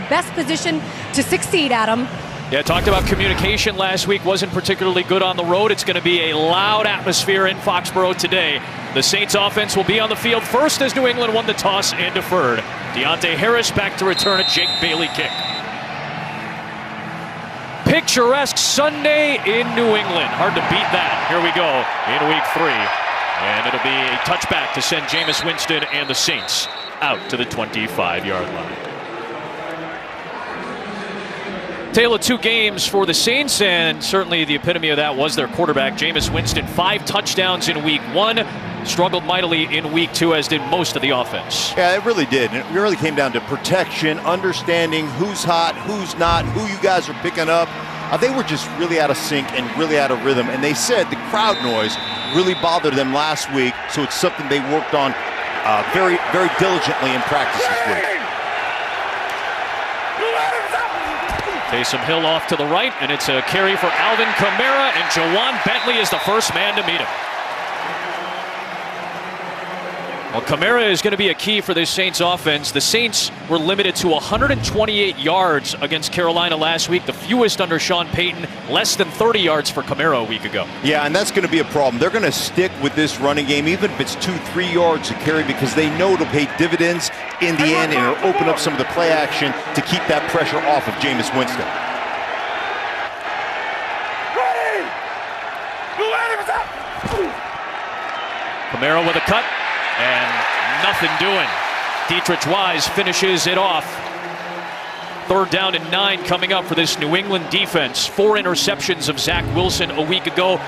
best position to succeed, Adam. Yeah, talked about communication last week. Wasn't particularly good on the road. It's going to be a loud atmosphere in Foxborough today. The Saints offense will be on the field first as New England won the toss and deferred. Deontay Harris back to return a Jake Bailey kick. Picturesque Sunday in New England. Hard to beat that. Here we go in week 3. And it'll be a touchback to send Jameis Winston and the Saints out to the 25-yard line. Tale of 2 games for the Saints, and certainly the epitome of that was their quarterback, Jameis Winston. 5 touchdowns in week 1, struggled mightily in week 2, as did most of the offense. Yeah, it really did. And it really came down to protection, understanding who's hot, who's not, who you guys are picking up. They were just really out of sync and really out of rhythm. And they said the crowd noise really bothered them last week, so it's something they worked on very, very diligently in practice this week. Taysom Hill off to the right, and it's a carry for Alvin Kamara, and Jawan Bentley is the first man to meet him. Well, Kamara is going to be a key for this Saints offense. The Saints were limited to 128 yards against Carolina last week, the fewest under Sean Payton, less than 30 yards for Kamara a week ago. Yeah, and that's going to be a problem. They're going to stick with this running game, even if it's 2-3 yards to carry, because they know it'll pay dividends in the end, and it'll open up some of the play action to keep that pressure off of Jameis Winston. Kamara with a cut. And nothing doing. Dietrich Wise finishes it off. 3rd down and 9 coming up for this New England defense. 4 interceptions of Zach Wilson a week ago.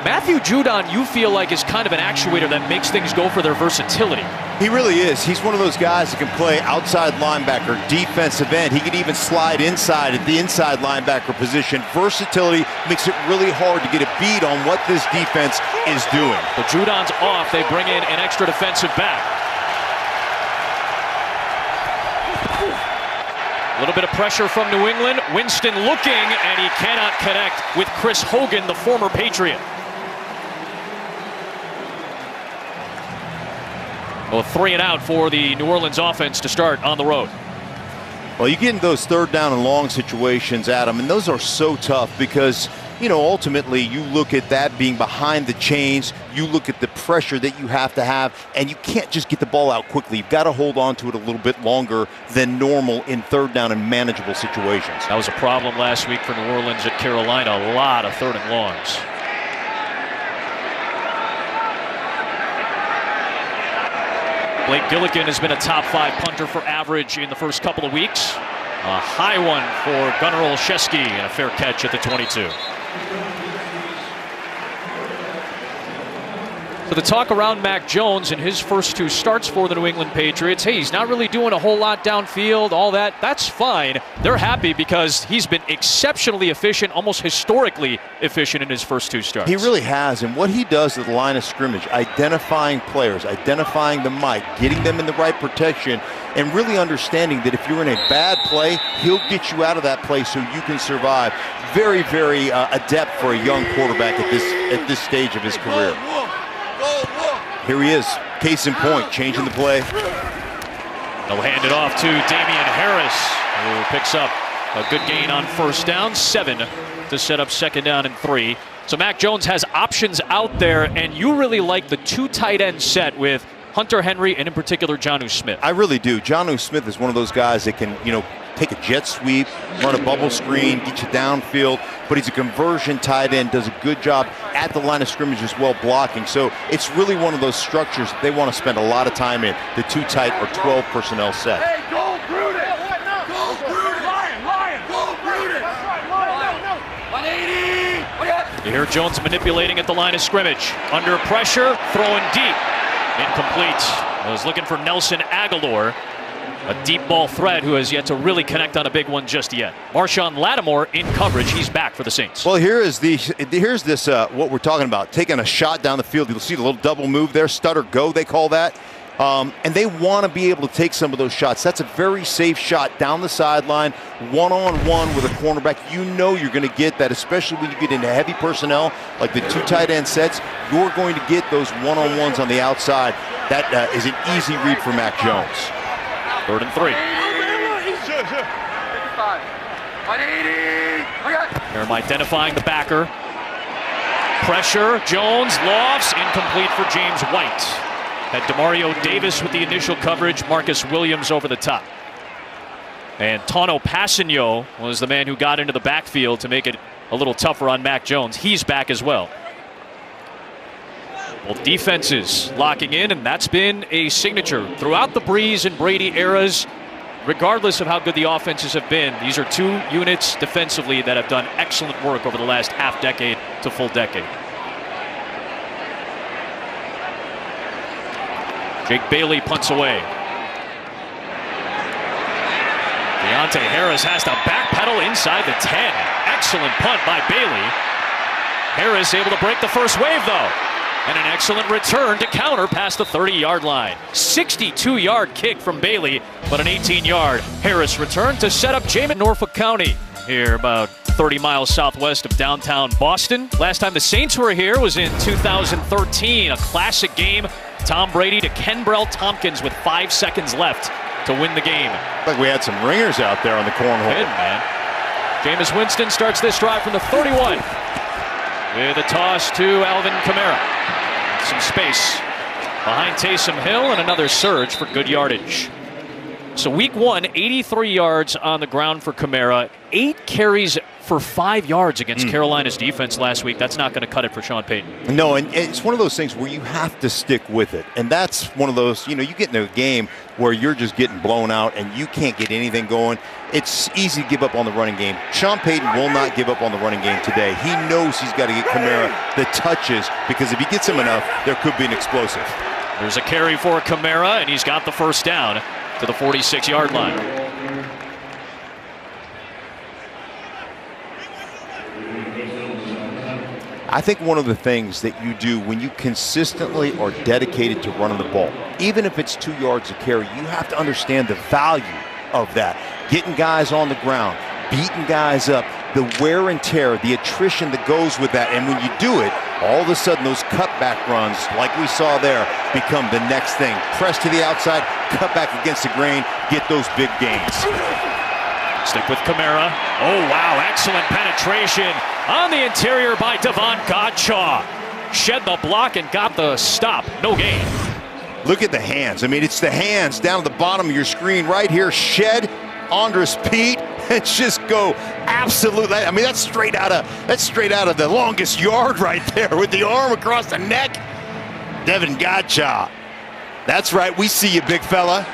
Matthew Judon, you feel like, is kind of an actuator that makes things go for their versatility. He really is. He's one of those guys that can play outside linebacker, defensive end. He can even slide inside at the inside linebacker position. Versatility makes it really hard to get a beat on what this defense is doing. But Judon's off. They bring in an extra defensive back. A little bit of pressure from New England. Winston looking, and he cannot connect with Chris Hogan, the former Patriot. Well, 3 and out for the New Orleans offense to start on the road. Well, you get into those 3rd down and long situations, Adam, and those are so tough because, you know, ultimately you look at that being behind the chains, you look at the pressure that you have to have, and you can't just get the ball out quickly. You've got to hold on to it a little bit longer than normal in 3rd down and manageable situations. That was a problem last week for New Orleans at Carolina, a lot of 3rd and longs. Blake Gilligan has been a top 5 punter for average in the first couple of weeks. A high one for Gunnar Olszewski and a fair catch at the 22. So the talk around Mac Jones in his first 2 starts for the New England Patriots, hey, he's not really doing a whole lot downfield, all that. That's fine. They're happy because he's been exceptionally efficient, almost historically efficient in his first 2 starts. He really has, and what he does at the line of scrimmage, identifying players, identifying the mic, getting them in the right protection, and really understanding that if you're in a bad play, he'll get you out of that play so you can survive. Very, very adept for a young quarterback at this stage of his career. Here he is, case in point, changing the play. They'll hand it off to Damian Harris, who picks up a good gain on 1st down, 7 to set up 2nd down and 3. So Mac Jones has options out there, and you really like the 2 tight end set with Hunter Henry and in particular Jonnu Smith. I really do. Jonnu Smith is one of those guys that can, you know, take a jet sweep, run a bubble screen, get you downfield, but he's a conversion tight end, does a good job at the line of scrimmage as well, blocking. So it's really one of those structures that they want to spend a lot of time in, the 2 tight or 12 personnel set. Hey, go Gruden! Go Gruden! Lion! Go Gruden! Lion! 180! You hear Jones manipulating at the line of scrimmage. Under pressure, throwing deep. Incomplete. I was looking for Nelson Aguilar. A deep ball threat who has yet to really connect on a big one just yet. Marshawn Lattimore in coverage. He's back for the Saints. Well, here's this what we're talking about. Taking a shot down the field. You'll see the little double move there. Stutter go, they call that. And they want to be able to take some of those shots. That's a very safe shot down the sideline, one-on-one with a cornerback. You know you're going to get that, especially when you get into heavy personnel like the 2 tight end sets. You're going to get those one-on-ones on the outside. That is an easy read for Mac Jones. 3rd and 3. 185. 180. Here I'm identifying the backer. Pressure, Jones, lofts, incomplete for James White. Had Demario Davis with the initial coverage, Marcus Williams over the top. And Tano Passanio was the man who got into the backfield to make it a little tougher on Mac Jones. He's back as well. Both defenses locking in, and that's been a signature throughout the Breeze and Brady eras. Regardless of how good the offenses have been, these are two units defensively that have done excellent work over the last half decade to full decade. Jake Bailey punts away. Deontay Harris has to backpedal inside the 10. Excellent punt by Bailey. Harris able to break the first wave though. And an excellent return to counter past the 30-yard line. 62-yard kick from Bailey, but an 18-yard Harris return to set up Jamin. Norfolk County here about 30 miles southwest of downtown Boston. Last time the Saints were here was in 2013, a classic game. Tom Brady to Kenbrell Tompkins with 5 seconds left to win the game. Like we had some ringers out there on the cornhole. Good, man. Jameis Winston starts this drive from the 31 with a toss to Alvin Kamara. Some space behind Taysom Hill and another surge for good yardage. So week 1, 83 yards on the ground for Kamara, 8 carries for 5 yards against Carolina's defense last week. That's not going to cut it for Sean Payton. No, and it's one of those things where you have to stick with it. And that's one of those, you get into a game where you're just getting blown out and you can't get anything going. It's easy to give up on the running game. Sean Payton will not give up on the running game today. He knows he's got to get Kamara the touches because if he gets him enough, there could be an explosive. There's a carry for Kamara, and he's got the first down to the 46-yard line. I think one of the things that you do when you consistently are dedicated to running the ball, even if it's 2 yards a carry, you have to understand the value of that. Getting guys on the ground, beating guys up, the wear and tear, the attrition that goes with that. And when you do it, all of a sudden those cutback runs, like we saw there, become the next thing. Press to the outside, cut back against the grain, get those big gains. Stick with Kamara. Oh, wow, excellent penetration on the interior by Devon Godshaw. Shed the block and got the stop. No gain. Look at the hands. I mean, it's the hands down at the bottom of your screen right here. Shed, Andres Pete, and just go absolutely. I mean, that's straight out of the longest yard right there with the arm across the neck. Devon Godshaw. That's right. We see you, big fella.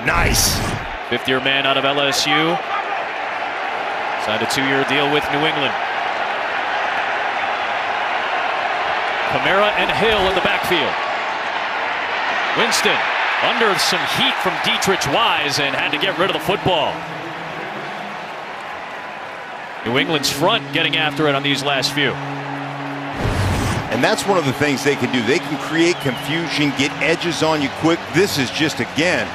Nice. Fifth-year man out of LSU. Signed a 2-year deal with New England. Kamara and Hill in the backfield. Winston under some heat from Dietrich Wise and had to get rid of the football. New England's front getting after it on these last few. And that's one of the things they can do. They can create confusion, get edges on you quick. This is just, again,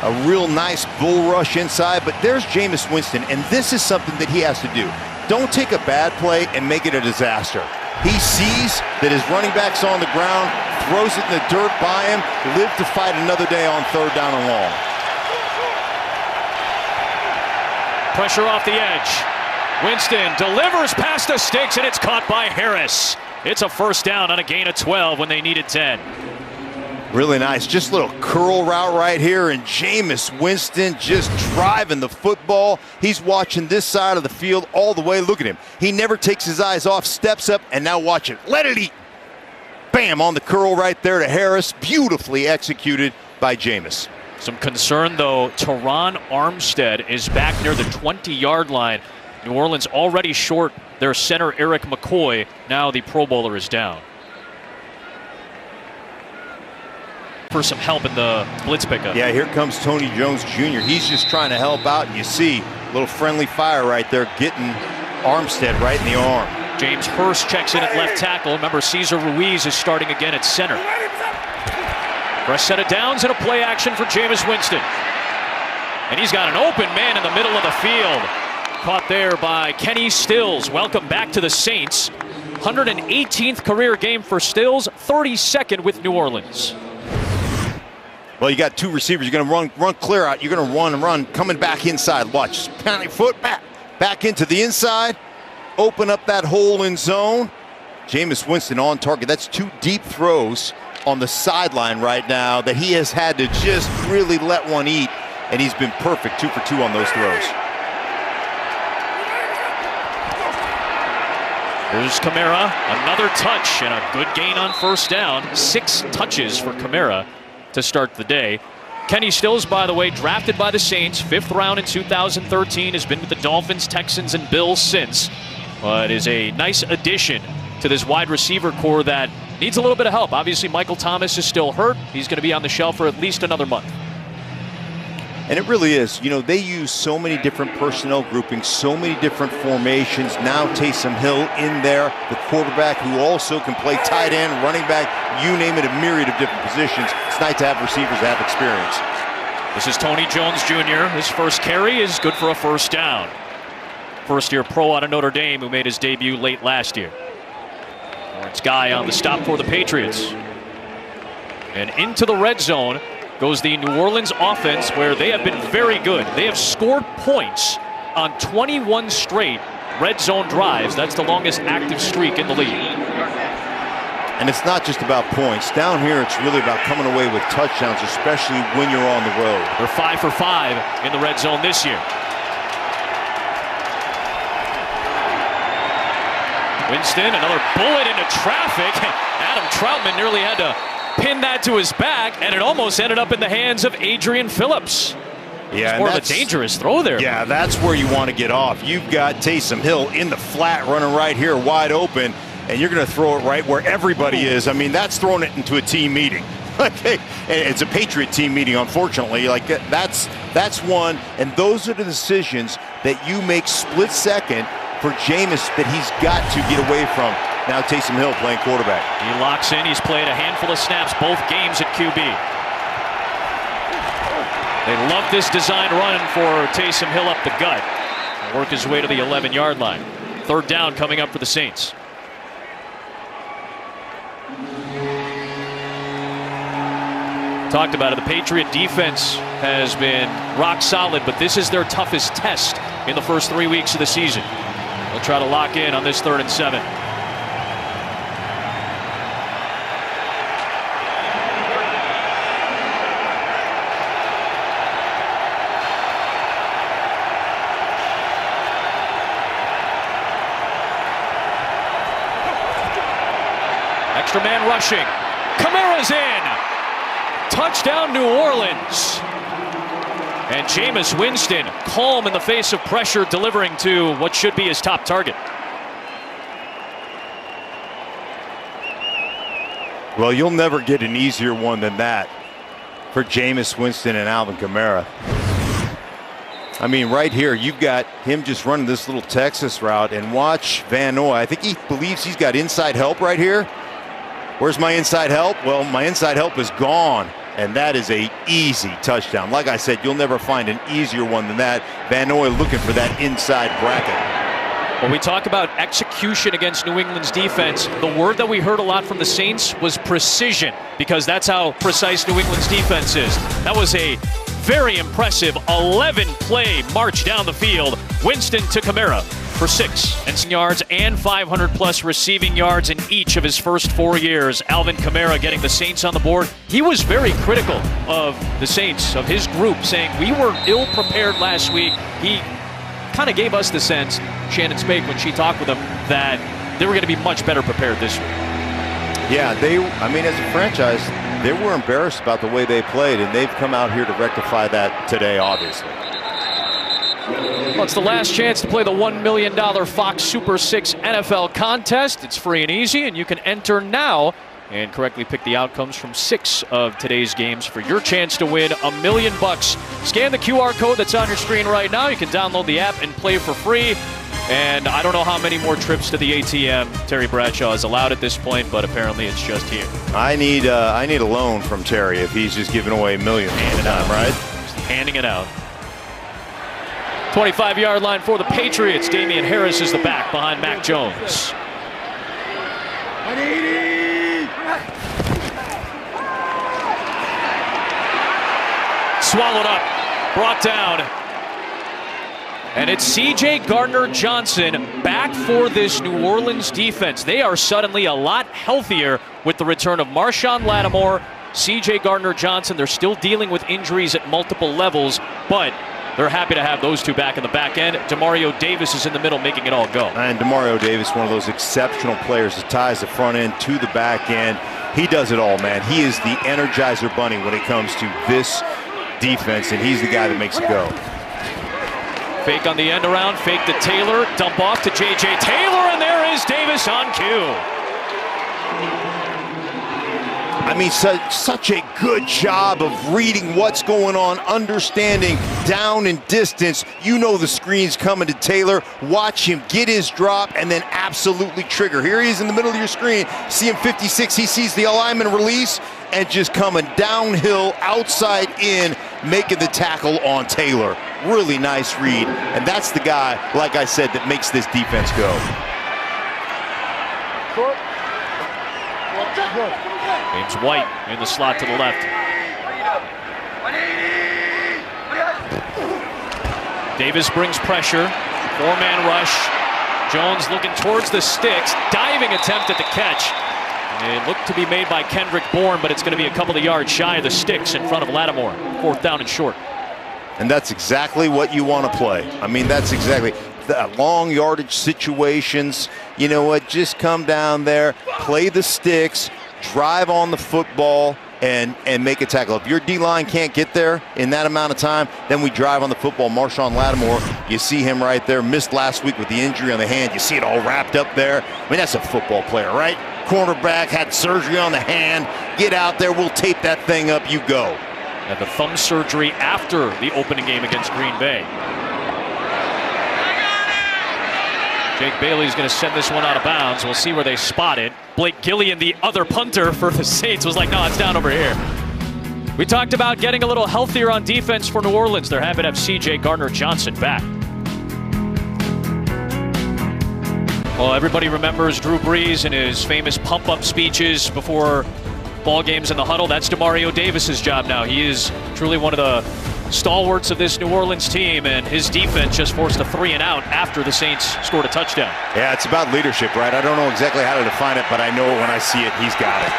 a real nice bull rush inside. But there's Jameis Winston, and this is something that he has to do. Don't take a bad play and make it a disaster. He sees that his running back's on the ground, throws it in the dirt by him, live to fight another day on 3rd down and long. Pressure off the edge. Winston delivers past the sticks, and it's caught by Harris. It's a first down on a gain of 12 when they needed 10. Really nice. Just a little curl route right here, and Jameis Winston just driving the football. He's watching this side of the field all the way. Look at him. He never takes his eyes off, steps up, and now watch it. Let it eat. Bam, on the curl right there to Harris. Beautifully executed by Jameis. Some concern, though. Teron Armstead is back near the 20-yard line. New Orleans already short their center, Eric McCoy. Now the Pro Bowler is down. For some help in the blitz pickup. Yeah, here comes Tony Jones Jr. He's just trying to help out, and you see a little friendly fire right there, getting Armstead right in the arm. James Hurst checks in at left tackle. Remember, Cesar Ruiz is starting again at center. Fresh set of downs and a play action for Jameis Winston. And he's got an open man in the middle of the field. Caught there by Kenny Stills. Welcome back to the Saints. 118th career game for Stills, 32nd with New Orleans. Well, you got two receivers. You're going to run clear out. You're going to run, coming back inside. Watch, pounding foot back into the inside. Open up that hole in zone. Jameis Winston on target. That's two deep throws on the sideline right now that he has had to just really let one eat, and he's been perfect 2 for 2 on those throws. Here's Kamara, another touch and a good gain on first down. 6 touches for Kamara to start the day. Kenny Stills, by the way, drafted by the Saints, 5th round in 2013, has been with the Dolphins, Texans, and Bills since, but is a nice addition to this wide receiver core that needs a little bit of help. Obviously, Michael Thomas is still hurt. He's going to be on the shelf for at least another month. And it really is. You know, they use so many different personnel groupings, so many different formations. Now Taysom Hill in there, the quarterback who also can play tight end, running back, you name it, a myriad of different positions. It's nice to have receivers that have experience. This is Tony Jones Jr. His first carry is good for a first down. First-year pro out of Notre Dame who made his debut late last year. Lawrence Guy on the stop for the Patriots. And into the red zone goes the New Orleans offense, where they have been very good. They have scored points on 21 straight red zone drives. That's the longest active streak in the league. And it's not just about points. Down here, it's really about coming away with touchdowns, especially when you're on the road. They're 5 for 5 in the red zone this year. Winston, another bullet into traffic. Adam Troutman nearly had to pin that to his back, and it almost ended up in the hands of Adrian Phillips. Yeah, it's more of a dangerous throw there. Yeah, that's where you want to get off. You've got Taysom Hill in the flat running right here wide open, and you're going to throw it right where everybody is. I mean, that's throwing it into a team meeting. It's a Patriot team meeting, unfortunately. Like that's one, and those are the decisions that you make split second for Jameis that he's got to get away from. Now Taysom Hill playing quarterback. He locks in. He's played a handful of snaps both games at QB. They love this design run for Taysom Hill up the gut. He'll work his way to the 11-yard line. 3rd down coming up for the Saints. Talked about it. The Patriot defense has been rock solid, but this is their toughest test in the first 3 weeks of the season. They'll try to lock in on this 3rd and 7. Extra man rushing. Kamara's in. Touchdown, New Orleans. And Jameis Winston, calm in the face of pressure, delivering to what should be his top target. Well, you'll never get an easier one than that for Jameis Winston and Alvin Kamara. I mean, right here, you've got him just running this little Texas route, and watch Van Noy. I think he believes he's got inside help right here. Where's my inside help? Well, my inside help is gone. And that is a easy touchdown. Like I said, you'll never find an easier one than that. Van Noy looking for that inside bracket. When we talk about execution against New England's defense, the word that we heard a lot from the Saints was precision, because that's how precise New England's defense is. That was a very impressive 11-play march down the field. Winston to Kamara for 6 yards and 500-plus receiving yards in each of his first 4 years. Alvin Kamara getting the Saints on the board. He was very critical of the Saints, of his group, saying we were ill-prepared last week. He kind of gave us the sense, Shannon Spake, when she talked with him, that they were going to be much better prepared this week. Yeah, I mean, as a franchise, they were embarrassed about the way they played, and they've come out here to rectify that today, obviously. Well, it's the last chance to play the $1 million Fox Super 6 NFL contest. It's free and easy, and you can enter now and correctly pick the outcomes from 6 of today's games for your chance to win $1 million. Scan the QR code that's on your screen right now. You can download the app and play for free. And I don't know how many more trips to the ATM Terry Bradshaw is allowed at this point, but apparently it's just here. I need a loan from Terry if he's just giving away $1 million all the time, right? Just handing it out. 25-yard line for the Patriots. Damian Harris is the back behind Mac Jones. 180. swallowed up, brought down. And it's C.J. Gardner-Johnson back for this New Orleans defense. They are suddenly a lot healthier with the return of Marshawn Lattimore, C.J. Gardner-Johnson. They're still dealing with injuries at multiple levels, but they're happy to have those two back in the back end. Demario Davis is in the middle, making it all go. And Demario Davis, one of those exceptional players that ties the front end to the back end. He does it all, man. He is the Energizer Bunny when it comes to this defense, and he's the guy that makes it go. Fake on the end around, fake to Taylor, dump off to J.J. Taylor, and there is Davis on cue. I mean, such a good job of reading what's going on, understanding down and distance. You know the screen's coming to Taylor. Watch him get his drop and then absolutely trigger. Here he is in the middle of your screen. See him 56. He sees the alignment release and just coming downhill, outside in, making the tackle on Taylor. Really nice read. And that's the guy, like I said, that makes this defense go. James White in the slot to the left. Davis brings pressure. Four-man rush. Jones looking towards the sticks. Diving attempt at the catch. It looked to be made by Kendrick Bourne, but it's going to be a couple of yards shy of the sticks in front of Lattimore. 4th down and short. And that's exactly what you want to play. I mean, that's exactly the long yardage situations. You know what? Just come down there, play the sticks, drive on the football, and make a tackle. If your D-line can't get there in that amount of time, then we drive on the football. Marshawn Lattimore, you see him right there. Missed last week with the injury on the hand. You see it all wrapped up there. I mean, that's a football player, right? Cornerback, had surgery on the hand. Get out there, we'll tape that thing up, you go. Had the thumb surgery after the opening game against Green Bay. Jake Bailey's going to send this one out of bounds. We'll see where they spot it. Blake Gillian, the other punter for the Saints, was like, no, it's down over here. We talked about getting a little healthier on defense for New Orleans. They're happy to have C.J. Gardner-Johnson back. Well, everybody remembers Drew Brees and his famous pump-up speeches before ball games in the huddle. That's Demario Davis's job now. He is truly one of the stalwarts of this New Orleans team, and his defense just forced a 3-and-out after the Saints scored a touchdown. Yeah, it's about leadership, right? I don't know exactly how to define it, but I know when I see it, he's got it.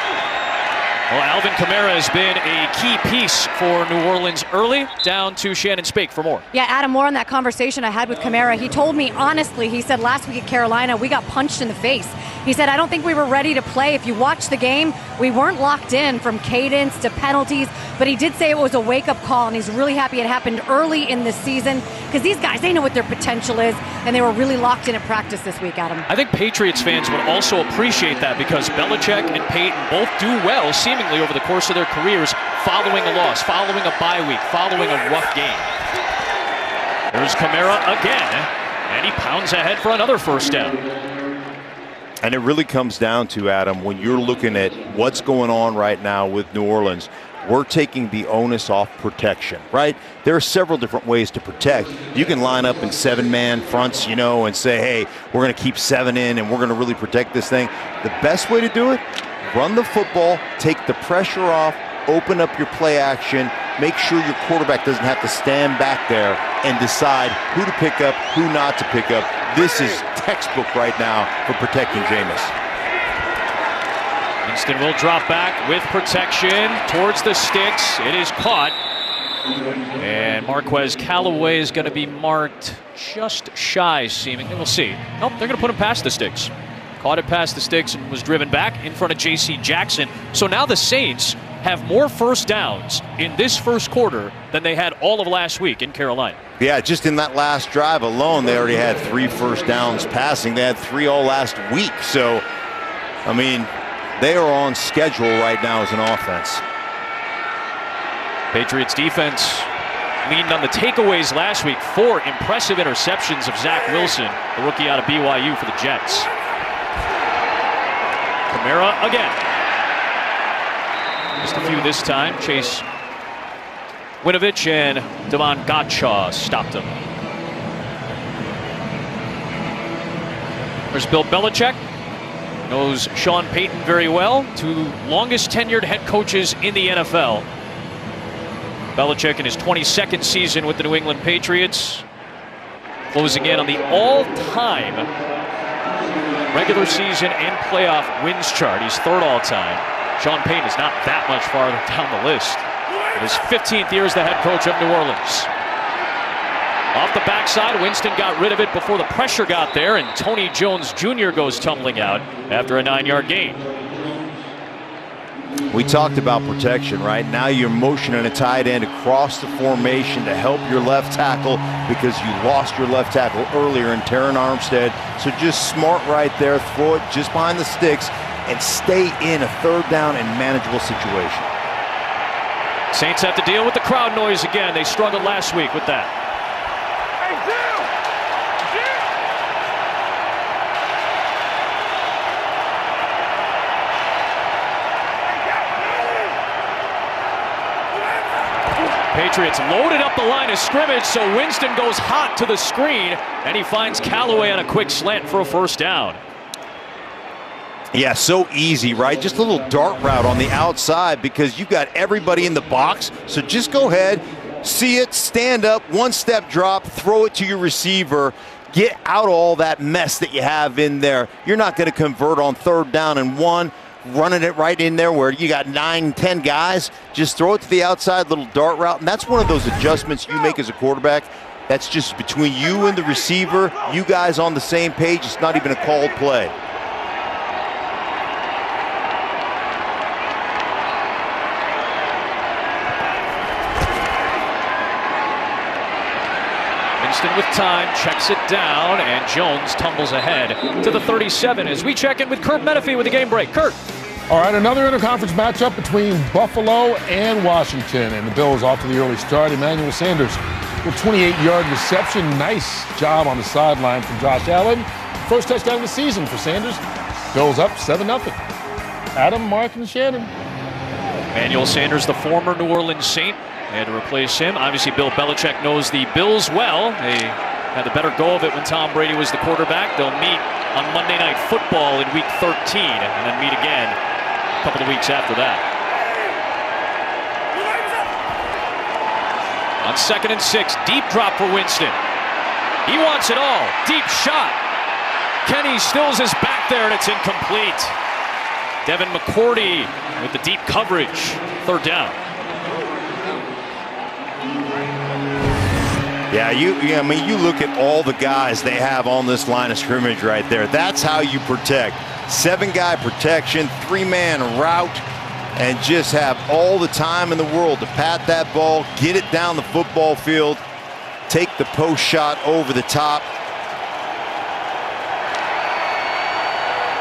Well, Alvin Kamara has been a key piece for New Orleans early. Down to Shannon Spake for more. Yeah, Adam, more on that conversation I had with Kamara. He told me, honestly, he said last week at Carolina, we got punched in the face. He said, I don't think we were ready to play. If you watch the game, we weren't locked in from cadence to penalties, but he did say it was a wake-up call, and he's really happy it happened early in the season because these guys, they know what their potential is, and they were really locked in at practice this week, Adam. I think Patriots fans would also appreciate that because Belichick and Peyton both do well, seemingly over the course of their careers, following a loss, following a bye week, following a rough game. There's Kamara again, and he pounds ahead for another first down. And it really comes down to, Adam, when you're looking at what's going on right now with New Orleans, we're taking the onus off protection, right? There are several different ways to protect. You can line up in 7-man fronts, you know, and say, hey, we're going to keep 7 in and we're going to really protect this thing. The best way to do it, run the football, take the pressure off, open up your play action, make sure your quarterback doesn't have to stand back there and decide who to pick up, who not to pick up. This is textbook right now for protecting Jameis. Winston will drop back with protection towards the sticks. It is caught. And Marquez Callaway is going to be marked just shy, seemingly. We'll see. Nope, they're going to put him past the sticks. Caught it past the sticks and was driven back in front of J.C. Jackson. So now the Saints have more first downs in this first quarter than they had all of last week in Carolina. Yeah, just in that last drive alone, they already had 3 first downs passing. They had 3 all last week. So, I mean, they are on schedule right now as an offense. Patriots defense leaned on the takeaways last week. 4 impressive interceptions of Zach Wilson, the rookie out of BYU for the Jets. Kamara again. Just a few this time. Chase Winovich and Devon Godshaw stopped him. There's Bill Belichick. Knows Sean Payton very well. 2 longest tenured head coaches in the NFL. Belichick in his 22nd season with the New England Patriots, closing in on the all-time regular season and playoff wins chart. He's third all-time. Sean Payton is not that much farther down the list. In his 15th year as the head coach of New Orleans. Off the backside, Winston got rid of it before the pressure got there, and Tony Jones Jr. goes tumbling out after a 9-yard gain. We talked about protection, right? Now you're motioning a tight end across the formation to help your left tackle because you lost your left tackle earlier in Terron Armstead. So just smart right there, throw it just behind the sticks and stay in a third down and manageable situation. Saints have to deal with the crowd noise again. They struggled last week with that. Patriots loaded up the line of scrimmage, so Winston goes hot to the screen, and he finds Callaway on a quick slant for a first down. Yeah, so easy, right? Just a little dart route on the outside because you've got everybody in the box. So just go ahead, see it, stand up, one-step drop, throw it to your receiver, get out all that mess that you have in there. You're not going to convert on third down and 1. Running it right in there where you got 9, 10 guys, just throw it to the outside, little dart route, and that's one of those adjustments you make as a quarterback. That's just between you and the receiver, you guys on the same page. It's not even a called play. Winston with time, checks it down, and Jones tumbles ahead to the 37 as we check in with Kurt Menefee with the game break. Kurt. All right, another interconference matchup between Buffalo and Washington, and the Bills off to the early start. Emmanuel Sanders with 28-yard reception. Nice job on the sideline from Josh Allen. First touchdown of the season for Sanders. Bills up 7-0. Adam, Mark, and Shannon. Emmanuel Sanders, the former New Orleans Saint. They had to replace him. Obviously, Bill Belichick knows the Bills well. They had the better go of it when Tom Brady was the quarterback. They'll meet on Monday Night Football in Week 13 and then meet again a couple of weeks after that. On 2nd and 6, deep drop for Winston. He wants it all. Deep shot. Kenny Stills is back there, and it's incomplete. Devin McCourty with the deep coverage. Third down. Yeah, I mean, you look at all the guys they have on this line of scrimmage right there. That's how you protect. 7-guy protection, 3-man route, and just have all the time in the world to pat that ball, get it down the football field, take the post shot over the top.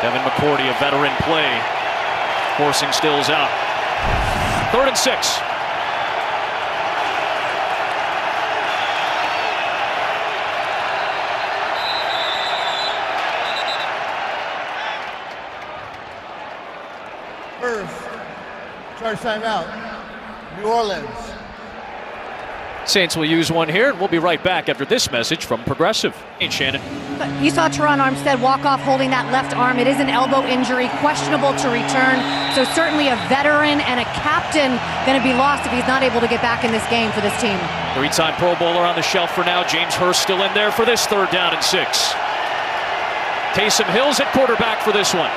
Devin McCourty, a veteran play, forcing Stills out. 3rd and 6. Charge timeout. New Orleans. Saints will use one here, and we'll be right back after this message from Progressive. Hey, Shannon. You saw Terron Armstead walk off holding that left arm. It is an elbow injury, questionable to return. So certainly a veteran and a captain going to be lost if he's not able to get back in this game for this team. 3-time Pro Bowler on the shelf for now. James Hurst still in there for this 3rd down and 6. Taysom Hill's at quarterback for this one.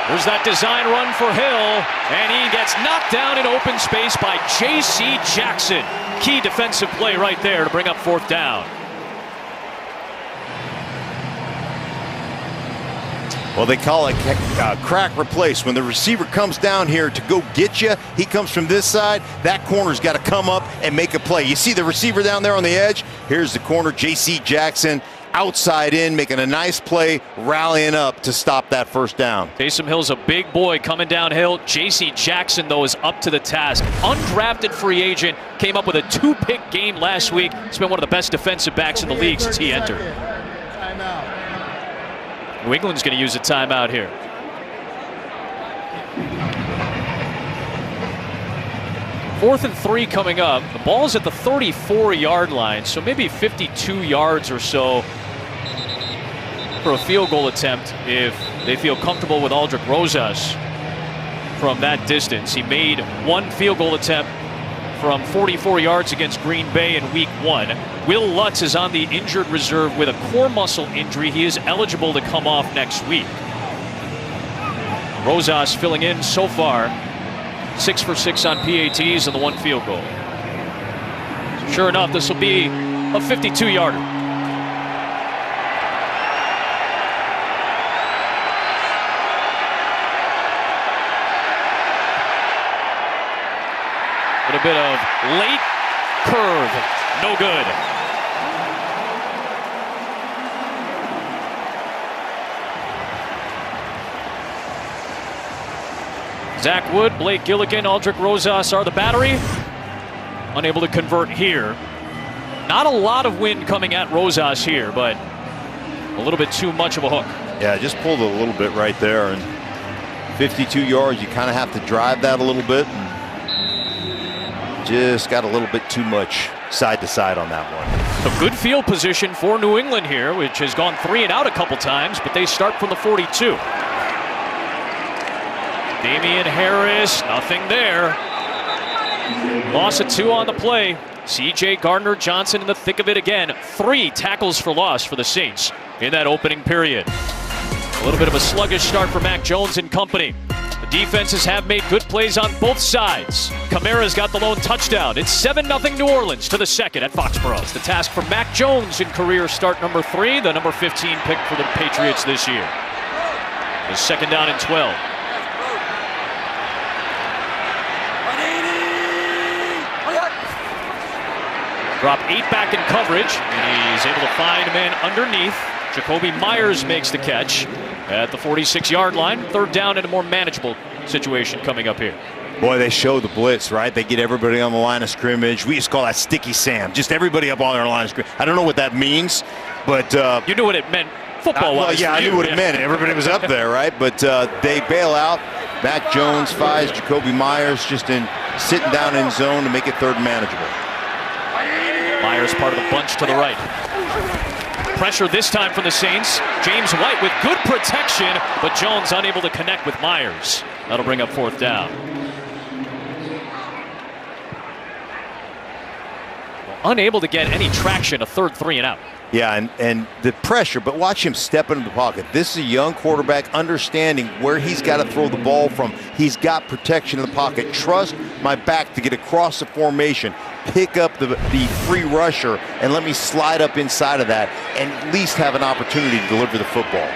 There's that design run for Hill, and he gets knocked down in open space by J.C. Jackson. Key defensive play right there to bring up 4th down. Well, they call it crack replace. When the receiver comes down here to go get you, he comes from this side. That corner's got to come up and make a play. You see the receiver down there on the edge? Here's the corner, J.C. Jackson. Outside in, making a nice play, rallying up to stop that 1st down. Taysom Hill's a big boy coming downhill. J.C. Jackson, though, is up to the task. Undrafted free agent, came up with a 2-pick game last week. He's been one of the best defensive backs in the league since he entered. New England's going to use a timeout here. Fourth and 3 coming up. The ball's at the 34-yard line, so maybe 52 yards or so for a field goal attempt if they feel comfortable with Aldrick Rosas. from that distance. He made one field goal attempt from 44 yards against Green Bay in Week 1. Will Lutz is on the injured reserve with a core muscle injury. He is eligible to come off next week. Rosas filling in so far, 6 for 6 on PATs and the one field goal. Sure enough, this will be a 52-yarder. A bit of late curve, no good. Zach Wood, Blake Gilligan, Aldrick Rosas are the battery. Unable to convert here. Not a lot of wind coming at Rosas here, but a little bit too much of a hook. Yeah, just pulled it a little bit right there, and 52 yards, you kind of have to drive that a little bit. Just got a little bit too much side to side on that one. A good field position for New England here, which has gone 3 and out a couple times, but they start from the 42. Damian Harris, nothing there. Loss of 2 on the play. C.J. Gardner-Johnson in the thick of it again. 3 tackles for loss for the Saints in that opening period. A little bit of a sluggish start for Mac Jones and company. The defenses have made good plays on both sides. Kamara's got the lone touchdown. It's 7-0 New Orleans to the second at Foxborough. It's the task for Mac Jones in career start number 3, the number 15 pick for the Patriots this year. The second down and 12. Drop 8 back in coverage, and he's able to find a man underneath. Jacoby Myers makes the catch at the 46-yard line. Third down in a more manageable situation coming up here. Boy, they show the blitz, right? They get everybody on the line of scrimmage. We used to call that Sticky Sam. Just everybody up on their line of scrimmage. I don't know what that means, but... you knew what it meant football-wise. Well, yeah, I knew what it meant. Everybody was up there, right? But they bail out. Mac Jones finds Jacoby Myers just in sitting down in zone to make it third and manageable. Myers part of the bunch to the right. Pressure this time from the Saints. James White with good protection, but Jones unable to connect with Myers. That'll bring up fourth down. Well, unable to get any traction, a third 3 and out. Yeah, and the pressure, but watch him step into the pocket. This is a young quarterback understanding where he's got to throw the ball from. He's got protection in the pocket. Trust my back to get across the formation. Pick up the free rusher and let me slide up inside of that and at least have an opportunity to deliver the football.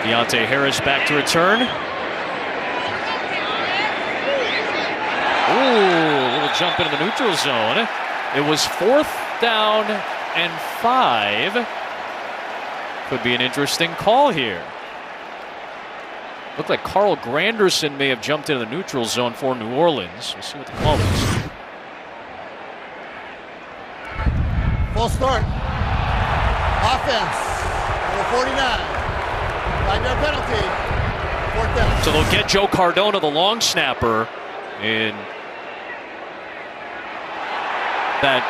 Deontay Harris back to return. Ooh, a little jump into the neutral zone. It was 4th down and 5. Could be an interesting call here. Looked like Carl Granderson may have jumped into the neutral zone for New Orleans. We'll see what the call is. Full start. Offense. Number 49. 5-yard penalty. 4th down. So they'll get Joe Cardona, the long snapper, in that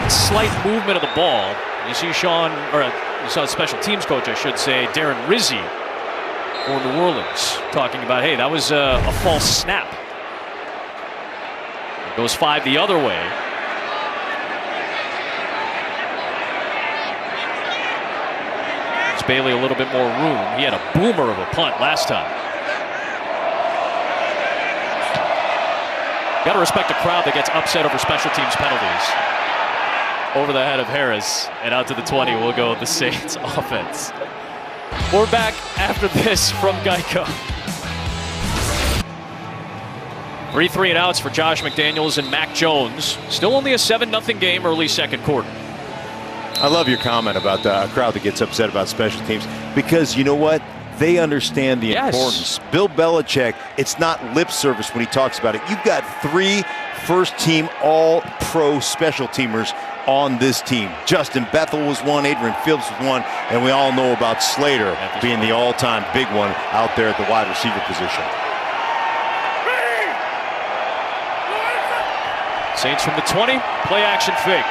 slight movement of the ball. You see you saw the special teams coach, I should say, Darren Rizzi, for New Orleans, talking about, hey, that was a false snap. It goes 5 the other way. It's Bailey a little bit more room. He had a boomer of a punt last time. Got to respect a crowd that gets upset over special teams penalties. Over the head of Harris, and out to the 20 will go the Saints offense. We're back after this from Geico. 3 and outs for Josh McDaniels and Mac Jones. Still only a 7-0 game early second quarter. I love your comment about the crowd that gets upset about special teams, because you know what? They understand the importance. Bill Belichick, it's not lip service when he talks about it. You've got 3 first-team all-pro special teamers on this team. Justin Bethel was one, Adrian Phillips was one, and we all know about Slater being the all-time big one out there at the wide receiver position. Saints from the 20, play action fake.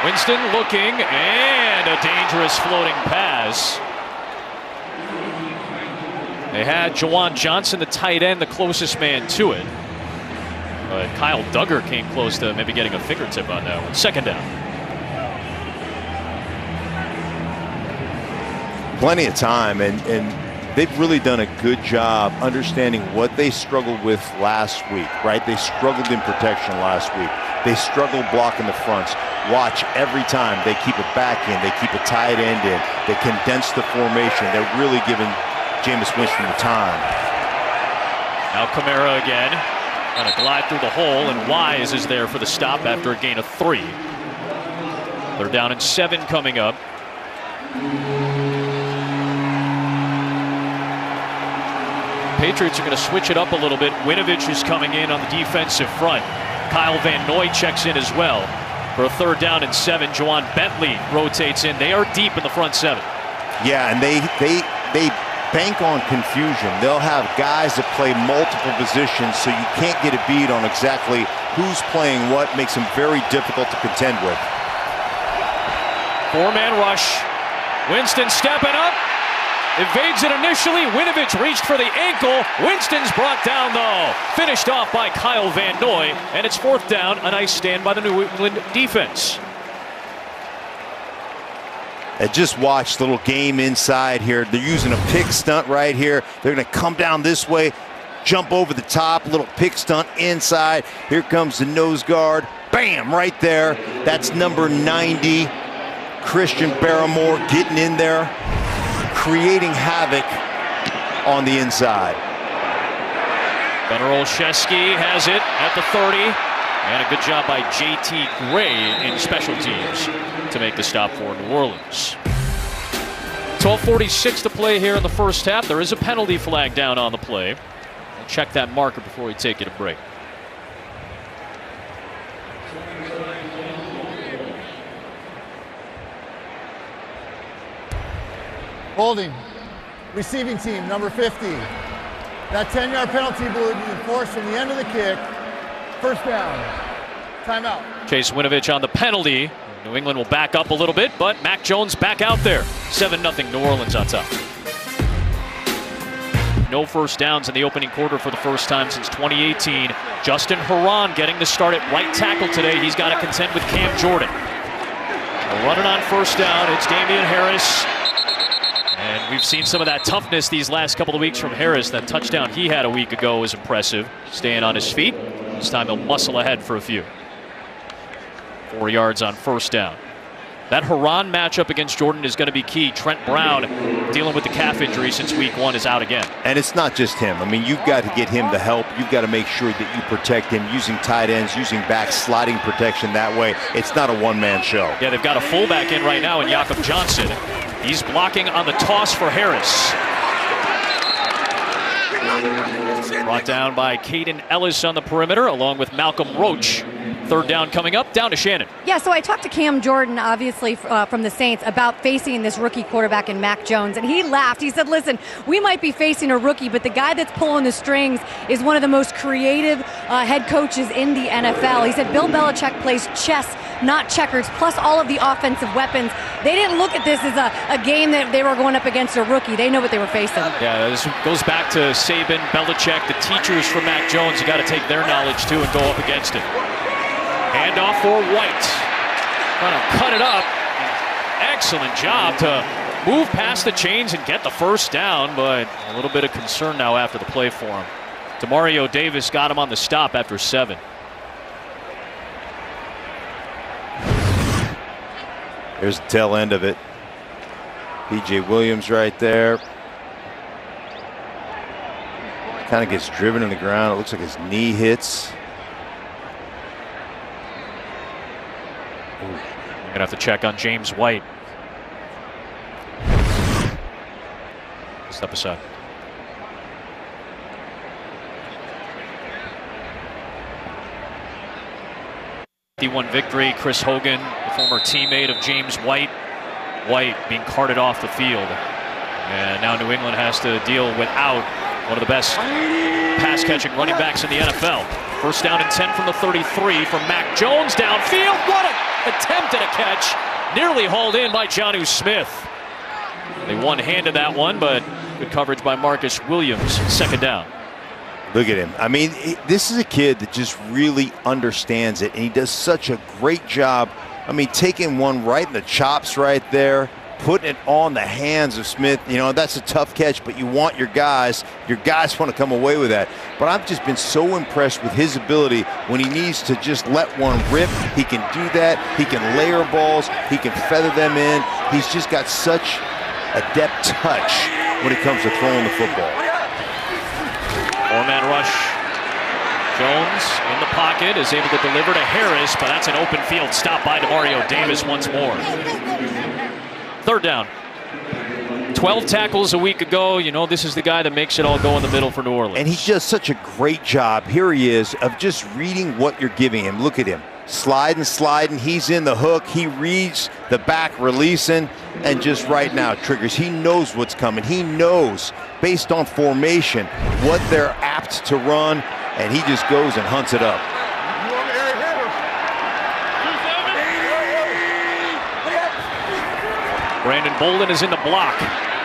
Winston looking, and a dangerous floating pass. They had Juwan Johnson, the tight end, the closest man to it. But Kyle Duggar came close to maybe getting a fingertip on that one. Second down. Plenty of time, and they've really done a good job understanding what they struggled with last week, right? They struggled in protection last week. They struggled blocking the fronts. Watch every time they keep it back in, they keep a tight end in, they condense the formation. They're really giving Jameis Winston the time. Now Kamara again. Going to glide through the hole, and Wise is there for the stop after a gain of 3. They're down in 7 coming up. Patriots are going to switch it up a little bit. Winovich is coming in on the defensive front. Kyle Van Noy checks in as well. For a 3rd down and 7, Juwan Bentley rotates in. They are deep in the front 7. Yeah, and they bank on confusion. They'll have guys that play multiple positions, so you can't get a beat on exactly who's playing what. Makes them very difficult to contend with. 4-man rush. Winston stepping up. Evades it initially. Winovich reached for the ankle. Winston's brought down, though. Finished off by Kyle Van Noy, and it's 4th down. A nice stand by the New England defense. And just watch the little game inside here. They're using a pick stunt right here. They're going to come down this way, jump over the top, little pick stunt inside. Here comes the nose guard. Bam, right there. That's number 90, Christian Barrymore, getting in there, creating havoc on the inside. Gunnar Olszewski has it at the 30. And a good job by J.T. Gray in special teams to make the stop for New Orleans. 12:46 to play here in the first half. There is a penalty flag down on the play. We'll check that marker before we take it a break. Holding. Receiving team, number 50. That 10-yard penalty will be enforced from the end of the kick. 1st down. Timeout. Chase Winovich on the penalty. New England will back up a little bit, but Mac Jones back out there. 7-0 New Orleans on top. No 1st downs in the opening quarter for the first time since 2018. Justin Herron getting the start at right tackle today. He's got to contend with Cam Jordan. Running on 1st down, it's Damian Harris. And we've seen some of that toughness these last couple of weeks from Harris. That touchdown he had a week ago was impressive. Staying on his feet. This time he'll muscle ahead for a few. 4 yards on 1st down. That Herron matchup against Jordan is going to be key. Trent Brown, dealing with the calf injury since week 1, is out again. And it's not just him. I mean, you've got to get him the help. You've got to make sure that you protect him using tight ends, using back sliding protection that way. It's not a one-man show. Yeah, they've got a fullback in right now in Jakob Johnson. He's blocking on the toss for Harris. Brought down by Caden Ellis on the perimeter, along with Malcolm Roach. 3rd down coming up, down to Shannon. Yeah, so I talked to Cam Jordan, obviously, from the Saints, about facing this rookie quarterback in Mac Jones, and he laughed. He said, listen, we might be facing a rookie, but the guy that's pulling the strings is one of the most creative head coaches in the NFL. He said Bill Belichick plays chess, not checkers, plus all of the offensive weapons. They didn't look at this as a game that they were going up against a rookie. They know what they were facing. Yeah, this goes back to Saban, Belichick, the teachers for Mac Jones. You got to take their knowledge, too, and go up against it. Handoff for White. Trying to cut it up. Excellent job to move past the chains and get the 1st down, but a little bit of concern now after the play for him. Demario Davis got him on the stop after 7. There's the tail end of it. P.J. Williams right there. Kind of gets driven in the ground. It looks like his knee hits. We're going to have to check on James White. Step aside. D1 victory. Chris Hogan, the former teammate of James White. White being carted off the field. And now New England has to deal without one of the best pass-catching running backs in the NFL. 1st down and 10 from the 33 from Mac Jones downfield. What an attempt at a catch. Nearly hauled in by Jonnu Smith. They one-handed that one, but Good coverage by Marcus Williams. Second down. Look at him. I mean, this is a kid that just really understands it, and he does such a great job. I mean, taking one right in the chops right there, putting it on the hands of Smith. You know, that's a tough catch, but you want your guys want to come away with that. But I've just been so impressed with his ability when he needs to just let one rip. He can do that. He can layer balls. He can feather them in. He's just got such a deft touch when it comes to throwing the football. Four-man rush. Jones in the pocket is able to deliver to Harris, but that's an open field stop by Demario Davis once more. Third down. 12 tackles a week ago. You know, this is the guy that makes it all go in the middle for New Orleans. And he does such a great job. Here he is of just reading what you're giving him. Look at him. Sliding. He's in the hook. He reads the back releasing and just right now triggers. He knows what's coming. He knows based on formation what they're apt to run, and he just goes and hunts it up. Brandon Bolden is in the block,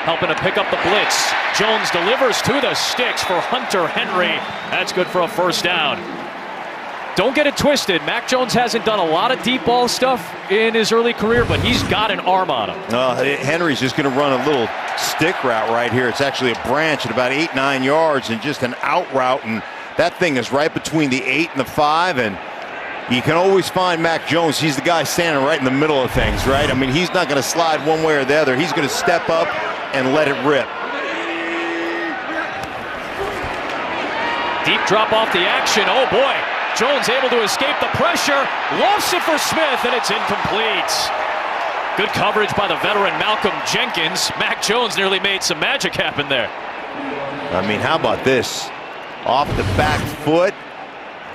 helping to pick up the blitz. Jones delivers to the sticks for Hunter Henry. That's good for a first down. Don't get it twisted. Mac Jones hasn't done a lot of deep ball stuff in his early career, but he's got an arm on him. Henry's just going to run a little stick route right here. It's actually a branch at about 8-9 yards and just an out route, and that thing is right between the 8 and the 5, and you can always find Mac Jones. He's the guy standing right in the middle of things, right? I mean, he's not going to slide one way or the other. He's going to step up and let it rip. Deep drop off the action. Oh, boy. Jones able to escape the pressure. Lofts it for Smith, and it's incomplete. Good coverage by the veteran Malcolm Jenkins. Mac Jones nearly made some magic happen there. I mean, how about this? Off the back foot.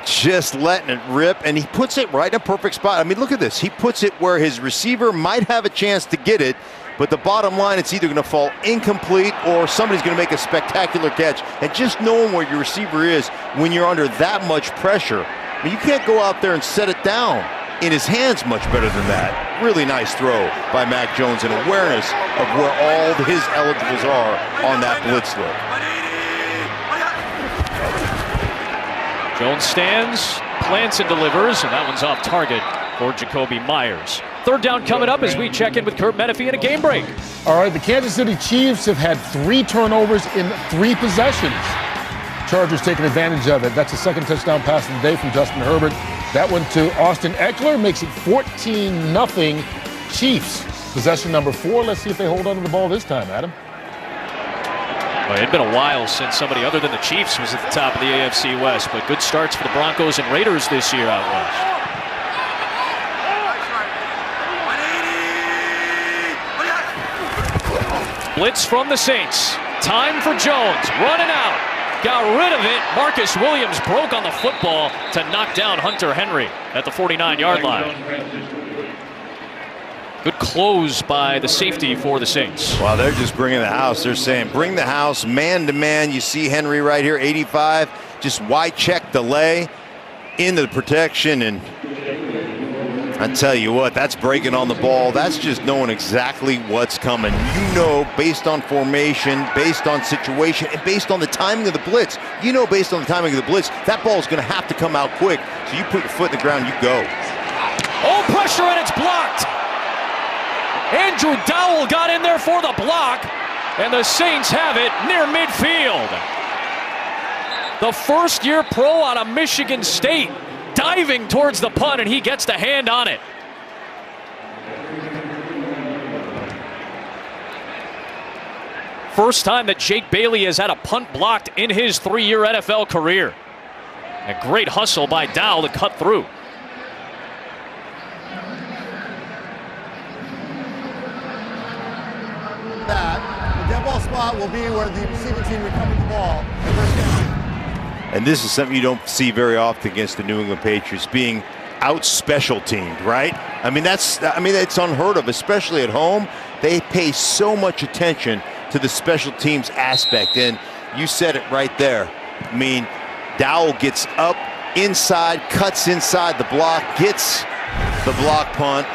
Just letting it rip, and he puts it right in a perfect spot. I mean, look at this. He puts it where his receiver might have a chance to get it, but the bottom line, it's either going to fall incomplete or somebody's going to make a spectacular catch. And just knowing where your receiver is when you're under that much pressure, I mean, you can't go out there and set it down in his hands much better than that. Really nice throw by Mac Jones and awareness of where all his eligibles are on that blitz look. Jones stands, plants and delivers, and that one's off target for Jacoby Myers. Third down coming up as we check in with Kurt Menefee in a game break. All right, the Kansas City Chiefs have had 3 turnovers in 3 possessions. Chargers taking advantage of it. That's the second touchdown pass of the day from Justin Herbert. That one to Austin Eckler makes it 14-0 Chiefs. Possession number 4. Let's see if they hold on to the ball this time, Adam. Well, it had been a while since somebody other than the Chiefs was at the top of the AFC West, but good starts for the Broncos and Raiders this year out west. Blitz from the Saints. Time for Jones. Running out. Got rid of it. Marcus Williams broke on the football to knock down Hunter Henry at the 49-yard line. Good close by the safety for the Saints. Well, they're just bringing the house. They're saying, bring the house, man to man. You see Henry right here, 85. Just wide check delay into the protection. And I tell you what, that's breaking on the ball. That's just knowing exactly what's coming. You know, based on formation, based on situation, and based on the timing of the blitz. You know, based on the timing of the blitz, that ball is going to have to come out quick. So you put your foot in the ground, you go. Oh, pressure, and it's blocked. Andrew Dowell got in there for the block, and the Saints have it near midfield. The first-year pro out of Michigan State diving towards the punt, and he gets the hand on it. First time that Jake Bailey has had a punt blocked in his 3-year NFL career. A great hustle by Dowell to cut through. The dead ball spot will be where the receiving team recovered the ball. And this is something you don't see very often against the New England Patriots, being out special teamed, right? I mean, it's unheard of, especially at home. They pay so much attention to the special teams aspect, and you said it right there. I mean, Dowell gets up inside, cuts inside the block, gets the block punt.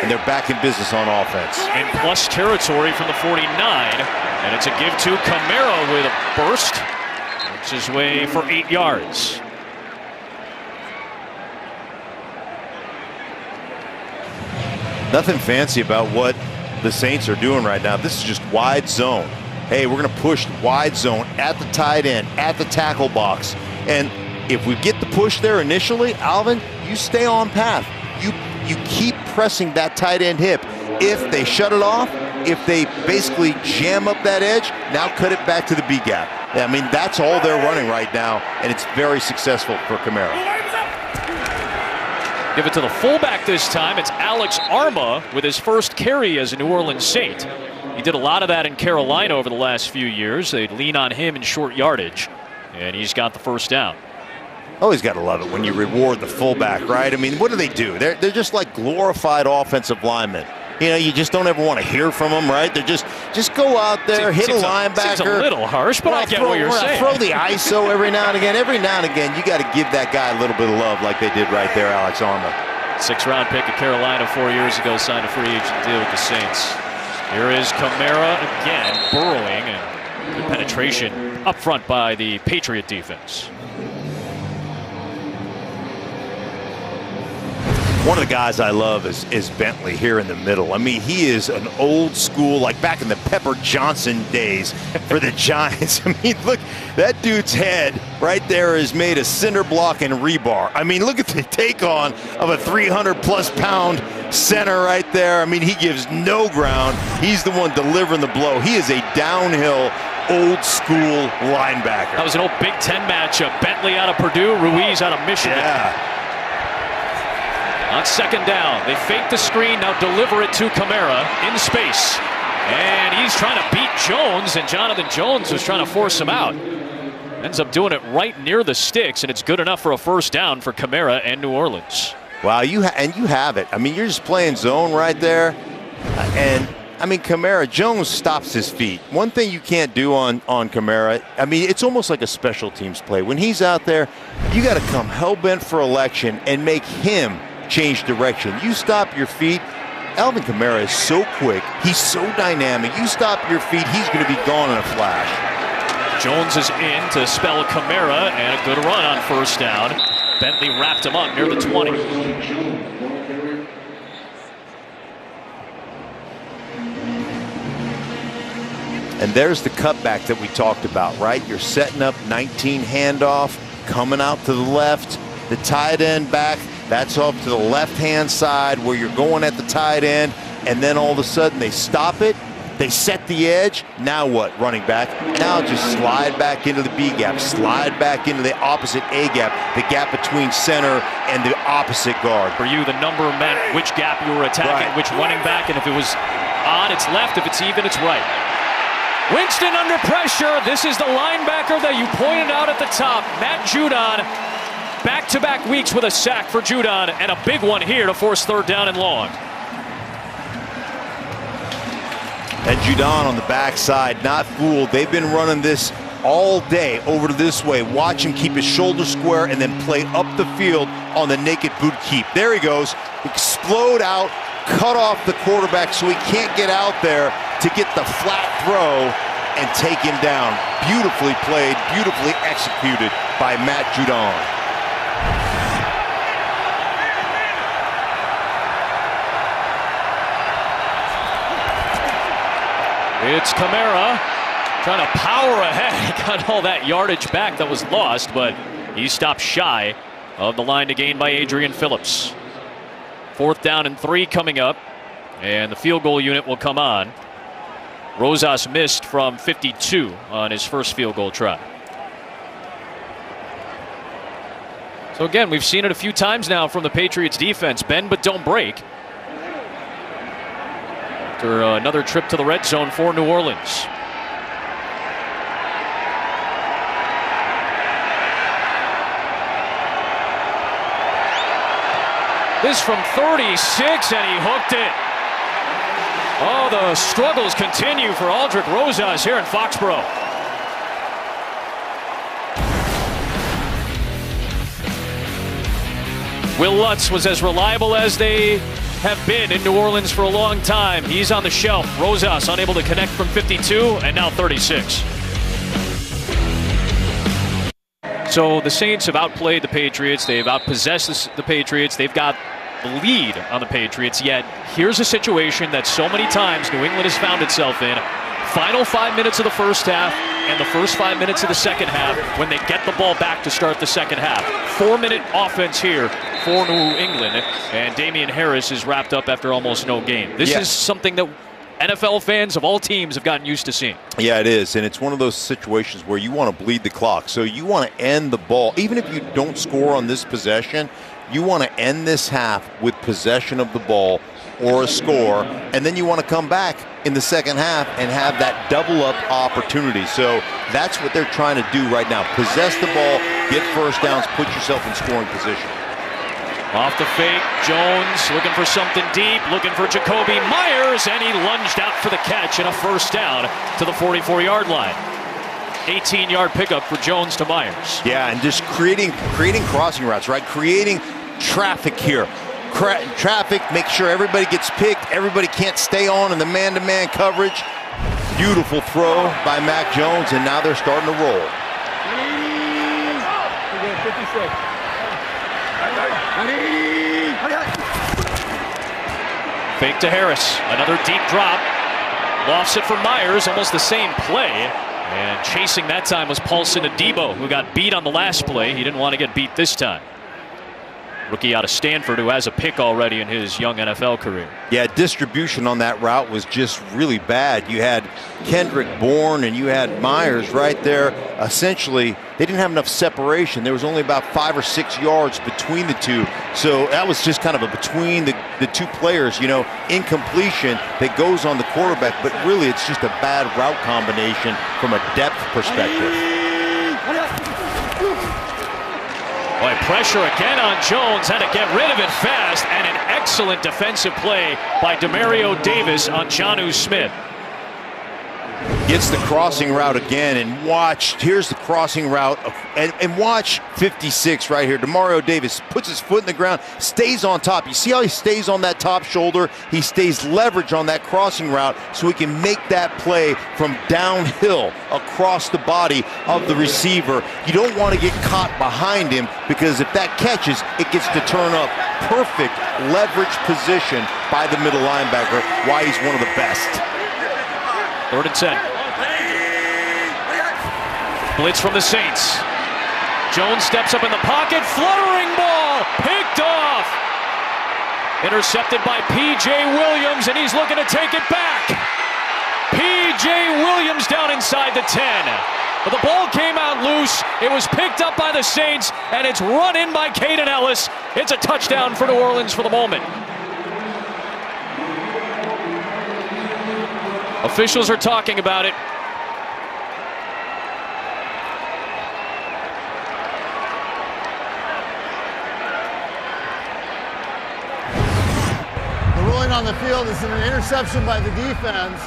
and they're back in business on offense. In plus territory from the 49, and it's a give to Kamara with a burst. Works his way for 8 yards. Nothing fancy about what the Saints are doing right now. This is just wide zone. Hey, we're going to push wide zone at the tight end, at the tackle box. And if we get the push there initially, Alvin, you stay on path. You keep pressing that tight end hip. If they shut it off, if they basically jam up that edge, now cut it back to the B gap. I mean, that's all they're running right now, and it's very successful for Kamara. Give it to the fullback this time. It's Alex Arma with his first carry as a New Orleans Saint. He did a lot of that in Carolina over the last few years. They'd lean on him in short yardage, and he's got the first down. Always got to love it when you reward the fullback, right? I mean, what do? They're just like glorified offensive linemen. You know, you just don't ever want to hear from them, right? They're just go out there, hit a linebacker. Seems a little harsh, but I get what you're saying. Throw the ISO every now and again. Every now and again, you got to give that guy a little bit of love like they did right there, Alex Arma. 6th-round pick of Carolina 4 years ago, signed a free agent deal with the Saints. Here is Kamara again, burrowing, and good penetration up front by the Patriot defense. One of the guys I love is Bentley here in the middle. I mean, he is an old school, like back in the Pepper Johnson days for the Giants. I mean, look, that dude's head right there is made of cinder block and rebar. I mean, look at the take on of a 300-plus pound center right there. I mean, he gives no ground. He's the one delivering the blow. He is a downhill, old school linebacker. That was an old Big Ten matchup. Bentley out of Purdue, Ruiz out of Michigan. Yeah. On 2nd down, they fake the screen, now deliver it to Kamara in space. And he's trying to beat Jones, and Jonathan Jones was trying to force him out. Ends up doing it right near the sticks, and it's good enough for a first down for Kamara and New Orleans. Wow, you have it. I mean, you're just playing zone right there. And, I mean, Kamara, Jones stops his feet. One thing you can't do on Kamara, I mean, it's almost like a special teams play. When he's out there, you got to come hell-bent for election and make him change direction. You stop your feet. Alvin Kamara is so quick. He's so dynamic. You stop your feet, he's going to be gone in a flash. Jones is in to spell Kamara, and a good run on first down. Bentley wrapped him up near the 20. And there's the cutback that we talked about, right? You're setting up 19 handoff, coming out to the left, the tight end back. That's off to the left-hand side where you're going at the tight end, and then all of a sudden they stop it, they set the edge. Now what, running back? Now just slide back into the B gap, slide back into the opposite A gap, the gap between center and the opposite guard. For you, the number meant which gap you were attacking, which running back, and if it was on, it's left. If it's even, it's right. Winston under pressure. This is the linebacker that you pointed out at the top, Matt Judon. Back-to-back weeks with a sack for Judon, and a big one here to force 3rd down and long. And Judon on the backside, not fooled. They've been running this all day over to this way. Watch him keep his shoulder square and then play up the field on the naked boot keep. There he goes. Explode out, cut off the quarterback so he can't get out there to get the flat throw and take him down. Beautifully played, beautifully executed by Matt Judon. It's Kamara trying to power ahead. He got all that yardage back that was lost, but he stopped shy of the line to gain by Adrian Phillips. 4th down and 3 coming up, and the field goal unit will come on. Rosas missed from 52 on his first field goal try. So again, we've seen it a few times now from the Patriots defense. Bend but don't break. After another trip to the red zone for New Orleans. This from 36, and he hooked it. Oh, the struggles continue for Aldrick Rosas here in Foxborough. Will Lutz was as reliable as they have been in New Orleans for a long time. He's on the shelf. Rosas unable to connect from 52 and now 36. So the Saints have outplayed the Patriots. They've outpossessed the Patriots. They've got the lead on the Patriots. Yet here's a situation that so many times New England has found itself in. Final 5 minutes of the first half and the first 5 minutes of the second half when they get the ball back to start the second half. 4-minute offense here for New England, and Damian Harris is wrapped up after almost no game. This is something that NFL fans of all teams have gotten used to seeing. Yeah, it is, and it's one of those situations where you want to bleed the clock. So you want to end the ball. Even if you don't score on this possession, you want to end this half with possession of the ball or a score, and then you want to come back in the second half and have that double-up opportunity. So that's what they're trying to do right now. Possess the ball, get first downs, put yourself in scoring position. Off the fake, Jones looking for something deep, looking for Jacoby Myers, and he lunged out for the catch and a first down to the 44-yard line. 18-yard pickup for Jones to Myers. Yeah, and just creating crossing routes, right? Creating traffic here. Traffic, make sure everybody gets picked, everybody can't stay on in the man-to-man coverage. Beautiful throw by Mac Jones, and now they're starting to roll. 56. Fake to Harris, another deep drop. Lofts it for Myers, almost the same play. And chasing that time was Paulson Adebo, who got beat on the last play. He didn't want to get beat this time. Rookie out of Stanford who has a pick already in his young NFL career. Yeah, distribution on that route was just really bad. You had Kendrick Bourne and you had Myers right there. Essentially, they didn't have enough separation. There was only about 5 or 6 yards between the two. So that was just kind of a between the two players, you know, incompletion that goes on the quarterback. But really, it's just a bad route combination from a depth perspective. Boy, pressure again on Jones, had to get rid of it fast, and an excellent defensive play by Demario Davis on Jonnu Smith. Gets the crossing route again, and watch, here's the crossing route, and watch 56 right here. Demario Davis puts his foot in the ground, stays on top. You see how he stays on that top shoulder? He stays leverage on that crossing route so he can make that play from downhill across the body of the receiver. You don't want to get caught behind him, because if that catches, it gets to turn up. Perfect leverage position by the middle linebacker, why he's one of the best. 3rd and 10. Blitz from the Saints. Jones steps up in the pocket, fluttering ball, picked off. Intercepted by P.J. Williams, and he's looking to take it back. P.J. Williams down inside the 10. But the ball came out loose. It was picked up by the Saints, and it's run in by Caden Ellis. It's a touchdown for New Orleans for the moment. Officials are talking about it. The ruling on the field is an interception by the defense.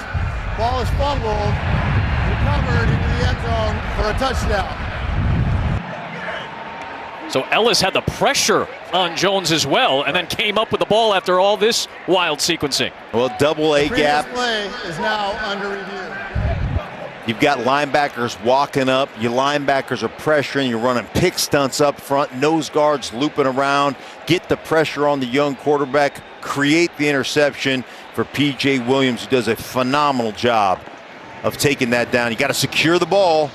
Ball is fumbled, recovered into the end zone for a touchdown. So Ellis had the pressure on Jones as well, and then came up with the ball after all this wild sequencing. Well, double A gap. The play is now under review. You've got linebackers walking up. Your linebackers are pressuring. You're running pick stunts up front. Nose guards looping around. Get the pressure on the young quarterback. Create the interception for P.J. Williams, who does a phenomenal job of taking that down. You got to secure the ball.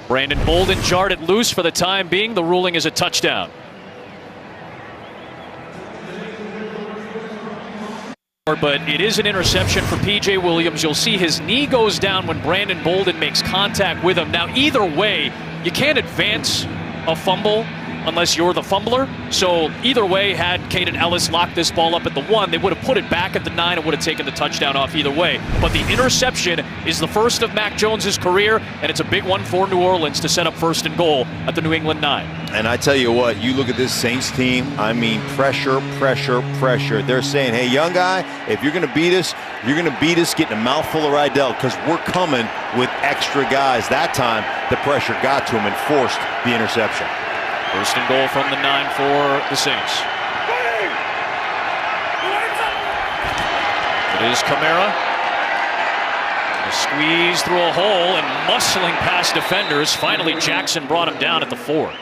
Brandon Bolden jarred it loose for the time being. The ruling is a touchdown. But it is an interception for P.J. Williams. You'll see his knee goes down when Brandon Bolden makes contact with him. Now, either way, you can't advance a fumble unless you're the fumbler. So either way, had Caden Ellis locked this ball up at the 1, they would have put it back at the 9 and would have taken the touchdown off either way. But the interception is the first of Mac Jones's career, and it's a big one for New Orleans to set up 1st and goal at the New England 9. And I tell you what, you look at this Saints team, I mean, pressure, pressure, pressure. They're saying, hey, young guy, if you're going to beat us, you're going to beat us getting a mouthful of Rydell, because we're coming with extra guys. That time, the pressure got to him and forced the interception. 1st and goal from the 9 for the Saints. It is Kamara. Squeeze through a hole and muscling past defenders. Finally, Jackson brought him down at the 4.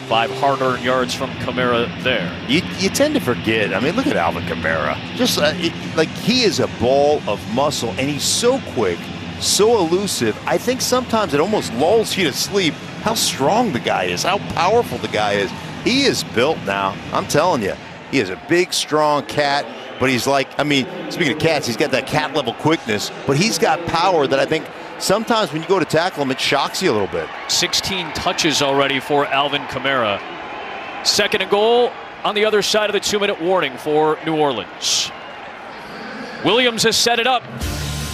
5 hard-earned yards from Kamara there. You tend to forget. I mean, look at Alvin Kamara. Just like he is a ball of muscle, and he's so quick, so elusive. I think sometimes it almost lulls you to sleep how strong the guy is, how powerful the guy is. He is built now. I'm telling you, he is a big, strong cat. But he's like, I mean, speaking of cats, he's got that cat-level quickness, but he's got power that I think sometimes when you go to tackle him, it shocks you a little bit. 16 touches already for Alvin Kamara. 2nd and goal on the other side of the 2-minute warning for New Orleans. Williams has set it up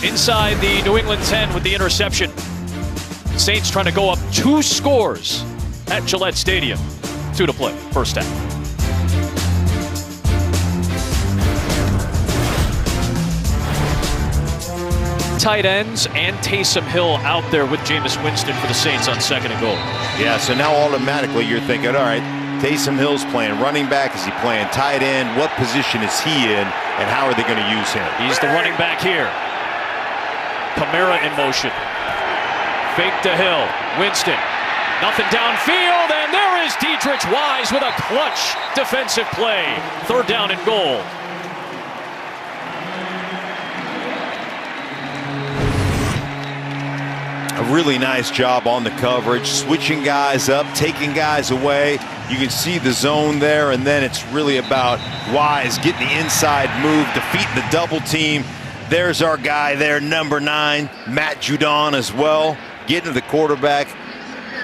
inside the New England 10 with the interception. Saints trying to go up 2 scores at Gillette Stadium. 2 to play, first half. Tight ends and Taysom Hill out there with Jameis Winston for the Saints on 2nd and goal. Yeah, so now automatically you're thinking, all right, Taysom Hill's playing running back. Is he playing tight end? What position is he in, and how are they going to use him? He's the running back here. Kamara in motion. Fake to Hill. Winston. Nothing downfield, and there is Dietrich Wise with a clutch defensive play. 3rd down and goal. A really nice job on the coverage, switching guys up, taking guys away. You can see the zone there, and then it's really about Wise getting the inside move, defeating the double team. There's our guy there, number 9, Matt Judon as well, getting to the quarterback,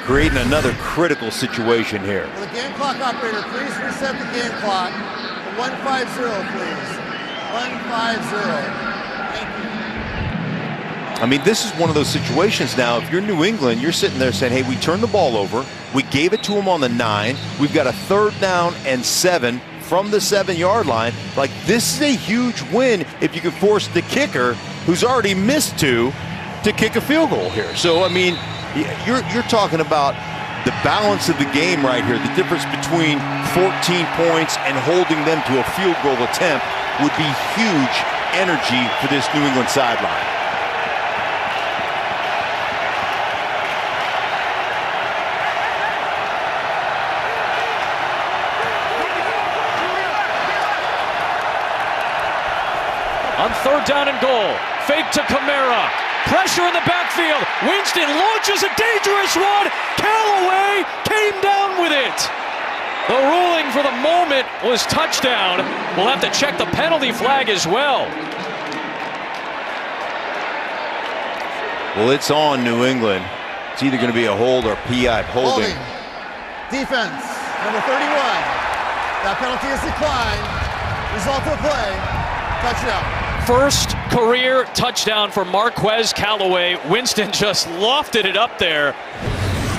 creating another critical situation here. Will the game clock operator please reset the game clock to 150, please? 150. Thank you. I mean, this is one of those situations now. If you're New England, you're sitting there saying, hey, we turned the ball over. We gave it to them on the 9. We've got a 3rd down and 7 from the 7-yard line. Like, this is a huge win if you can force the kicker, who's already missed 2, to kick a field goal here. So, I mean, you're talking about the balance of the game right here. The difference between 14 points and holding them to a field goal attempt would be huge energy for this New England sideline. On 3rd down and goal, fake to Kamara, pressure in the backfield, Winston launches a dangerous one, Callaway came down with it. The ruling for the moment was touchdown. We'll have to check the penalty flag as well. Well, it's on New England. It's either going to be a hold or PI holding. Defense, number 31. That penalty is declined. Result of play, touchdown. First career touchdown for Marquez Callaway. Winston just lofted it up there,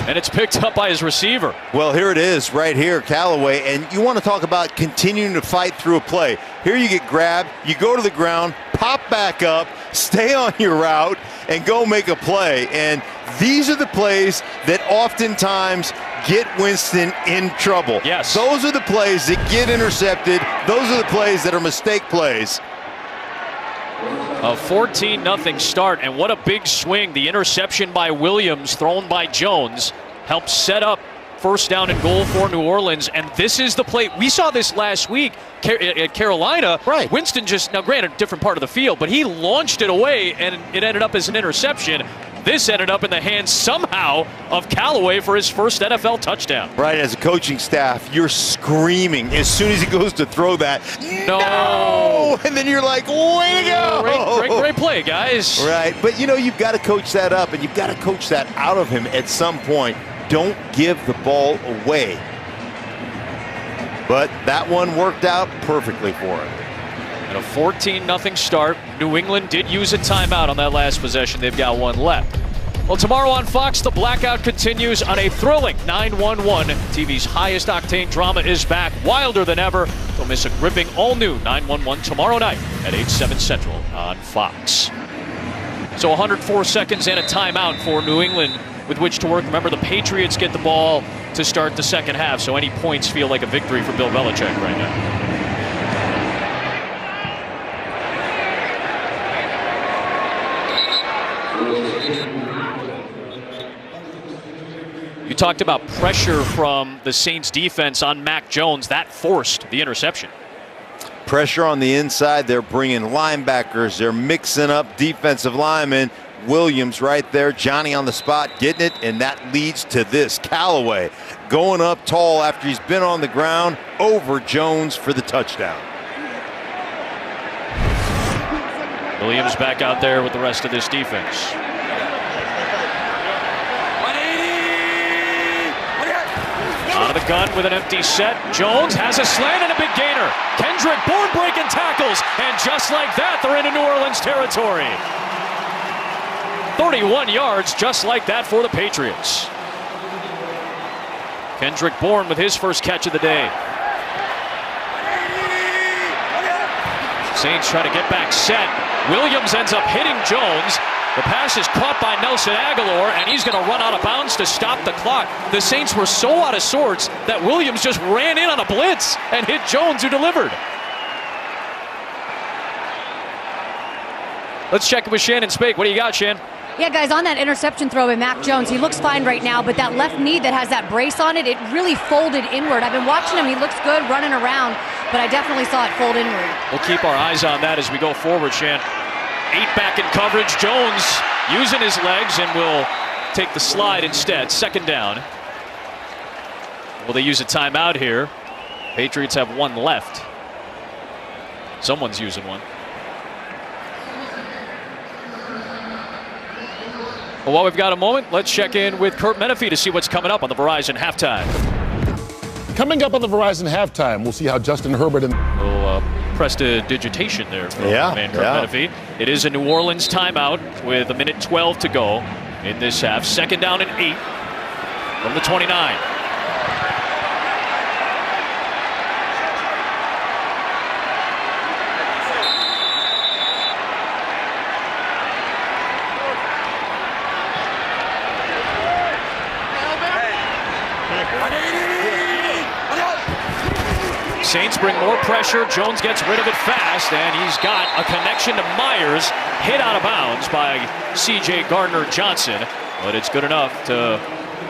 and it's picked up by his receiver. Well, here it is right here, Callaway, and you want to talk about continuing to fight through a play. Here you get grabbed, you go to the ground, pop back up, stay on your route, and go make a play. And these are the plays that oftentimes get Winston in trouble. Yes. Those are the plays that get intercepted. Those are the plays that are mistake plays. A 14-0 start, and what a big swing. The interception by Williams, thrown by Jones, helped set up 1st down and goal for New Orleans. And this is the play. We saw this last week at Carolina. Right. Winston just, now granted, different part of the field, but he launched it away, and it ended up as an interception. This ended up in the hands somehow of Callaway for his first NFL touchdown. Right, as a coaching staff, you're screaming as soon as he goes to throw that. No! And then you're like, way to go! Great play, guys. Right, but you know, you've got to coach that up, and you've got to coach that out of him at some point. Don't give the ball away. But that one worked out perfectly for him. And a 14-0 start. New England did use a timeout on that last possession. They've got one left. Well, tomorrow on Fox, the blackout continues on a thrilling 9-1-1. TV's highest octane drama is back, wilder than ever. Don't miss a gripping all-new 9-1-1 tomorrow night at 8/7 Central on Fox. So 104 seconds and a timeout for New England with which to work. Remember, the Patriots get the ball to start the second half, so any points feel like a victory for Bill Belichick right now. You talked about pressure from the Saints defense on Mac Jones. That forced the interception. Pressure on the inside. They're bringing linebackers. They're mixing up defensive linemen. Williams right there. Johnny on the spot getting it, and that leads to this. Callaway going up tall after he's been on the ground over Jones for the touchdown. Williams back out there with the rest of this defense. Out of the gun with an empty set. Jones has a slant and a big gainer. Kendrick Bourne breaking tackles. And just like that, they're into New Orleans territory. 31 yards just like that for the Patriots. Kendrick Bourne with his first catch of the day. Saints try to get back set. Williams ends up hitting Jones. The pass is caught by Nelson Aguilar, and he's going to run out of bounds to stop the clock. The Saints were so out of sorts that Williams just ran in on a blitz and hit Jones, who delivered. Let's check it with Shannon Spake. What do you got, Shan? Yeah, guys, on that interception throw by Mac Jones, he looks fine right now, but that left knee that has that brace on it, it really folded inward. I've been watching him. He looks good running around, but I definitely saw it fold inward. We'll keep our eyes on that as we go forward, Shan. 8 back in coverage. Jones using his legs and will take the slide instead. Second down. Will they use a timeout here? Patriots have one left. Someone's using one. Well, while we've got a moment, let's check in with Kurt Menefee to see what's coming up on the Verizon halftime. Coming up on the Verizon halftime, we'll see how Justin Herbert and prestidigitation there from man Kurt Menefee. It is a New Orleans timeout with 1:12 to go in this half. Second down and 8 from the 29. Saints bring more pressure. Jones gets rid of it fast, and he's got a connection to Myers, hit out of bounds by C.J. Gardner-Johnson, but it's good enough to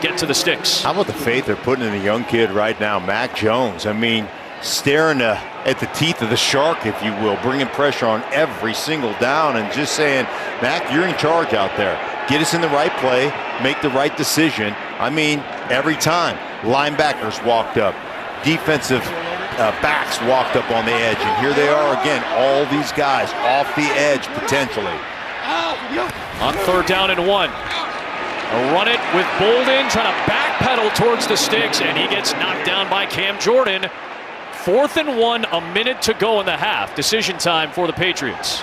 get to the sticks. How about the faith they're putting in a young kid right now, Mac Jones? I mean, staring at the teeth of the shark, if you will, bringing pressure on every single down and just saying, Mac, you're in charge out there. Get us in the right play, make the right decision. I mean, every time. Linebackers walked up, defensive backs walked up on the edge, and here they are again, all these guys off the edge potentially. On third down and 1. A run it with Bolden trying to backpedal towards the sticks, and he gets knocked down by Cam Jordan. 4th and 1, a minute to go in the half. Decision time for the Patriots.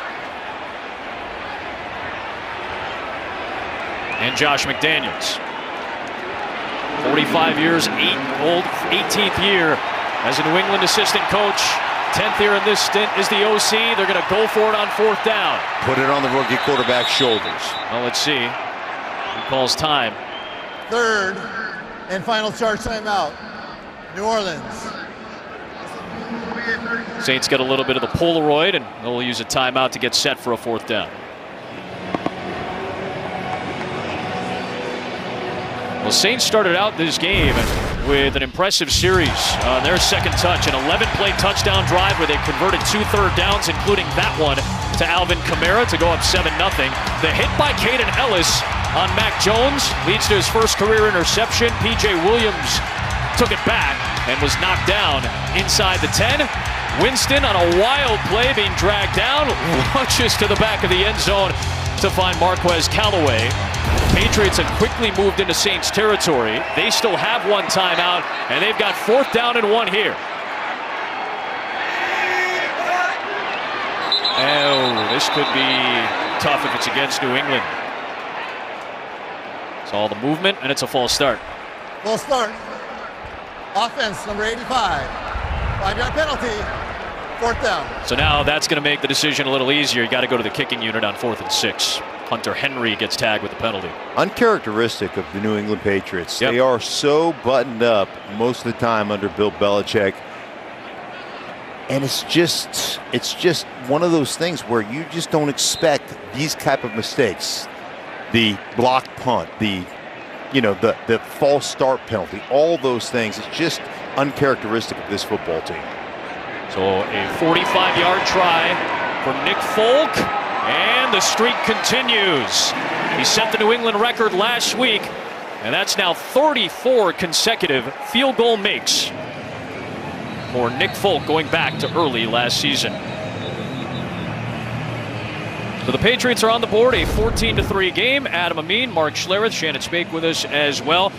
And Josh McDaniels. 45 years old, 18th year as a New England assistant coach. 10th year in this stint is the OC. They're going to go for it on 4th down. Put it on the rookie quarterback's shoulders. Well, let's see. He calls time. 3rd and final charge timeout. New Orleans. Saints get a little bit of the Polaroid, and they'll use a timeout to get set for a 4th down. Well, Saints started out this game with an impressive series on their second touch, an 11-play touchdown drive where they converted 2 third downs, including that one to Alvin Kamara to go up 7-0. The hit by Caden Ellis on Mac Jones leads to his first career interception. P.J. Williams took it back and was knocked down inside the 10. Winston on a wild play being dragged down, launches to the back of the end zone to find Marquez Callaway. Patriots have quickly moved into Saints territory. They still have one timeout, and they've got 4th down and 1 here. Oh, this could be tough if it's against New England. It's all the movement, and it's a false start. False start. Offense, number 85. 5-yard penalty. 4th down. So now that's going to make the decision a little easier. You got to go to the kicking unit on 4th and 6. Hunter Henry gets tagged with the penalty. Uncharacteristic of the New England Patriots. Yep. They are so buttoned up most of the time under Bill Belichick. And it's just one of those things where you just don't expect these type of mistakes. The blocked punt, the the false start penalty, all those things. It's just uncharacteristic of this football team. So a 45-yard try for Nick Folk, and the streak continues. He set the New England record last week, and that's now 34 consecutive field goal makes for Nick Folk going back to early last season. So the Patriots are on the board, a 14-3 game. Adam Amin, Mark Schlereth, Shannon Spake with us as well.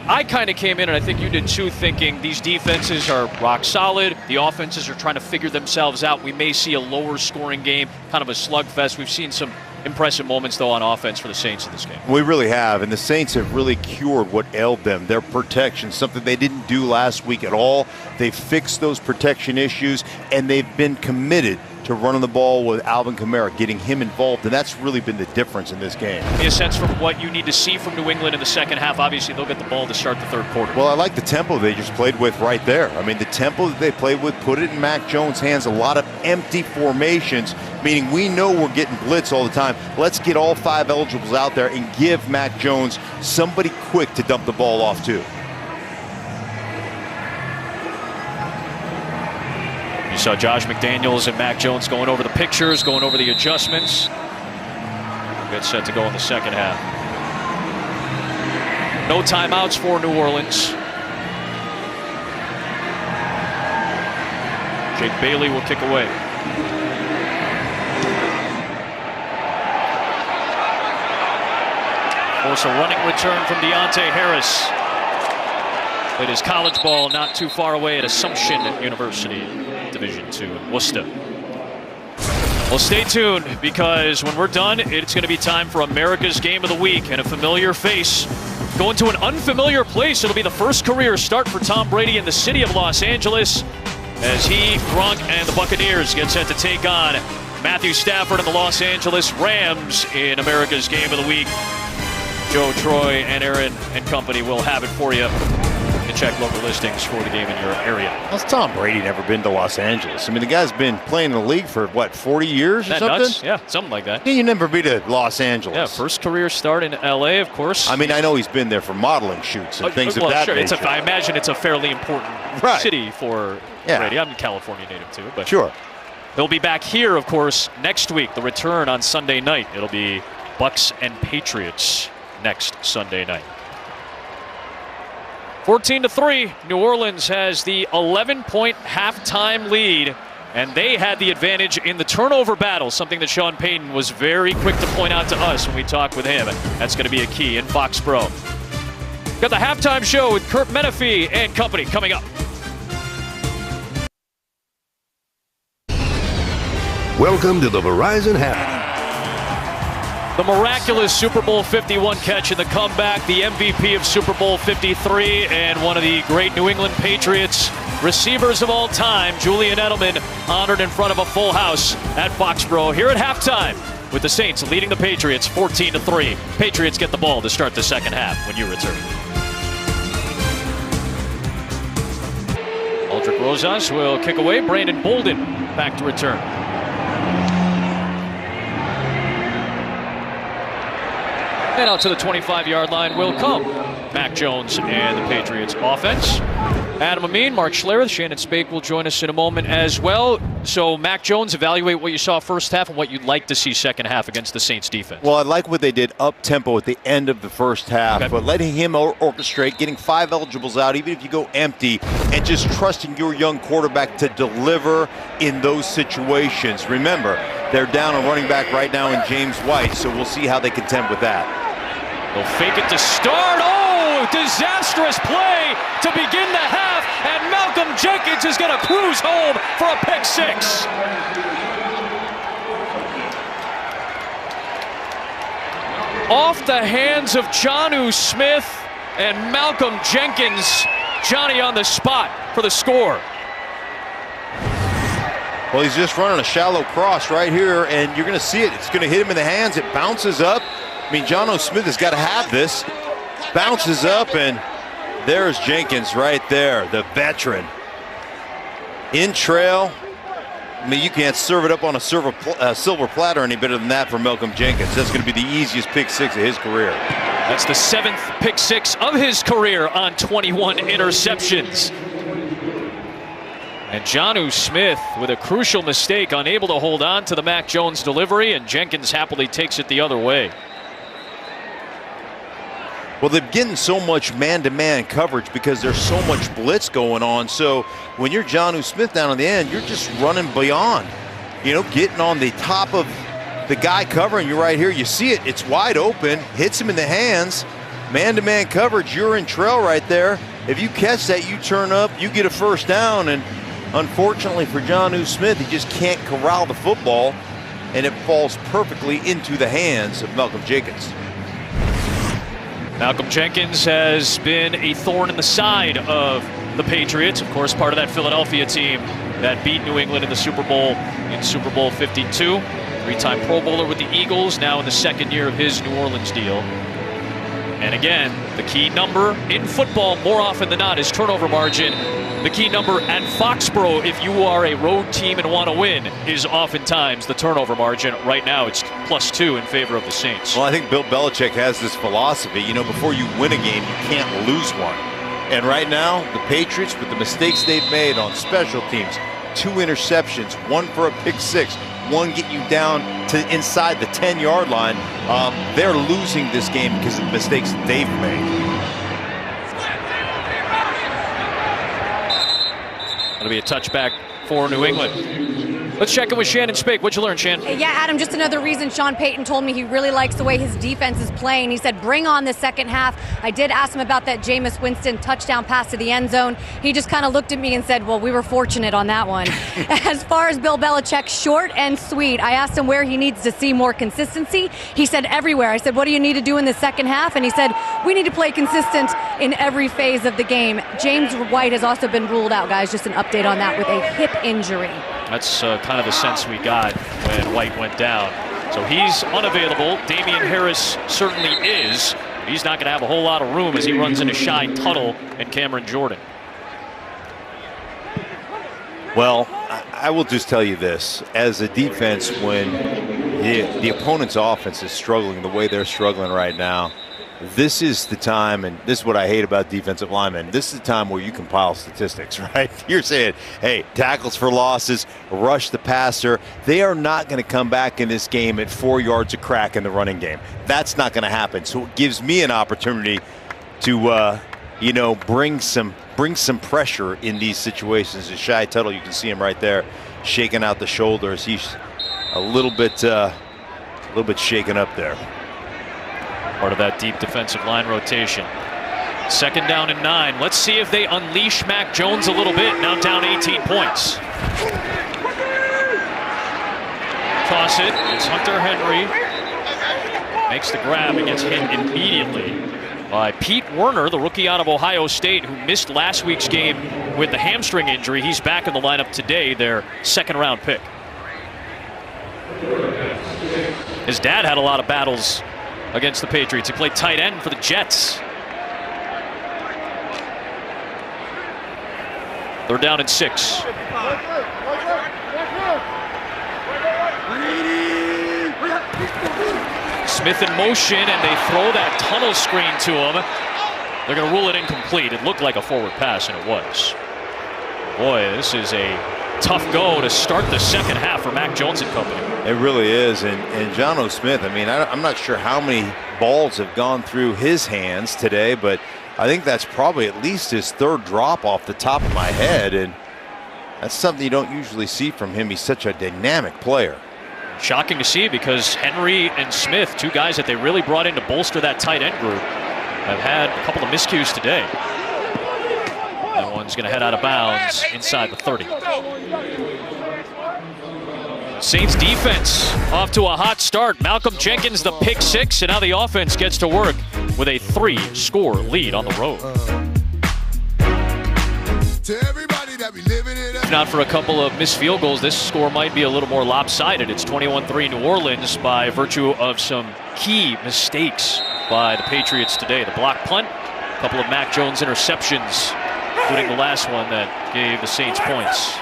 I kind of came in, and I think you did too, thinking these defenses are rock solid. The offenses are trying to figure themselves out. We may see a lower scoring game, kind of a slugfest. We've seen some impressive moments, though, on offense for the Saints in this game. We really have, and the Saints have really cured what ailed them, their protection, something they didn't do last week at all. They fixed those protection issues, and they've been committed to running the ball with Alvin Kamara, getting him involved, and that's really been the difference in this game. Give me a sense from what you need to see from New England in the second half. Obviously, they'll get the ball to start the third quarter. Well, I like the tempo they just played with right there. I mean, the tempo that they played with, put it in Mac Jones' hands, a lot of empty formations, meaning we know we're getting blitz all the time. Let's get all 5 eligibles out there and give Mac Jones somebody quick to dump the ball off to. You saw Josh McDaniels and Mac Jones going over the pictures, going over the adjustments. Get set to go in the second half. No timeouts for New Orleans. Jake Bailey will kick away. Force a running return from Deontay Harris. Played his college ball not too far away at Assumption University, Division II in Worcester. Well, stay tuned, because when we're done, it's going to be time for America's Game of the Week, and a familiar face going to an unfamiliar place. It'll be the first career start for Tom Brady in the city of Los Angeles, as he, Gronk, and the Buccaneers get set to take on Matthew Stafford and the Los Angeles Rams in America's Game of the Week. Joe, Troy, and Aaron and company will have it for you. Check local listings for the game in your area. How's Tom Brady never been to Los Angeles? I mean, the guy's been playing in the league for, what, 40 years or something? Nuts? Yeah, something like that. Yeah, you never be to Los Angeles. Yeah, first career start in L.A., of course. I mean, I know he's been there for modeling shoots and things of that sure. nature. I imagine it's a fairly important city for Brady. I'm a California native, too. But sure. They'll be back here, of course, next week. The return on Sunday night. It'll be Bucks and Patriots next Sunday night. 14-3, New Orleans has the 11-point halftime lead, and they had the advantage in the turnover battle, something that Sean Payton was very quick to point out to us when we talked with him. That's going to be a key in Foxborough. Got the halftime show with Kurt Menefee and company coming up. Welcome to the Verizon Half. The miraculous Super Bowl 51 catch in the comeback, the MVP of Super Bowl 53, and one of the great New England Patriots receivers of all time, Julian Edelman, honored in front of a full house at Foxborough here at halftime, with the Saints leading the Patriots 14-3. Patriots get the ball to start the second half when you return. Aldrick Rosas will kick away. Brandon Bolden back to return. And out to the 25-yard line will come Mac Jones and the Patriots offense. Adam Amin, Mark Schlereth, Shannon Spake will join us in a moment as well. So, Mac Jones, evaluate what you saw first half and what you'd like to see second half against the Saints defense. Well, I like what they did up-tempo at the end of the first half, but letting him orchestrate, getting 5 eligibles out, even if you go empty, and just trusting your young quarterback to deliver in those situations. Remember, they're down a running back right now in James White, so we'll see how they contend with that. They'll fake it to start. Oh, disastrous play to begin the half, and Malcolm Jenkins is going to cruise home for a pick six. Off the hands of Jonnu Smith and Malcolm Jenkins. Johnny on the spot for the score. Well, he's just running a shallow cross right here, and you're going to see it. It's going to hit him in the hands. It bounces up. I mean, Jonnu Smith has got to have this. Bounces up, and there's Jenkins right there, the veteran. In trail. I mean, you can't serve it up on a silver platter any better than that for Malcolm Jenkins. That's going to be the easiest pick six of his career. That's the 7th pick six of his career on 21 interceptions. And Jonnu Smith with a crucial mistake, unable to hold on to the Mac Jones delivery, and Jenkins happily takes it the other way. Well, they're getting so much man-to-man coverage because there's so much blitz going on. So when you're Jonnu Smith down on the end, you're just running beyond, you know, getting on the top of the guy covering you right here. You see it, it's wide open, hits him in the hands. Man-to-man coverage, you're in trail right there. If you catch that, you turn up, you get a first down, and unfortunately for Jonnu Smith, he just can't corral the football, and it falls perfectly into the hands of Malcolm Jenkins. Malcolm Jenkins has been a thorn in the side of the Patriots. Of course, part of that Philadelphia team that beat New England in the Super Bowl in Super Bowl 52. Three-time Pro Bowler with the Eagles, now in the second year of his New Orleans deal. And again, the key number in football more often than not is turnover margin. The key number at Foxborough, if you are a road team and want to win, is oftentimes the turnover margin. Right now, it's +2 in favor of the Saints. Well, I think Bill Belichick has this philosophy, you know, before you win a game, you can't lose one. And right now, the Patriots, with the mistakes they've made on special teams, 2 interceptions, 1 for a pick six, 1 get you down to inside the 10-yard line, they're losing this game because of the mistakes they've made. It'll be a touchback for New England. Let's check in with Shannon Spake. What'd you learn, Shan? Yeah, Adam, just another reason Sean Payton told me he really likes the way his defense is playing. He said, bring on the second half. I did ask him about that Jameis Winston touchdown pass to the end zone. He just kind of looked at me and said, well, we were fortunate on that one. As far as Bill Belichick, short and sweet. I asked him where he needs to see more consistency. He said everywhere. I said, what do you need to do in the second half? And he said, we need to play consistent in every phase of the game. James White has also been ruled out, guys. Just an update on that with a hip injury. That's kind of the sense we got when White went down. So he's unavailable. Damian Harris certainly is. He's not going to have a whole lot of room as he runs into Shy Tuttle and Cameron Jordan. Well, I will just tell you this. As a defense, when the opponent's offense is struggling the way they're struggling right now, this is the time, and this is what I hate about defensive linemen, this is the time where you compile statistics, right? You're saying, hey, tackles for losses, rush the passer. They are not going to come back in this game at 4 yards a crack in the running game. That's not going to happen. So it gives me an opportunity to, you know, bring some pressure in these situations. As Shy Tuttle, you can see him right there shaking out the shoulders. He's a little bit shaken up there. Part of that deep defensive line rotation. 2nd down and 9. Let's see if they unleash Mac Jones a little bit. Now down 18 points. Toss it. It's Hunter Henry. Makes the grab and gets hit immediately by Pete Werner, the rookie out of Ohio State, who missed last week's game with the hamstring injury. He's back in the lineup today, their 2nd-round pick. His dad had a lot of battles against the Patriots. He played tight end for the Jets. 3rd down and 6. Smith in motion, and they throw that tunnel screen to him. They're going to rule it incomplete. It looked like a forward pass, and it was. Boy, this is a tough go to start the second half for Mac Jones and company. It really is, and Jonnu Smith, I mean, I'm not sure how many balls have gone through his hands today, but I think that's probably at least his 3rd drop off the top of my head, and that's something you don't usually see from him. He's such a dynamic player. Shocking to see, because Henry and Smith, 2 guys that they really brought in to bolster that tight end group, have had a couple of miscues today. That one's going to head out of bounds inside the 30. Saints defense off to a hot start. Malcolm Jenkins the pick 6, and now the offense gets to work with a 3-score lead on the road. If not for a couple of missed field goals, this score might be a little more lopsided. It's 21-3 New Orleans by virtue of some key mistakes by the Patriots today. The block punt, a couple of Mac Jones interceptions, including the last one that gave the Saints points.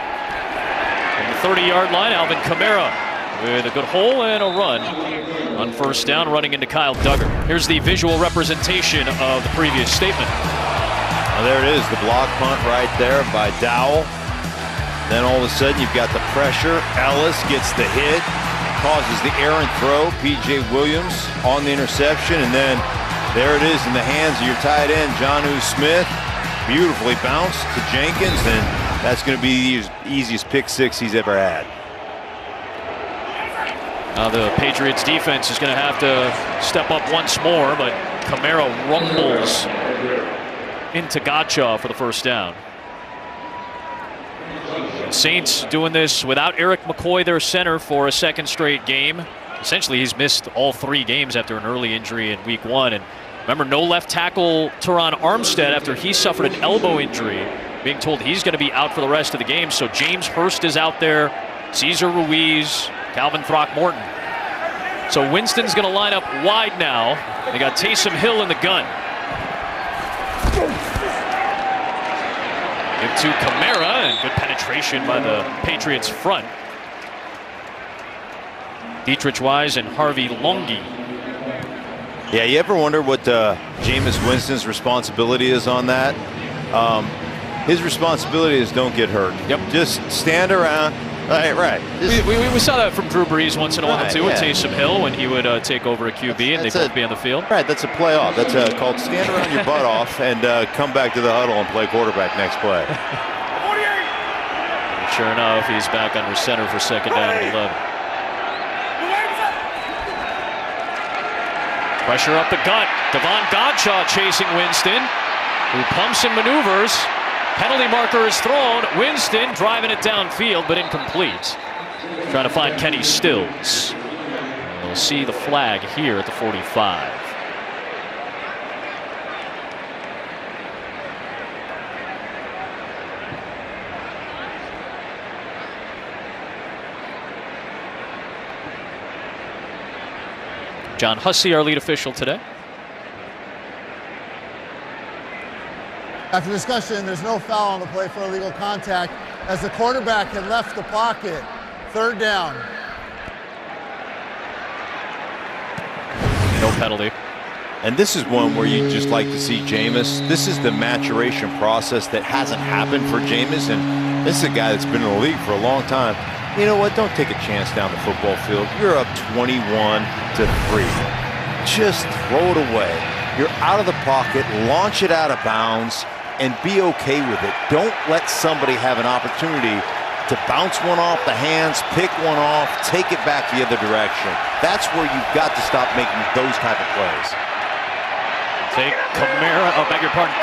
From the 30-yard line, Alvin Kamara with a good hole and a run on first down, running into Kyle Duggar. Here's the visual representation of the previous statement. Well, there it is, the block punt right there by Dowell. Then all of a sudden you've got the pressure. Ellis gets the hit, causes the errant throw. P.J. Williams on the interception, and then there it is in the hands of your tight end, Jonnu Smith. Beautifully bounced to Jenkins, and that's going to be the easiest pick six he's ever had. Now the Patriots defense is going to have to step up once more, but Kamara rumbles into Godchaw for the first down. Saints doing this without Eric McCoy, their center, for a second straight game. Essentially, he's missed all 3 games after an early injury in week 1. And remember, no left tackle Teron Armstead after he suffered an elbow injury, being told he's going to be out for the rest of the game. So James Hurst is out there, Cesar Ruiz, Calvin Throckmorton. So Winston's going to line up wide now. They got Taysom Hill in the gun. Give to Kamara, and good penetration by the Patriots front. Dietrich Wise and Harvey Longy. Yeah, you ever wonder what Jameis Winston's responsibility is on that? His responsibility is don't get hurt. Yep. Just stand around. Right. We saw that from Drew Brees once in a while, too, with yeah. Taysom Hill when he would take over a QB and they'd both be on the field. Right, that's a playoff. That's called stand around your butt off and come back to the huddle and play quarterback next play. Sure enough, he's back under center for second down and 11. Pressure up the gut. Devon Godchaw chasing Winston, who pumps and maneuvers. Penalty marker is thrown. Winston driving it downfield, but incomplete. Trying to find Kenny Stills. We'll see the flag here at the 45. John Hussey, our lead official today. After discussion, there's no foul on the play for illegal contact as the quarterback had left the pocket. Third down. No penalty. And this is one where you just like to see Jameis. This is the maturation process that hasn't happened for Jameis, and this is a guy that's been in the league for a long time. You know what? Don't take a chance down the football field. You're up 21-3. Just throw it away. You're out of the pocket, launch it out of bounds, and be okay with it. Don't let somebody have an opportunity to bounce one off the hands, pick one off, take it back the other direction. That's where you've got to stop making those type of plays. Take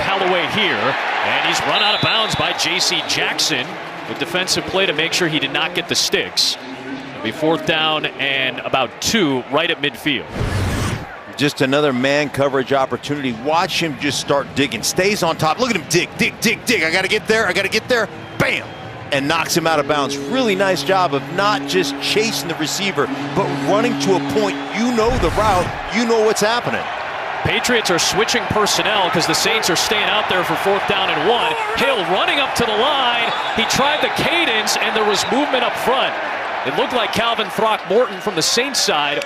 Callaway here, and he's run out of bounds by J.C. Jackson. With defensive play to make sure he did not get the sticks. It'll be 4th down and about 2 right at midfield. Just another man coverage opportunity. Watch him just start digging. Stays on top. Look at him dig. I got to get there. Bam! And knocks him out of bounds. Really nice job of not just chasing the receiver, but running to a point. You know the route. You know what's happening. Patriots are switching personnel because the Saints are staying out there for 4th down and 1. Hill running up to the line. He tried the cadence, and there was movement up front. It looked like Calvin Throckmorton from the Saints side.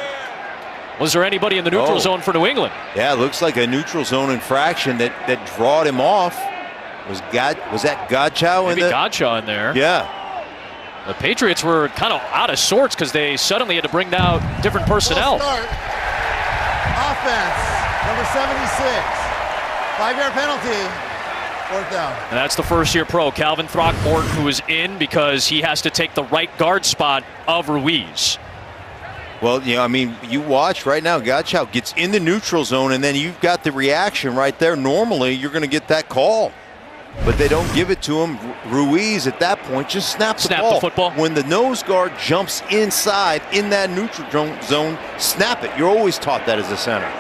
Was there anybody in the neutral zone for New England? Yeah, it looks like a neutral zone infraction that drawed him off. Was that Godchow in there? Maybe Godchaw in there. Yeah. The Patriots were kind of out of sorts because they suddenly had to bring out different personnel. Offense, number 76. 5-yard penalty. 4th down. And that's the first-year pro, Calvin Throckmorton, who is in because he has to take the right guard spot of Ruiz. Well, you know, I mean, you watch right now, Godchow gets in the neutral zone, and then you've got the reaction right there. Normally, you're going to get that call, but they don't give it to him. Ruiz, at that point, just snaps the football. When the nose guard jumps inside in that neutral zone, snap it. You're always taught that as a center.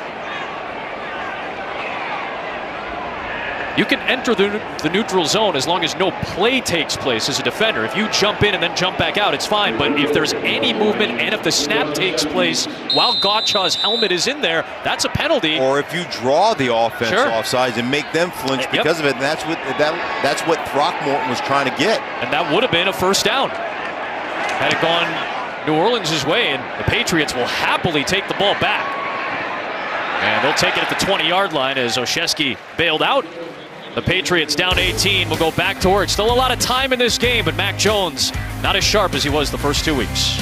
You can enter the neutral zone as long as no play takes place as a defender. If you jump in and then jump back out, it's fine. But if there's any movement and if the snap takes place while Godchaw's helmet is in there, that's a penalty. Or if you draw the offense offsides and make them flinch because of it, and that's what Throckmorton was trying to get. And that would have been a 1st down. Had it gone New Orleans' way, and the Patriots will happily take the ball back. And they'll take it at the 20-yard line as Oshesky bailed out. The Patriots down 18 will go back to work. Still a lot of time in this game, but Mac Jones not as sharp as he was the first 2 weeks.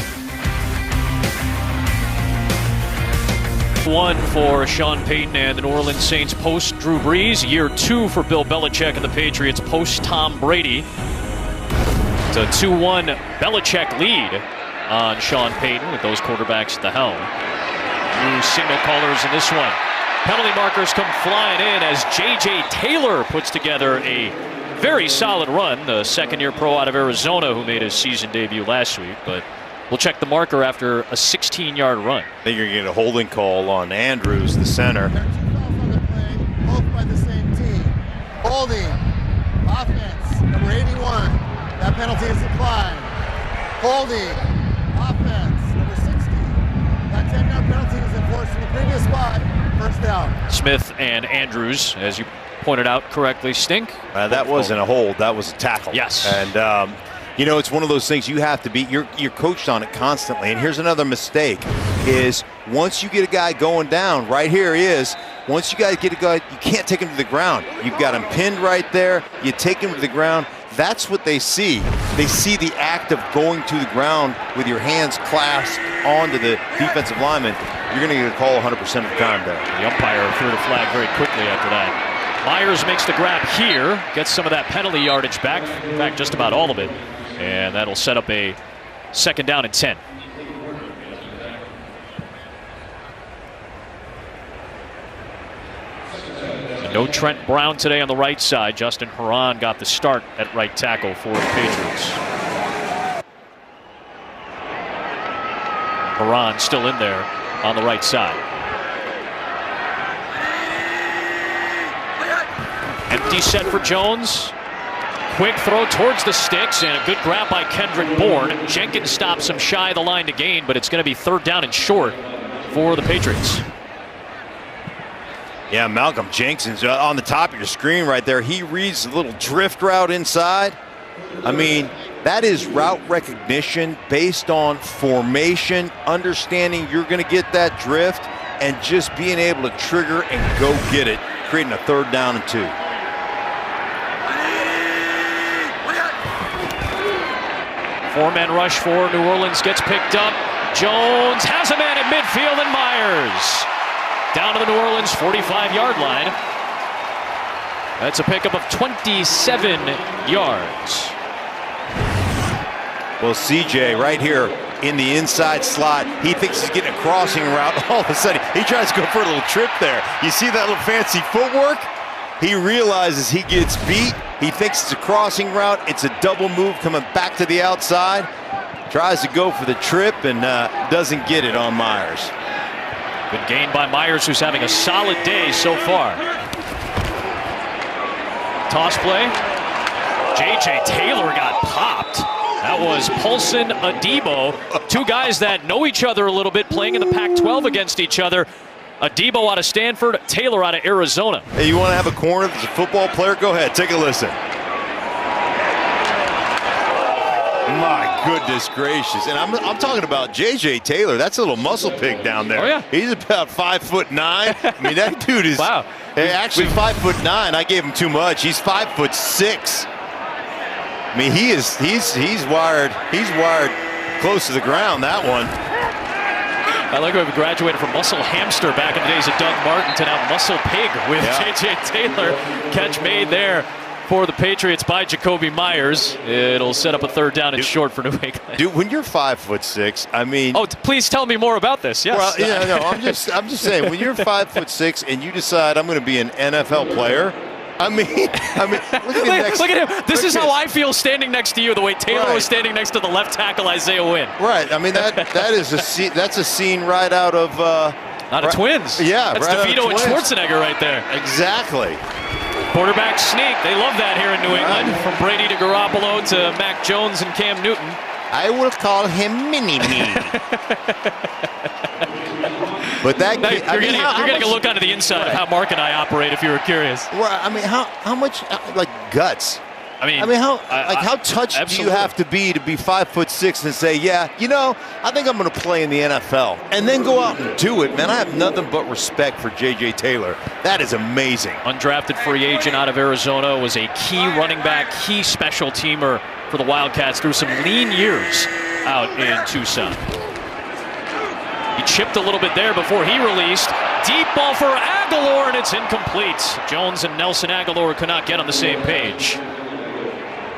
One for Sean Payton and the New Orleans Saints post Drew Brees. Year 2 for Bill Belichick and the Patriots post Tom Brady. It's a 2-1 Belichick lead on Sean Payton with those quarterbacks at the helm. New signal callers in this one. Penalty markers come flying in as J.J. Taylor puts together a very solid run. The second-year pro out of Arizona who made his season debut last week, but we'll check the marker after a 16-yard run. I think you're going to get a holding call on Andrews, the center. There are 2 fouls on the play, both by the same team. Holding, offense, number 81. That penalty is applied. Holding, offense, number 60. That 10-yard penalty is enforced from the previous spot. First down. Smith and Andrews, as you pointed out correctly, stink. That wasn't a hold. That was a tackle. Yes. And, you know, it's one of those things you have to be, you're coached on it constantly. And here's another mistake is once you get a guy going down, right here he is, once you guys get a guy, you can't take him to the ground. You've got him pinned right there. You take him to the ground. That's what they see. They see the act of going to the ground with your hands clasped onto the defensive lineman. You're going to get a call 100% of the time there. The umpire threw the flag very quickly after that. Myers makes the grab here, gets some of that penalty yardage back, in fact, just about all of it. And that'll set up a 2nd down and 10. No Trent Brown today on the right side. Justin Herron got the start at right tackle for the Patriots. Herron still in there on the right side. Empty set for Jones. Quick throw towards the sticks and a good grab by Kendrick Bourne. Jenkins stops him shy of the line to gain, but it's going to be 3rd down and short for the Patriots. Yeah, Malcolm Jenkins on the top of your screen right there. He reads a little drift route inside. I mean, that is route recognition based on formation, understanding you're going to get that drift, and just being able to trigger and go get it, creating a 3rd down and 2. Four-man rush for New Orleans gets picked up. Jones has a man at midfield and Myers down to the New Orleans 45-yard line. That's a pickup of 27 yards. Well, CJ right here in the inside slot, he thinks he's getting a crossing route. All of a sudden, he tries to go for a little trip there. You see that little fancy footwork? He realizes he gets beat. He thinks it's a crossing route. It's a double move coming back to the outside. Tries to go for the trip and doesn't get it on Myers. Good gain by Myers, who's having a solid day so far. Toss play. J.J. Taylor got popped. That was Paulson Adebo. 2 guys that know each other a little bit, playing in the Pac-12 against each other. Adebo out of Stanford, Taylor out of Arizona. Hey, you want to have a corner that's a football player? Go ahead, take a listen. My goodness gracious. And I'm talking about J.J. Taylor. That's a little muscle pig down there. Oh, yeah. He's about 5'9". I mean, that dude is wow. Actually 5'9". I gave him too much. He's 5'6". I mean, he's wired. He's wired close to the ground, that one. I like how we graduated from muscle hamster back in the days of Doug Martin to now muscle pig with J.J. Taylor. Catch made there for the Patriots by Jacoby Myers. It'll set up a 3rd down and short for New England. Dude, when you're 5'6", I mean. Oh, please tell me more about this. Yes. Well, yeah, no, I'm just saying, when you're 5'6" and you decide I'm going to be an NFL player. I mean, look at him. This is how I feel standing next to you, the way Taylor was standing next to the left tackle Isaiah Wynn. Right. I mean, that's a scene right out of out of Twins. Yeah, that's right DeVito and Schwarzenegger right there. Exactly. Quarterback sneak. They love that here in New England. From Brady to Garoppolo to Mac Jones and Cam Newton. I will call him Mini-Me. But that you're getting a look onto the inside of how Mark and I operate, if you were curious. Well, I mean, how much like guts I mean, how touched do you have to be 5'6" and say, yeah, you know, I think I'm going to play in the NFL, and then go out and do it, man? I have nothing but respect for J.J. Taylor. That is amazing. Undrafted free agent out of Arizona, was a key running back, key special teamer for the Wildcats through some lean years out in Tucson. He chipped a little bit there before he released. Deep ball for Aguilar, and it's incomplete. Jones and Nelson Aguilar could not get on the same page.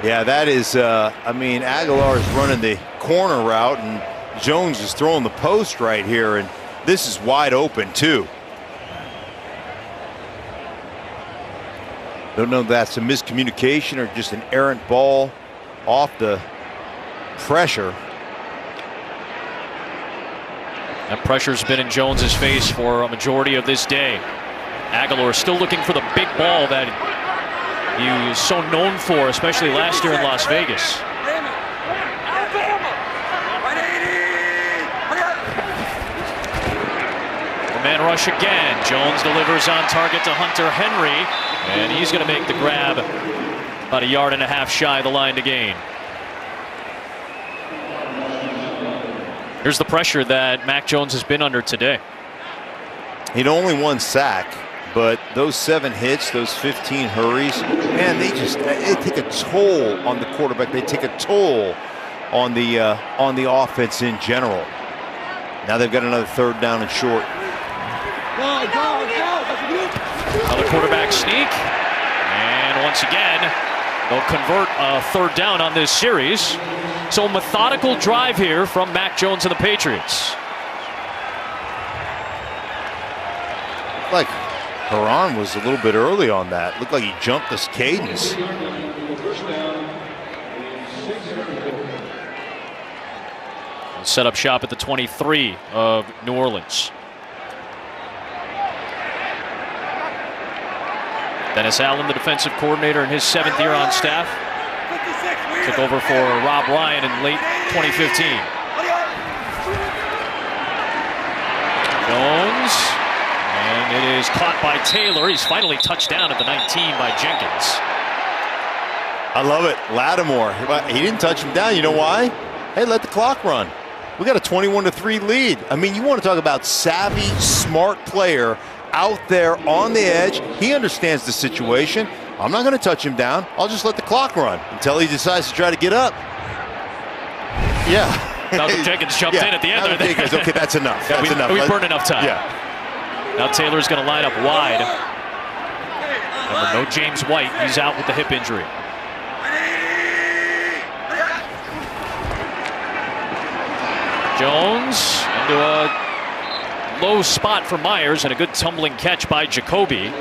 Yeah, that is, I mean, Aguilar is running the corner route, and Jones is throwing the post right here, and this is wide open, too. Don't know if that's a miscommunication or just an errant ball off the pressure. That pressure's been in Jones's face for a majority of this day. Aguilar still looking for the big ball that he was so known for, especially last year in Las Vegas. The man rush again. Jones delivers on target to Hunter Henry, and he's going to make the grab about 1.5 yards shy of the line to gain. Here's the pressure that Mac Jones has been under today. He'd only 1 sack, but those 7 hits, those 15 hurries, man, they take a toll on the quarterback. They take a toll on the offense in general. Now they've got another 3rd down and short. Another quarterback sneak, and once again, they'll convert a 3rd down on this series. So a methodical drive here from Mac Jones and the Patriots. Like Haran was a little bit early on that. Looked like he jumped this cadence. Set up shop at the 23 of New Orleans. Dennis Allen, the defensive coordinator in his 7th year on staff, took over for Rob Ryan in late 2015. Jones, and it is caught by Taylor. He's finally touched down at the 19 by Jenkins. I love it. Lattimore, he didn't touch him down. You know why? Hey, let the clock run. We got a 21-3 lead. I mean, you want to talk about savvy, smart player out there on the edge. He understands the situation. I'm not going to touch him down. I'll just let the clock run until he decides to try to get up. Yeah. Malcolm Jenkins jumped in at the end of it. Okay, that's enough. That's enough. We burned enough time. Yeah. Now Taylor's going to line up wide. Remember, no James White. He's out with the hip injury. Jones into a low spot for Myers, and a good tumbling catch by Jacoby.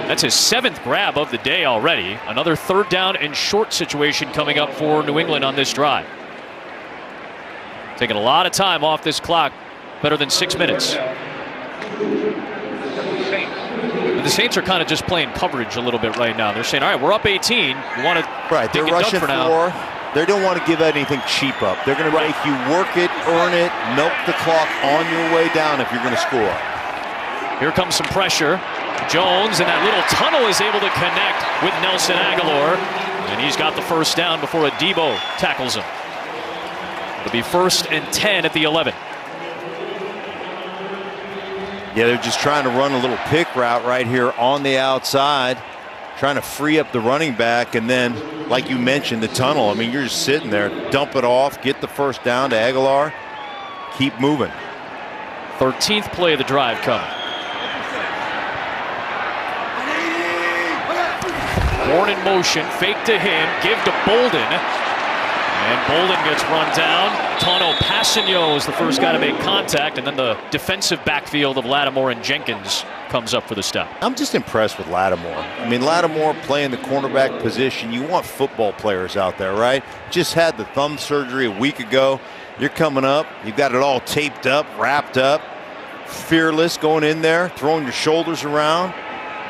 That's his 7th grab of the day already. Another 3rd down and short situation coming up for New England on this drive. Taking a lot of time off this clock, better than 6 minutes. The Saints are kind of just playing coverage a little bit right now. They're saying, all right, we're up 18. We want to they're rushing for now. They don't want to give anything cheap up. They're going to make you work it, earn it, milk the clock on your way down if you're going to score. Here comes some pressure. Jones in that little tunnel is able to connect with Nelson Aguilar, and he's got the 1st down before Adebo tackles him. It'll be 1st and 10 at the 11. Yeah, they're just trying to run a little pick route right here on the outside, trying to free up the running back, and then, like you mentioned, the tunnel. I mean, you're just sitting there, dump it off, get the 1st down to Aguilar, keep moving. 13th play of the drive coming. Warren in motion, fake to him, give to Bolden. And Bolden gets run down. Tano Passigno is the first guy to make contact, and then the defensive backfield of Lattimore and Jenkins comes up for the stop. I'm just impressed with Lattimore. I mean, Lattimore playing the cornerback position. You want football players out there, right? Just had the thumb surgery a week ago. You're coming up. You've got it all taped up, wrapped up. Fearless going in there, throwing your shoulders around,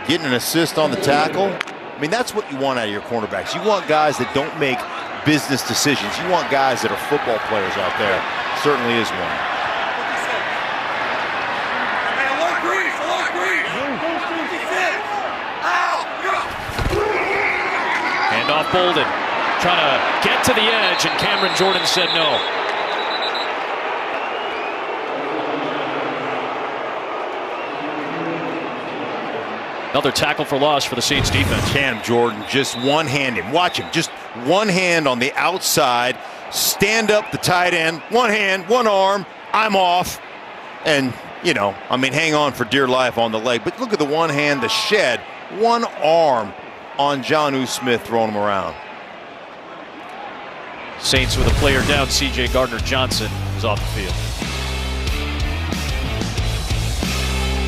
getting an assist on the tackle. I mean, that's what you want out of your cornerbacks. You want guys that don't make business decisions. You want guys that are football players out there. Certainly is one. off Bolden. Trying to get to the edge, and Cameron Jordan said no. Another tackle for loss for the Saints defense. Cam Jordan just one-handed. Watch him. Just one hand on the outside. Stand up the tight end. One hand, one arm. I'm off. And, you know, I mean, hang on for dear life on the leg. But look at the one hand, the shed. One arm on Jonnu Smith throwing him around. Saints with a player down. C.J. Gardner-Johnson is off the field.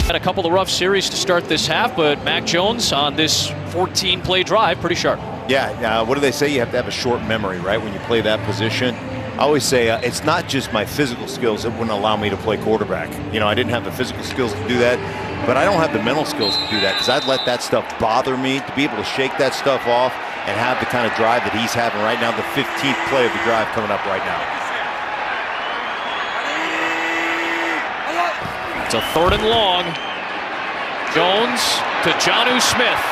Had a couple of rough series to start this half, but Mac Jones on this 14-play drive, pretty sharp. Yeah, what do they say? You have to have a short memory, right, when you play that position. I always say it's not just my physical skills that wouldn't allow me to play quarterback. You know, I didn't have the physical skills to do that, but I don't have the mental skills to do that because I'd let that stuff bother me. To be able to shake that stuff off and have the kind of drive that he's having right now, the 15th play of the drive coming up right now. It's a 3rd and long. Jones to Jonnu Smith.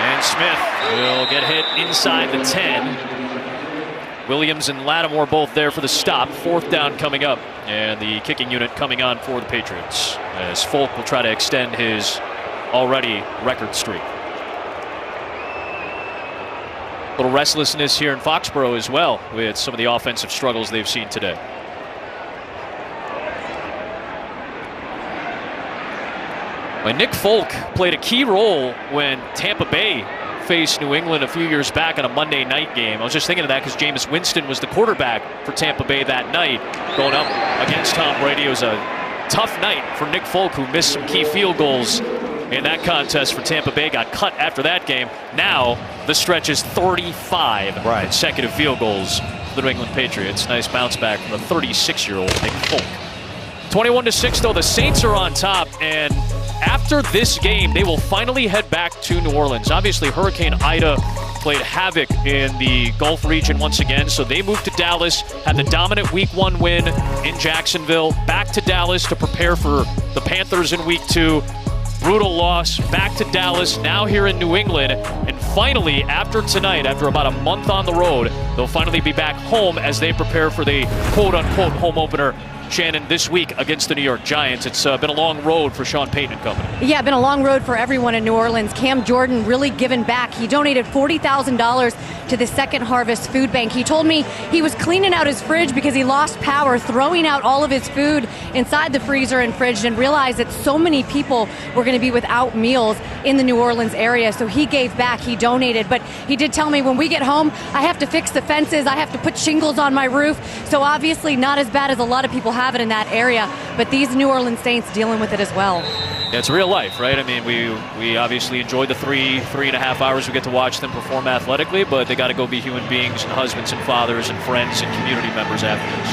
And Smith will get hit inside the 10. Williams and Lattimore both there for the stop. 4th down coming up. And the kicking unit coming on for the Patriots, as Folk will try to extend his already record streak. A little restlessness here in Foxborough as well, with some of the offensive struggles they've seen today. Well, Nick Folk played a key role when Tampa Bay faced New England a few years back in a Monday night game. I was just thinking of that because Jameis Winston was the quarterback for Tampa Bay that night, going up against Tom Brady. It was a tough night for Nick Folk, who missed some key field goals in that contest for Tampa Bay. Got cut after that game. Now the stretch is 35 consecutive field goals for the New England Patriots. Nice bounce back from the 36-year-old Nick Folk. 21-6, though, the Saints are on top, and after this game, they will finally head back to New Orleans. Obviously, Hurricane Ida played havoc in the Gulf region once again, so they moved to Dallas, had the dominant Week 1 win in Jacksonville, back to Dallas to prepare for the Panthers in Week 2. Brutal loss, back to Dallas, now here in New England, and finally, after tonight, after about a month on the road, they'll finally be back home as they prepare for the quote-unquote home opener, Shannon, this week against the New York Giants. It's been a long road for Sean Payton and company. Yeah, been a long road for everyone in New Orleans. Cam Jordan really giving back. He donated $40,000 to the Second Harvest Food Bank. He told me he was cleaning out his fridge because he lost power, throwing out all of his food inside the freezer and fridge, and realized that so many people were going to be without meals in the New Orleans area. So he gave back, he donated. But he did tell me, when we get home, I have to fix the fences, I have to put shingles on my roof. So obviously not as bad as a lot of people have it in that area, but these New Orleans Saints dealing with it as well. Yeah, it's real life, right? I mean, we obviously enjoy the three and a half hours we get to watch them perform athletically, but they got to go be human beings and husbands and fathers and friends and community members after this.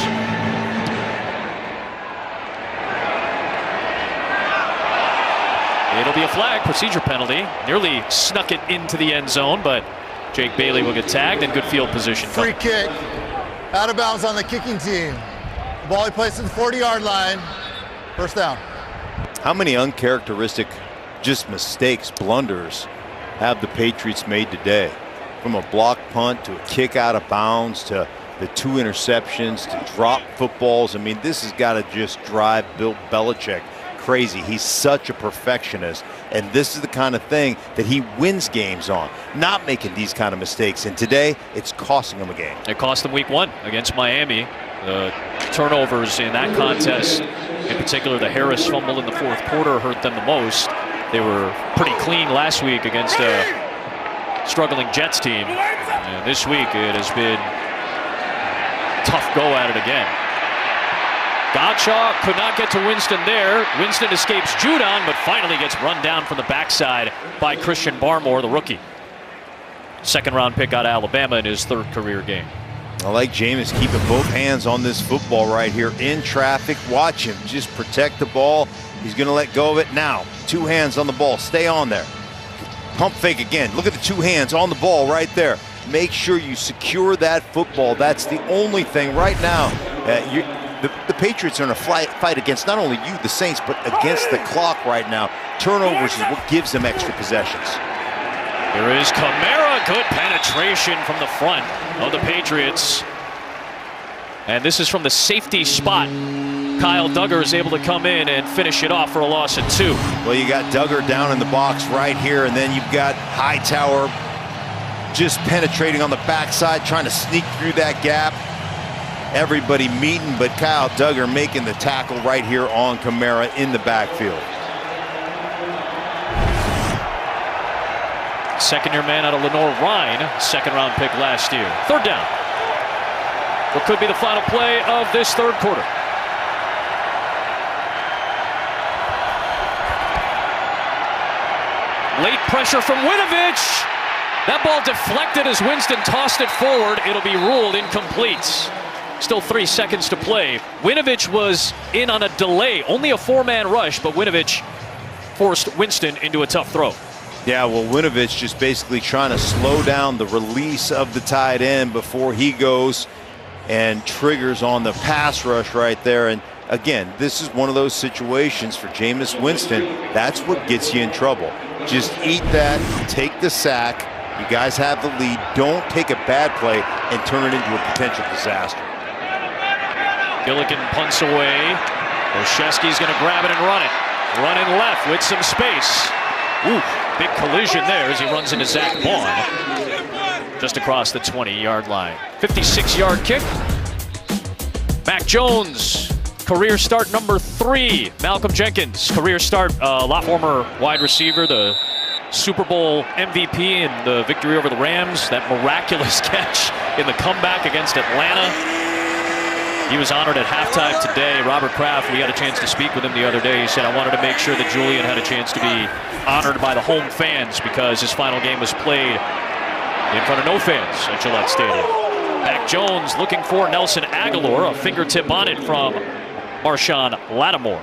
It'll be a flag, procedure penalty. Nearly snuck it into the end zone, but Jake Bailey will get tagged, and good field position. Free kick, out of bounds on the kicking team. The ball he placed at the 40-yard line. 1st down. How many uncharacteristic just mistakes, blunders, have the Patriots made today? From a block punt to a kick out of bounds to the 2 interceptions to drop footballs. I mean, this has got to just drive Bill Belichick crazy. He's such a perfectionist, and this is the kind of thing that he wins games on, not making these kind of mistakes. And today, it's costing him a game. It cost them Week 1 against Miami. The turnovers in that contest, in particular the Harris fumble in the 4th quarter, hurt them the most. They were pretty clean last week against a struggling Jets team. And this week it has been tough go at it again. Gottschalk could not get to Winston there. Winston escapes Judon, but finally gets run down from the backside by Christian Barmore, the rookie. 2nd round pick out of Alabama in his 3rd career game. I like Jameis keeping both hands on this football right here in traffic. Watch him just protect the ball. He's going to let go of it now. 2 hands on the ball. Stay on there. Pump fake again. Look at the 2 hands on the ball right there. Make sure you secure that football. That's the only thing right now. The Patriots are in a fight against not only you, the Saints, but against the clock right now. Turnovers is what gives them extra possessions. Here is Kamara. Good penetration from the front of the Patriots. And this is from the safety spot. Kyle Duggar is able to come in and finish it off for a loss of 2. Well, you got Duggar down in the box right here, and then you've got Hightower just penetrating on the backside, trying to sneak through that gap. Everybody meeting, but Kyle Duggar making the tackle right here on Kamara in the backfield. Second-year man out of Lenore Ryan, second-round pick last year. Third down. What could be the final play of this third quarter? Late pressure from Winovich. That ball deflected as Winston tossed it forward. It'll be ruled incomplete. Still 3 seconds to play. Winovich was in on a delay, only a 4-man rush, but Winovich forced Winston into a tough throw. Yeah, well, Winovich just basically trying to slow down the release of the tight end before he goes and triggers on the pass rush right there. And again, this is one of those situations for Jameis Winston. That's what gets you in trouble. Just eat that, take the sack. You guys have the lead. Don't take a bad play and turn it into a potential disaster. Gilligan punts away. Olszewski's going to grab it and run it. Running left with some space. Ooh, big collision there as he runs into Zach Vaughn. Just across the 20-yard line. 56-yard kick. Mac Jones, career start number 3. Malcolm Jenkins, career start, a lot former wide receiver, the Super Bowl MVP in the victory over the Rams. That miraculous catch in the comeback against Atlanta. He was honored at halftime today. Robert Kraft, we had a chance to speak with him the other day. He said, I wanted to make sure that Julian had a chance to be honored by the home fans because his final game was played in front of no fans at Gillette Stadium. Mac Jones looking for Nelson Aguilar, a fingertip on it from Marshawn Lattimore.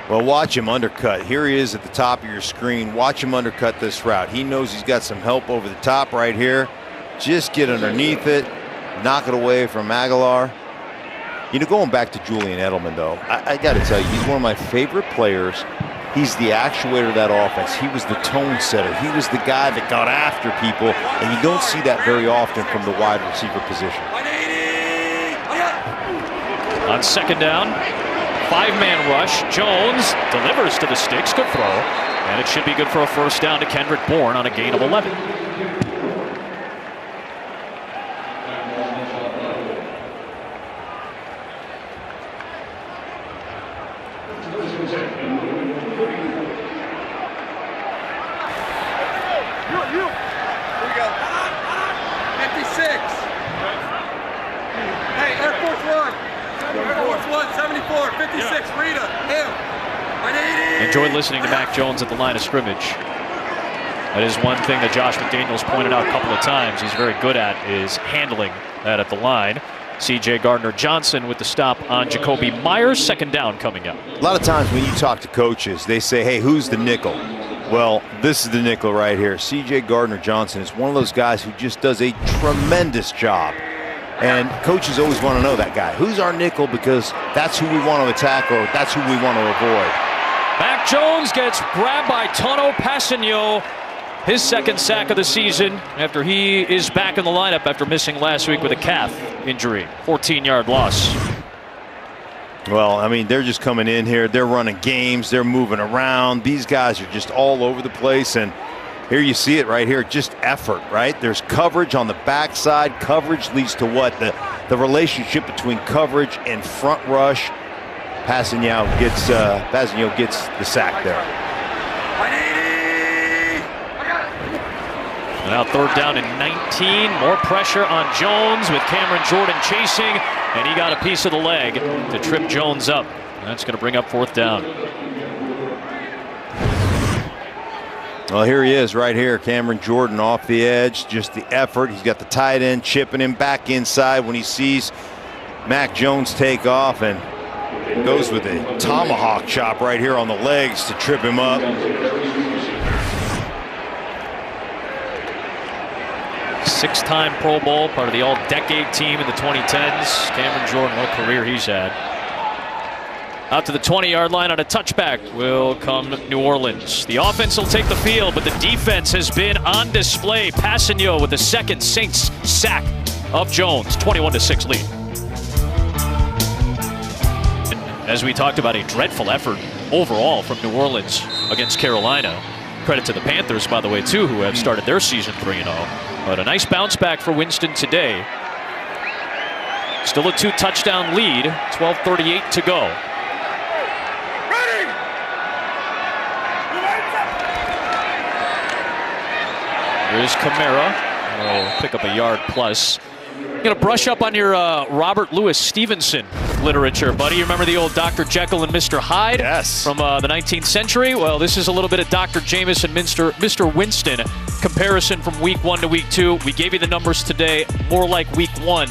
Well, watch him undercut. Here he is at the top of your screen. Watch him undercut this route. He knows he's got some help over the top right here. Just get underneath it. Knock it away from Aguilar. You know, going back to Julian Edelman, though, I got to tell you, he's one of my favorite players. He's the actuator of that offense. He was the tone setter. He was the guy that got after people, and you don't see that very often from the wide receiver position. On second down, 5-man rush. Jones delivers to the sticks. Good throw. And it should be good for a first down to Kendrick Bourne on a gain of 11. Enjoyed listening to Mac Jones at the line of scrimmage. That is one thing that Josh McDaniels pointed out a couple of times he's very good at, is handling that at the line. C.J. Gardner-Johnson with the stop on Jacoby Myers. Second down coming up. A lot of times when you talk to coaches, they say, hey, who's the nickel? Well, this is the nickel right here. C.J. Gardner-Johnson is one of those guys who just does a tremendous job. And coaches always want to know that guy. Who's our nickel? Because that's who we want to attack, or that's who we want to avoid. Mac Jones gets grabbed by Tono Passigno. His second sack of the season after he is back in the lineup after missing last week with a calf injury. 14-yard loss. Well, I mean, they're just coming in here. They're running games. They're moving around. These guys are just all over the place. And here you see it right here, just effort, right? There's coverage on the backside. Coverage leads to what? The relationship between coverage and front rush. Passigno gets the sack there. Now third down and 19. More pressure on Jones with Cameron Jordan chasing, and he got a piece of the leg to trip Jones up. That's going to bring up fourth down. Well, here he is right here. Cameron Jordan off the edge. Just the effort. He's got the tight end chipping him back inside when he sees Mac Jones take off, and goes with a tomahawk chop right here on the legs to trip him up. Six-time Pro Bowl, part of the All-Decade team in the 2010s. Cameron Jordan, what a career he's had. Out to the 20-yard line on a touchback will come New Orleans. The offense will take the field, but the defense has been on display. Passanio with the second Saints sack of Jones. 21-6 lead. As we talked about, a dreadful effort overall from New Orleans against Carolina. Credit to the Panthers, by the way, too, who have started their season 3-0. But a nice bounce back for Winston today. Still a 2-touchdown lead. 12:38 to go. Here's Kamara. Oh, pick up a yard plus. You're going to brush up on your Robert Louis Stevenson literature, buddy. You remember the old Dr. Jekyll and Mr. Hyde? Yes. From the 19th century? Well, this is a little bit of Dr. Jameis and Mr. Winston comparison from week 1 to week 2. We gave you the numbers today, more like week 1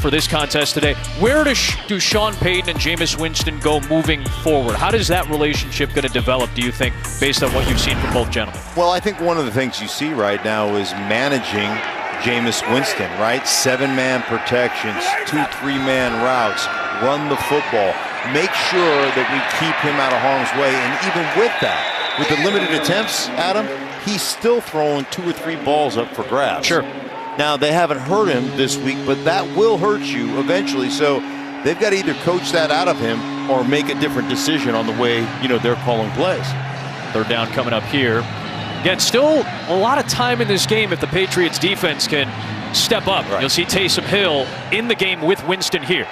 for this contest today. Where do Sean Payton and Jameis Winston go moving forward? How does that relationship going to develop, do you think, based on what you've seen from both gentlemen? Well, I think one of the things you see right now is managing Jameis Winston, right? 7-man protections, 2 3-man routes, run the football, make sure that we keep him out of harm's way. And even with that, with the limited attempts, Adam, he's still throwing 2 or 3 balls up for grabs. Sure. Now, they haven't hurt him this week, but that will hurt you eventually. So they've got to either coach that out of him or make a different decision on the way, they're calling plays. 3rd down coming up here. Again, still a lot of time in this game if the Patriots defense can step up. Right. You'll see Taysom Hill in the game with Winston here.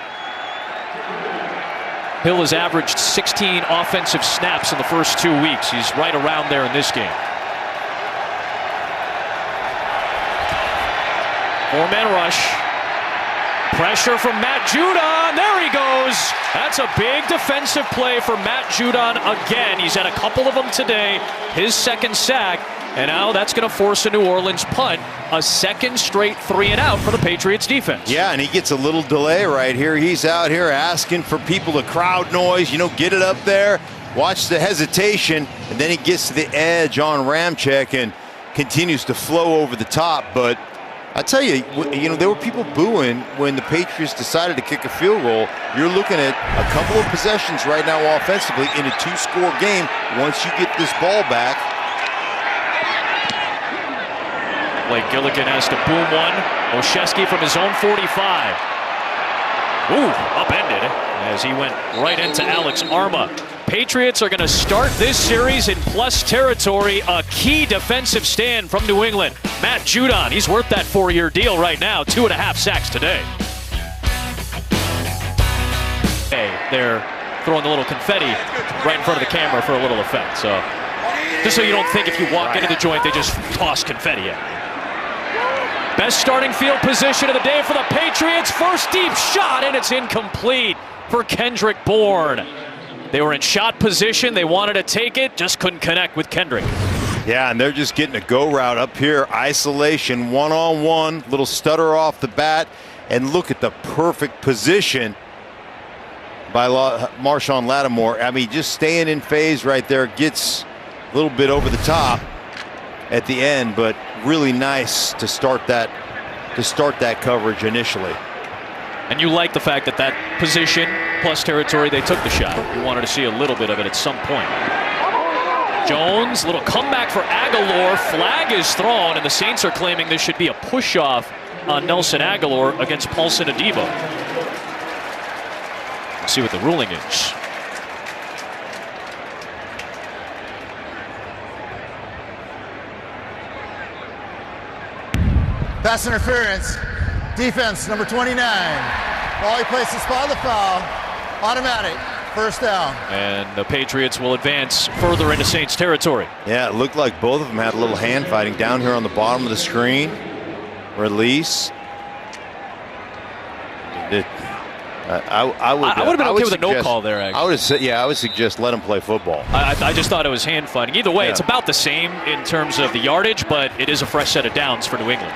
Hill has averaged 16 offensive snaps in the first 2 weeks. He's right around there in this game. 4-man rush. Pressure from Matt Judon. There he goes. That's a big defensive play for Matt Judon again. He's had a couple of them today. His 2nd sack. And now that's going to force a New Orleans punt. A 2nd straight 3-and-out for the Patriots defense. Yeah, and he gets a little delay right here. He's out here asking for people to crowd noise, get it up there. Watch the hesitation. And then he gets to the edge on Ramczyk and continues to flow over the top. But I tell you, there were people booing when the Patriots decided to kick a field goal. You're looking at a couple of possessions right now offensively in a 2-score game. Once you get this ball back. Blake Gilligan has to boom one. Olszewski from his own 45. Ooh, upended as he went right into Alex Arma. Patriots are going to start this series in plus territory. A key defensive stand from New England. Matt Judon, he's worth that 4-year deal right now. 2.5 sacks today. Hey, they're throwing a little confetti right in front of the camera for a little effect. So, just so you don't think if you walk into the joint, they just toss confetti at. Best starting field position of the day for the Patriots. First deep shot, and it's incomplete for Kendrick Bourne. They were in shot position. They wanted to take it, just couldn't connect with Kendrick. Yeah, and they're just getting a go route up here. Isolation, one-on-one, little stutter off the bat. And look at the perfect position by Marshawn Lattimore. I mean, just staying in phase right there. Gets a little bit over the top at the end, but really nice to start that coverage initially. And you like the fact that that position plus territory, they took the shot. You wanted to see a little bit of it at some point. Jones, little comeback for Aguilar. Flag is thrown, and the Saints are claiming this should be a push-off on Nelson Aguilar against Paulson Adebo. Let's see what the ruling is. Pass interference. Defense, number 29. Ball he places spot the foul. Automatic. 1st down. And the Patriots will advance further into Saints territory. Yeah, it looked like both of them had a little hand fighting down here on the bottom of the screen. Release. I would have been okay with a no call there, actually. I would suggest let him play football. I just thought it was hand fighting. Either way, it's about the same in terms of the yardage, but it is a fresh set of downs for New England.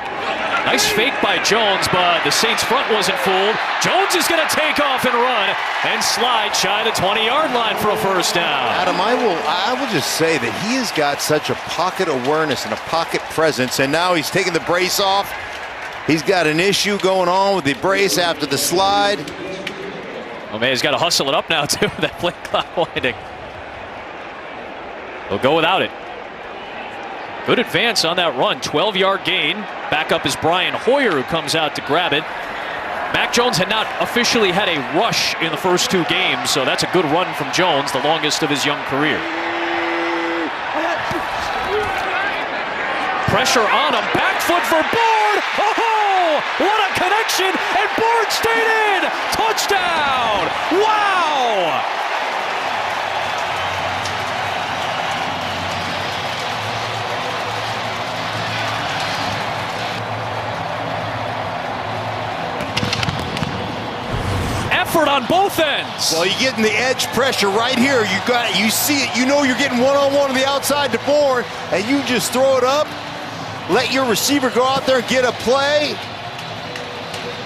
Nice fake by Jones, but the Saints front wasn't fooled. Jones is going to take off and run and slide shy the 20-yard line for a 1st down. Adam, I will just say that he has got such a pocket awareness and a pocket presence, and now he's taking the brace off. He's got an issue going on with the brace after the slide. Oh man, he's got to hustle it up now too. That play clock winding. They'll go without it. Good advance on that run. 12-yard gain. Back up is Brian Hoyer, who comes out to grab it. Mac Jones had not officially had a rush in the first 2 games, so that's a good run from Jones, the longest of his young career. Pressure on him. Back foot for Bourne. Oh, what a connection! And Bourne stayed in. Touchdown! Wow! Effort on both ends. Well, you're getting the edge pressure right here. You see it. You know you're getting one-on-one on the outside to Bourne, and you just throw it up. Let your receiver go out there and get a play.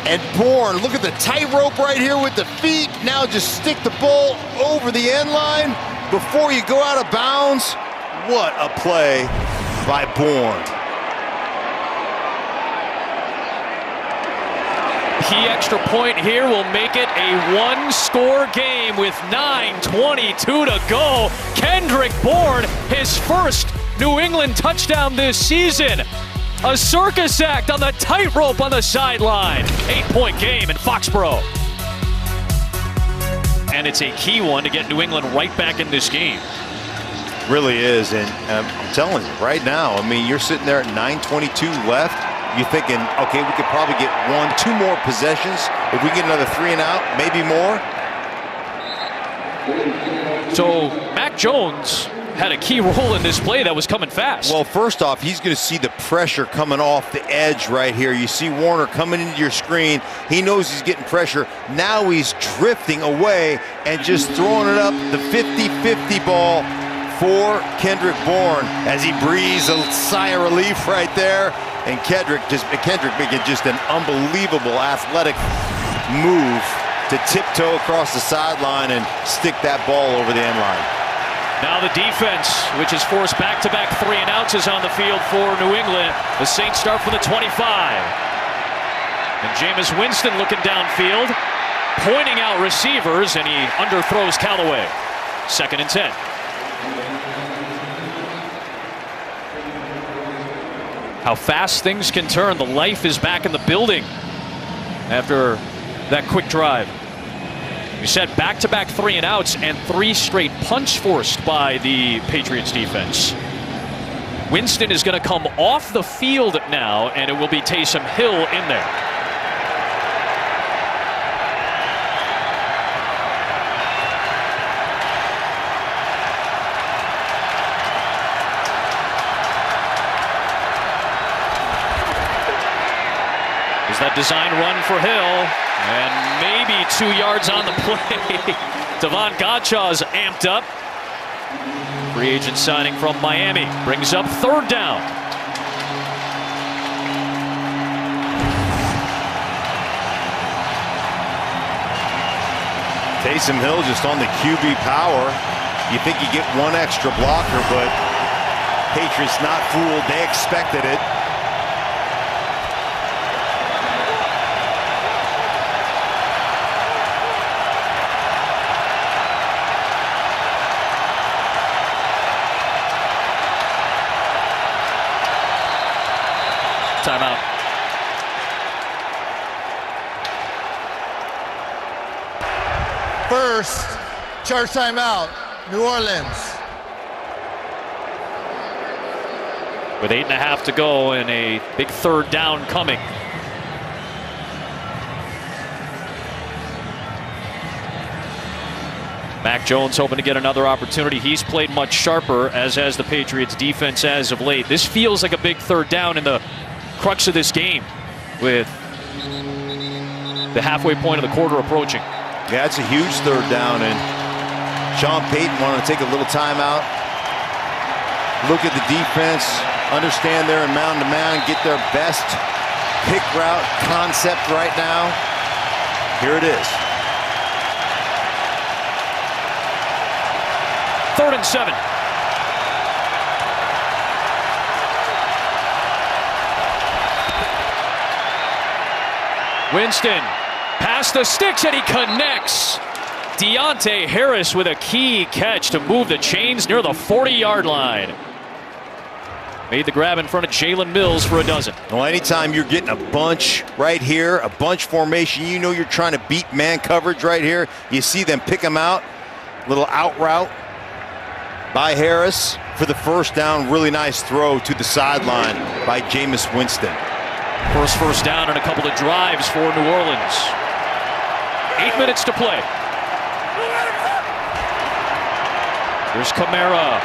And Bourne, look at the tightrope right here with the feet. Now just stick the ball over the end line before you go out of bounds. What a play by Bourne. Key extra point here will make it a one-score game with 9:22 to go. Kendrick Bourne, his first New England touchdown this season. A circus act on the tightrope on the sideline. 8-point game in Foxborough. And it's a key one to get New England right back in this game. Really is, and I'm telling you, right now, I mean, you're sitting there at 9:22 left. You're thinking, okay, we could probably get 1-2 more possessions. If we get another 3 and out, maybe more. So Mac Jones had a key role in this play that was coming fast. Well, first off, he's going to see the pressure coming off the edge right here. You see Warner coming into your screen. He knows he's getting pressure. Now he's drifting away and just throwing it up the 50-50 ball for Kendrick Bourne as he breathes a sigh of relief right there. And Kendrick making just an unbelievable athletic move to tiptoe across the sideline and stick that ball over the end line. Now the defense, which has forced back-to-back 3 and outs, is on the field for New England. The Saints start from the 25. And Jameis Winston looking downfield, pointing out receivers, and he underthrows Callaway. 2nd and 10. How fast things can turn. The life is back in the building after that quick drive. You said back-to-back 3 and outs and 3 straight punts forced by the Patriots defense. Winston is going to come off the field now, and it will be Taysom Hill in there. That design run for Hill, and maybe 2 yards on the play. Devon Godchaux's amped up. Free agent signing from Miami brings up 3rd down. Taysom Hill just on the QB power. You think you get 1 extra blocker, but Patriots not fooled. They expected it. Timeout. First, charge timeout, New Orleans. With 8.5 to go and a big 3rd down coming. Mac Jones hoping to get another opportunity. He's played much sharper, as has the Patriots defense as of late. This feels like a big 3rd down in the crux of this game with the halfway point of the quarter approaching. Yeah, it's a huge 3rd down, and Sean Payton wanted to take a little timeout, look at the defense, understand they're in man-to-man, get their best pick route concept right now. Here it is. 3rd and 7. Winston past the sticks, and he connects Deontay Harris with a key catch to move the chains near the 40-yard line. Made the grab in front of Jalen Mills for a dozen. Well, anytime you're getting a bunch right here, a bunch formation, you know you're trying to beat man coverage right here. You see them pick them out. Little out route by Harris for the first down. Really nice throw to the sideline by Jameis Winston. First down and a couple of drives for New Orleans. 8 minutes to play. Here's Kamara.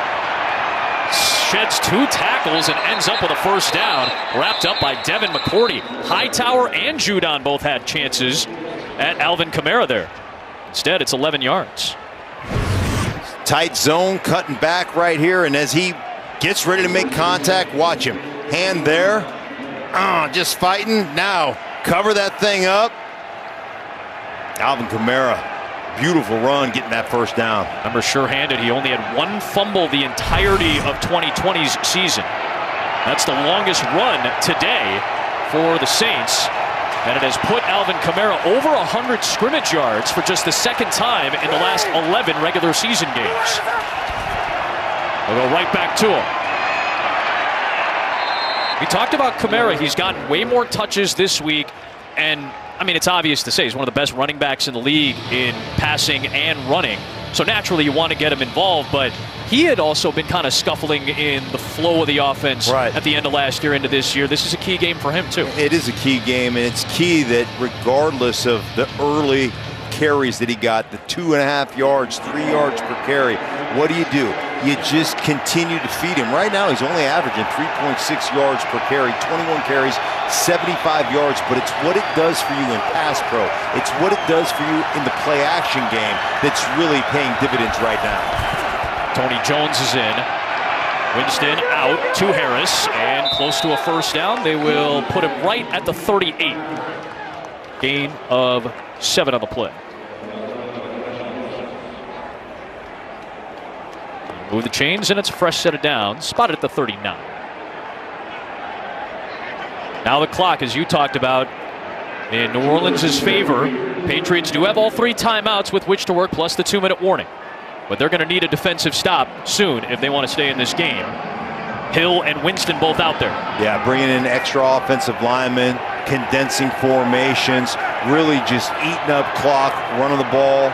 Sheds 2 tackles and ends up with a first down. Wrapped up by Devin McCourty. Hightower and Judon both had chances at Alvin Kamara there. Instead, it's 11 yards. Tight zone, cutting back right here, and as he gets ready to make contact, watch him. Hand there. Just fighting. Now, cover that thing up. Alvin Kamara, beautiful run getting that first down. Remember, sure-handed, he only had 1 fumble the entirety of 2020's season. That's the longest run today for the Saints. And it has put Alvin Kamara over 100 scrimmage yards for just the second time in the last 11 regular season games. We'll go right back to him. We talked about Kamara. He's gotten way more touches this week. And, I mean, it's obvious to say he's one of the best running backs in the league in passing and running. So naturally you want to get him involved, but he had also been kind of scuffling in the flow of the offense at the end of last year into this year. This is a key game for him too. It is a key game, and it's key that regardless of the early carries that he got, the 2.5 yards, 3 yards per carry, what do? You just continue to feed him. Right now he's only averaging 3.6 yards per carry, 21 carries, 75 yards, but it's what it does for you in pass pro. It's what it does for you in the play action game that's really paying dividends right now. Tony Jones is in. Winston out to Harris and close to a first down. They will put him right at the 38. Gain of 7 on the play. Move the chains and it's a fresh set of downs. Spotted at the 39. Now the clock, as you talked about, in New Orleans' favor. Patriots do have all 3 timeouts with which to work, plus the 2-minute warning. But they're going to need a defensive stop soon if they want to stay in this game. Hill and Winston both out there. Yeah, bringing in extra offensive linemen, condensing formations, really just eating up clock, running the ball.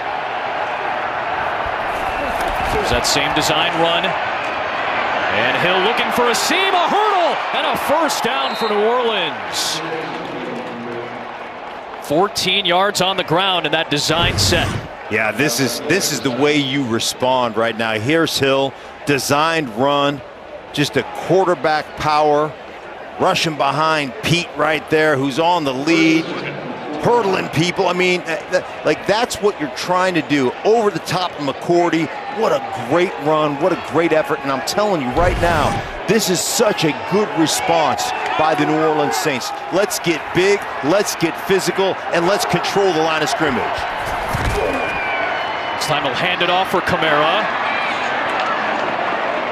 There's that same design run. And Hill looking for a seam, a hurdle, and a first down for New Orleans. 14 yards on the ground in that design set. Yeah, this is the way you respond right now. Here's Hill, designed run, just a quarterback power, rushing behind Pete right there, who's on the lead, hurdling people. I mean, like that's what you're trying to do. Over the top of McCourty. What a great run, what a great effort. And I'm telling you right now, this is such a good response by the New Orleans Saints. Let's get big, let's get physical, and let's control the line of scrimmage. This time he'll hand it off for Kamara.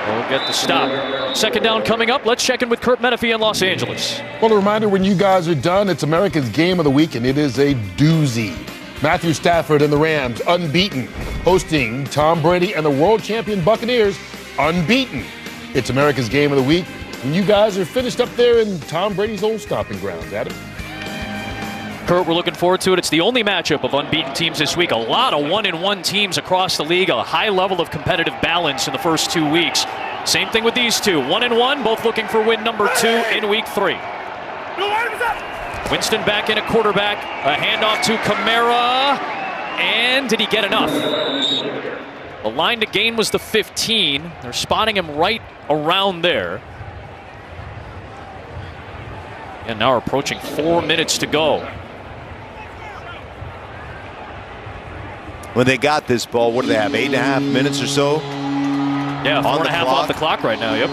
We'll get the stop. Second down coming up. Let's check in with Kurt Menefee in Los Angeles. Well, a reminder, when you guys are done, it's America's Game of the Week, and it is a doozy. Matthew Stafford and the Rams, unbeaten, hosting Tom Brady and the world champion Buccaneers, unbeaten. It's America's Game of the Week, and you guys are finished up there in Tom Brady's old stomping grounds, Adam. Kurt, we're looking forward to it. It's the only matchup of unbeaten teams this week. A lot of 1-1 teams across the league, a high level of competitive balance in the first 2 weeks. Same thing with these two. 1-1, both looking for win number 2 in week 3. Winston back in a quarterback. A handoff to Kamara. And did he get enough? The line to gain was the 15. They're spotting him right around there. And now we're approaching 4 minutes to go. When they got this ball, what do they have, 8.5 minutes or so? Yeah, 4.5 off the clock right now, yep.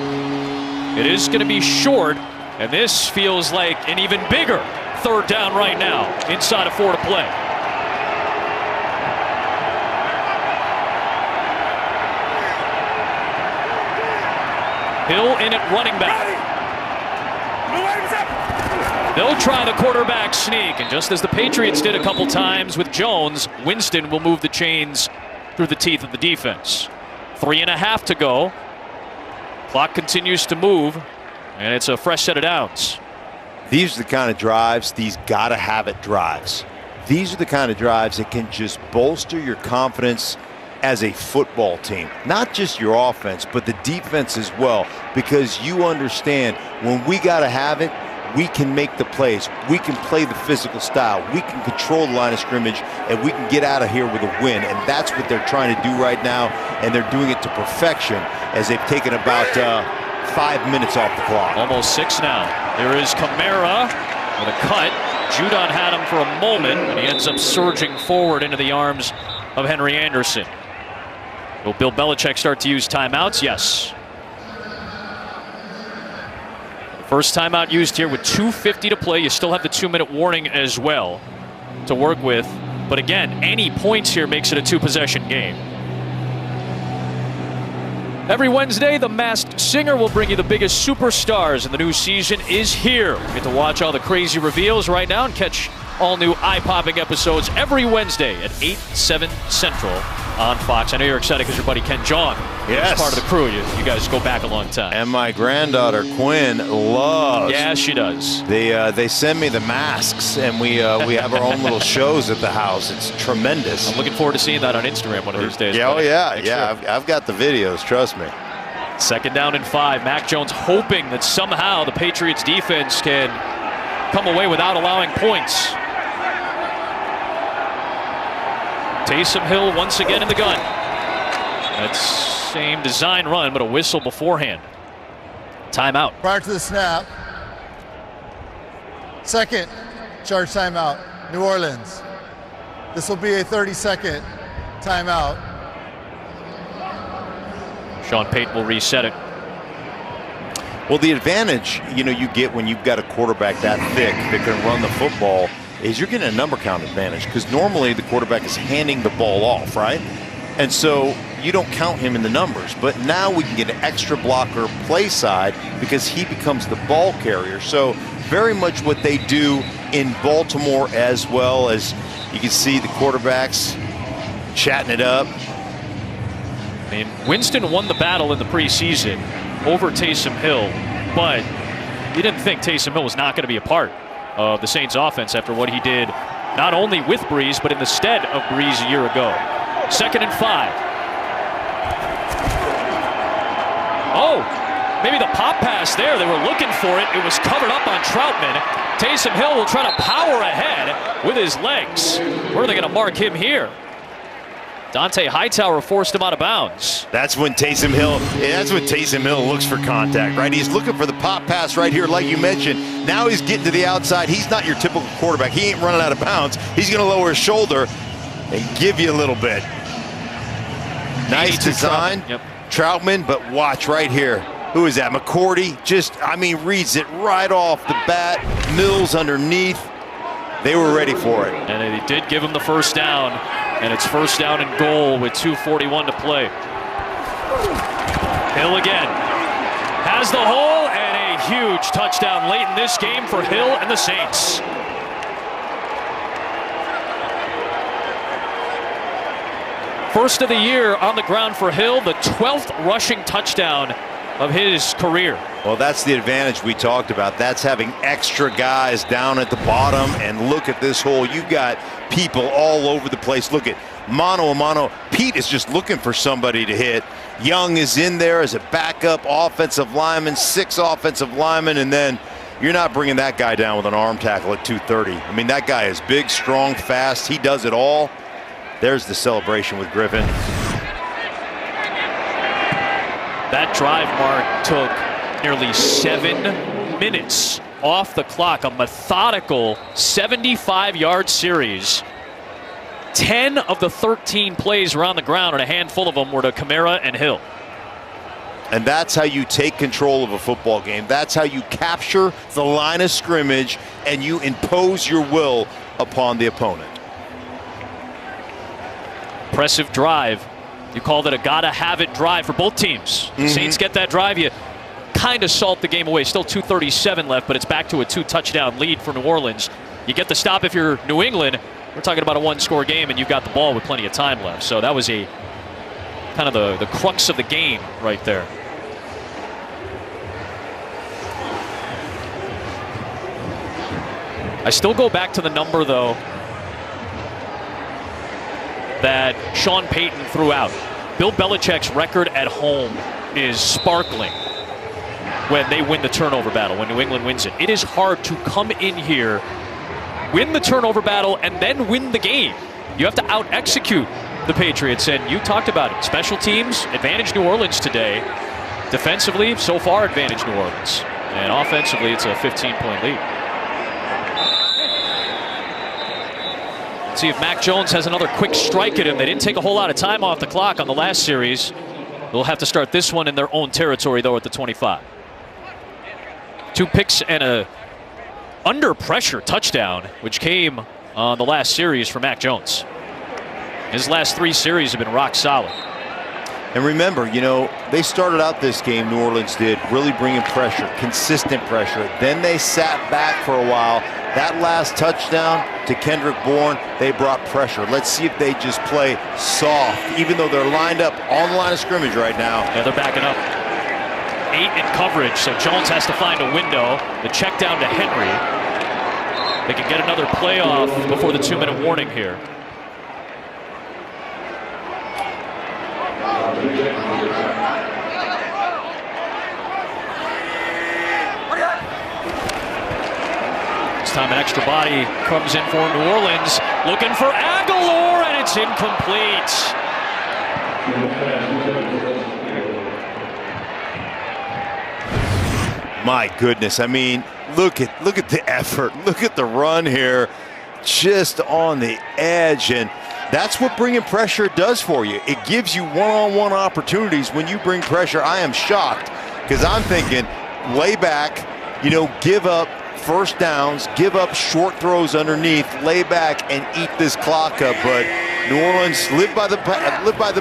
It is going to be short, and this feels like an even bigger third down right now, inside of 4 to play. Hill in at running back. They'll try the quarterback sneak, and just as the Patriots did a couple times with Jones, Winston will move the chains through the teeth of the defense. 3.5 to go. Clock continues to move, and it's a fresh set of downs. These are the kind of drives, these gotta have it drives. These are the kind of drives that can just bolster your confidence as a football team. Not just your offense, but the defense as well, because you understand when we gotta have it, we can make the plays. We can play the physical style. We can control the line of scrimmage, and we can get out of here with a win. And that's what they're trying to do right now, and they're doing it to perfection as they've taken about 5 minutes off the clock. Almost 6 now. There is Kamara with a cut. Judon had him for a moment, and he ends up surging forward into the arms of Henry Anderson. Will Bill Belichick start to use timeouts? Yes. First timeout used here with 2:50 to play. You still have the 2-minute warning as well to work with. But again, any points here makes it a 2-possession game. Every Wednesday, the Masked Singer will bring you the biggest superstars, and the new season is here. You get to watch all the crazy reveals right now and catch all new eye-popping episodes every Wednesday at 8, 7 Central on Fox. I know you're excited because your buddy Ken Jeong is part of the crew. You guys go back a long time. And my granddaughter Quinn loves. Yeah, she does. They send me the masks, and we have our own little shows at the house. It's tremendous. I'm looking forward to seeing that on Instagram one of these days. Yeah, oh yeah, yeah. I've got the videos. Trust me. 2nd down and 5. Mac Jones hoping that somehow the Patriots defense can come away without allowing points. Taysom Hill once again in the gun. That's same design run, but a whistle beforehand. Timeout. Prior to the snap, second charge timeout, New Orleans. This will be a 30-second timeout. Sean Payton will reset it. Well, the advantage you get when you've got a quarterback that thick that can run the football is you're getting a number count advantage, because normally the quarterback is handing the ball off, right? And so you don't count him in the numbers. But now we can get an extra blocker play side because he becomes the ball carrier. So very much what they do in Baltimore, as well as you can see the quarterbacks chatting it up. I mean, Winston won the battle in the preseason over Taysom Hill, but you didn't think Taysom Hill was not going to be a part of the Saints offense after what he did not only with Breeze but in the stead of Breeze a year ago. 2nd and 5. Oh, maybe the pop pass there. They were looking for it. It was covered up on Troutman. Taysom Hill will try to power ahead with his legs. Where are they going to mark him here? Dante Hightower forced him out of bounds. That's when Taysom Hill looks for contact, right? He's looking for the pop pass right here, like you mentioned. Now he's getting to the outside. He's not your typical quarterback. He ain't running out of bounds. He's going to lower his shoulder and give you a little bit. Nice design, Troutman, but watch right here. Who is that? McCourty reads it right off the bat. Mills underneath. They were ready for it. And they did give him the first down. And it's 1st down and goal with 2:41 to play. Hill again has the hole, and a huge touchdown late in this game for Hill and the Saints. First of the year on the ground for Hill, the 12th rushing touchdown of his career. Well, that's the advantage we talked about. That's having extra guys down at the bottom, and look at this hole. You've got people all over the place. Look at mano a mano. Pete is just looking for somebody to hit. Young is in there as a backup offensive lineman, 6 offensive linemen, and then you're not bringing that guy down with an arm tackle at 230. I mean, that guy is big, strong, fast. He does it all. There's the celebration with Griffin. That drive, Mark, took nearly 7 minutes off the clock. A methodical 75-yard series. 10 of the 13 plays were on the ground, and a handful of them were to Kamara and Hill. And that's how you take control of a football game. That's how you capture the line of scrimmage and you impose your will upon the opponent. Impressive drive. You called it a gotta-have-it drive for both teams. Saints get that drive. You kind of salt the game away. Still 2:37 left, but it's back to a 2-touchdown lead for New Orleans. You get the stop if you're New England. We're talking about a 1-score game, and you've got the ball with plenty of time left. So that was a kind of the crux of the game right there. I still go back to the number, though, that Sean Payton threw out. Bill Belichick's record at home is sparkling when they win the turnover battle, when New England wins it. It is hard to come in here, win the turnover battle, and then win the game. You have to out-execute the Patriots, and you talked about it. Special teams, advantage New Orleans today. Defensively, so far, advantage New Orleans. And offensively, it's a 15-point lead. See if Mac Jones has another quick strike at him. They didn't take a whole lot of time off the clock on the last series. They'll have to start this one in their own territory, though, at the 25. 2 picks and a under pressure touchdown, which came on the last series for Mac Jones. His last 3 series have been rock solid. And remember, you know, they started out this game, New Orleans did, really bringing pressure, consistent pressure. Then they sat back for a while. That last touchdown to Kendrick Bourne, they brought pressure. Let's see if they just play soft, even though they're lined up on the line of scrimmage right now. Yeah, they're backing up. 8 in coverage, so Jones has to find a window. The check down to Henry. They can get another playoff before the 2-minute warning here. This time an extra body comes in for New Orleans, looking for Aguilar, and it's incomplete. My goodness, I mean, look at the effort, look at the run here, just on the edge, and that's what bringing pressure does for you. It gives you one-on-one opportunities when you bring pressure. I am shocked because I'm thinking lay back, you know, give up first downs, give up short throws underneath, lay back and eat this clock up. But New Orleans live by the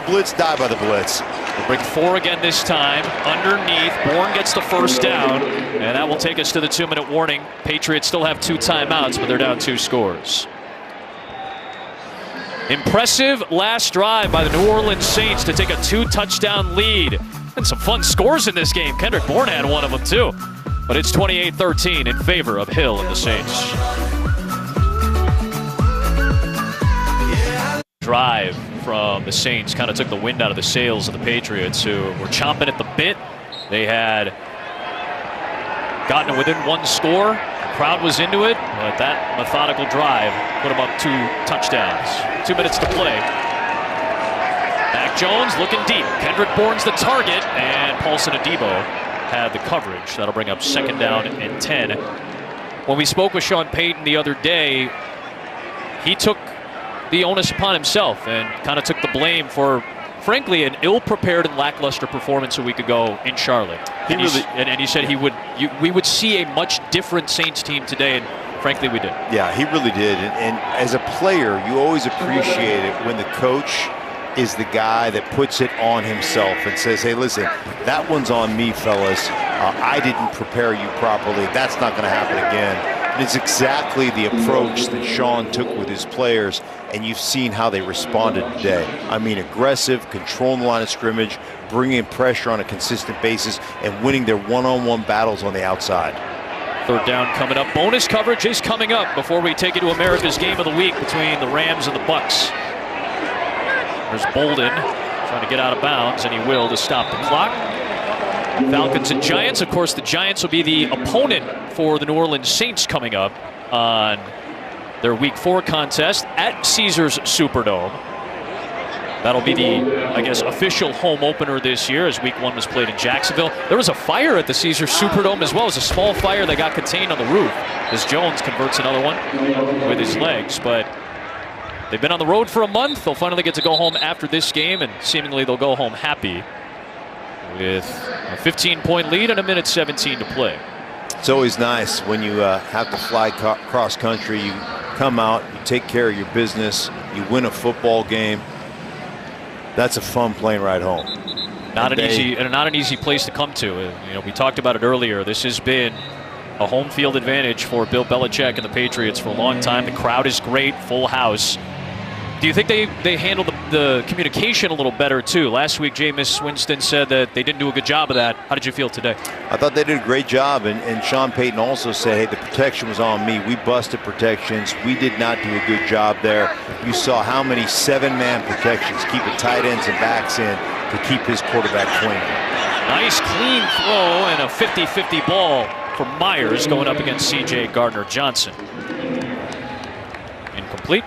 blitz, die by the blitz. They'll bring 4 again this time. Underneath, Bourne gets the first down, and that will take us to the 2-minute warning. Patriots still have 2 timeouts, but they're down 2 scores. Impressive last drive by the New Orleans Saints to take a 2-touchdown lead. And some fun scores in this game. Kendrick Bourne had one of them too. But it's 28-13 in favor of Hill and the Saints. Drive from the Saints kind of took the wind out of the sails of the Patriots, who were chomping at the bit. They had gotten it within 1 score. The crowd was into it, but that methodical drive put them up 2 touchdowns. 2 minutes to play. Mac Jones looking deep. Kendrick Bourne's the target, and Paulson Adebo had the coverage. That'll bring up 2nd down and 10. When we spoke with Sean Payton the other day, he took the onus upon himself and kind of took the blame for, frankly, an ill-prepared and lackluster performance a week ago in Charlotte. And he said we would see a much different Saints team today, and frankly, we did. Yeah, he really did. And as a player, you always appreciate it when the coach is the guy that puts it on himself and says, hey, listen, that one's on me, fellas. I didn't prepare you properly. That's not going to happen again. And it's exactly the approach that Sean took with his players, and you've seen how they responded today. I mean, aggressive, controlling the line of scrimmage, bringing pressure on a consistent basis, and winning their one-on-one battles on the outside. 3rd down coming up. Bonus coverage is coming up before we take you to America's Game of the Week between the Rams and the Bucks. There's Bolden trying to get out of bounds, and he will to stop the clock. Falcons and Giants. Of course, the Giants will be the opponent for the New Orleans Saints coming up on their Week 4 contest at Caesars Superdome. That'll be the, I guess, official home opener this year, as Week 1 was played in Jacksonville. There was a fire at the Caesars Superdome as well as a small fire that got contained on the roof as Jones converts another one with his legs. But they've been on the road for a month. They'll finally get to go home after this game, and seemingly they'll go home happy with a 15-point lead and 1:17 to play. It's always nice when you have to fly cross country. You come out, you take care of your business, you win a football game. That's a fun plane ride home. Not an easy place to come to. You know, we talked about it earlier. This has been a home field advantage for Bill Belichick and the Patriots for a long time. The crowd is great, full house. Do you think they handled the communication a little better too? Last week, Jameis Winston said that they didn't do a good job of that. How did you feel today? I thought they did a great job, and Sean Payton also said, hey, the protection was on me. We busted protections. We did not do a good job there. You saw how many 7-man protections, keeping tight ends and backs in to keep his quarterback clean. Nice clean throw and a 50-50 ball for Myers going up against C.J. Gardner-Johnson. Incomplete.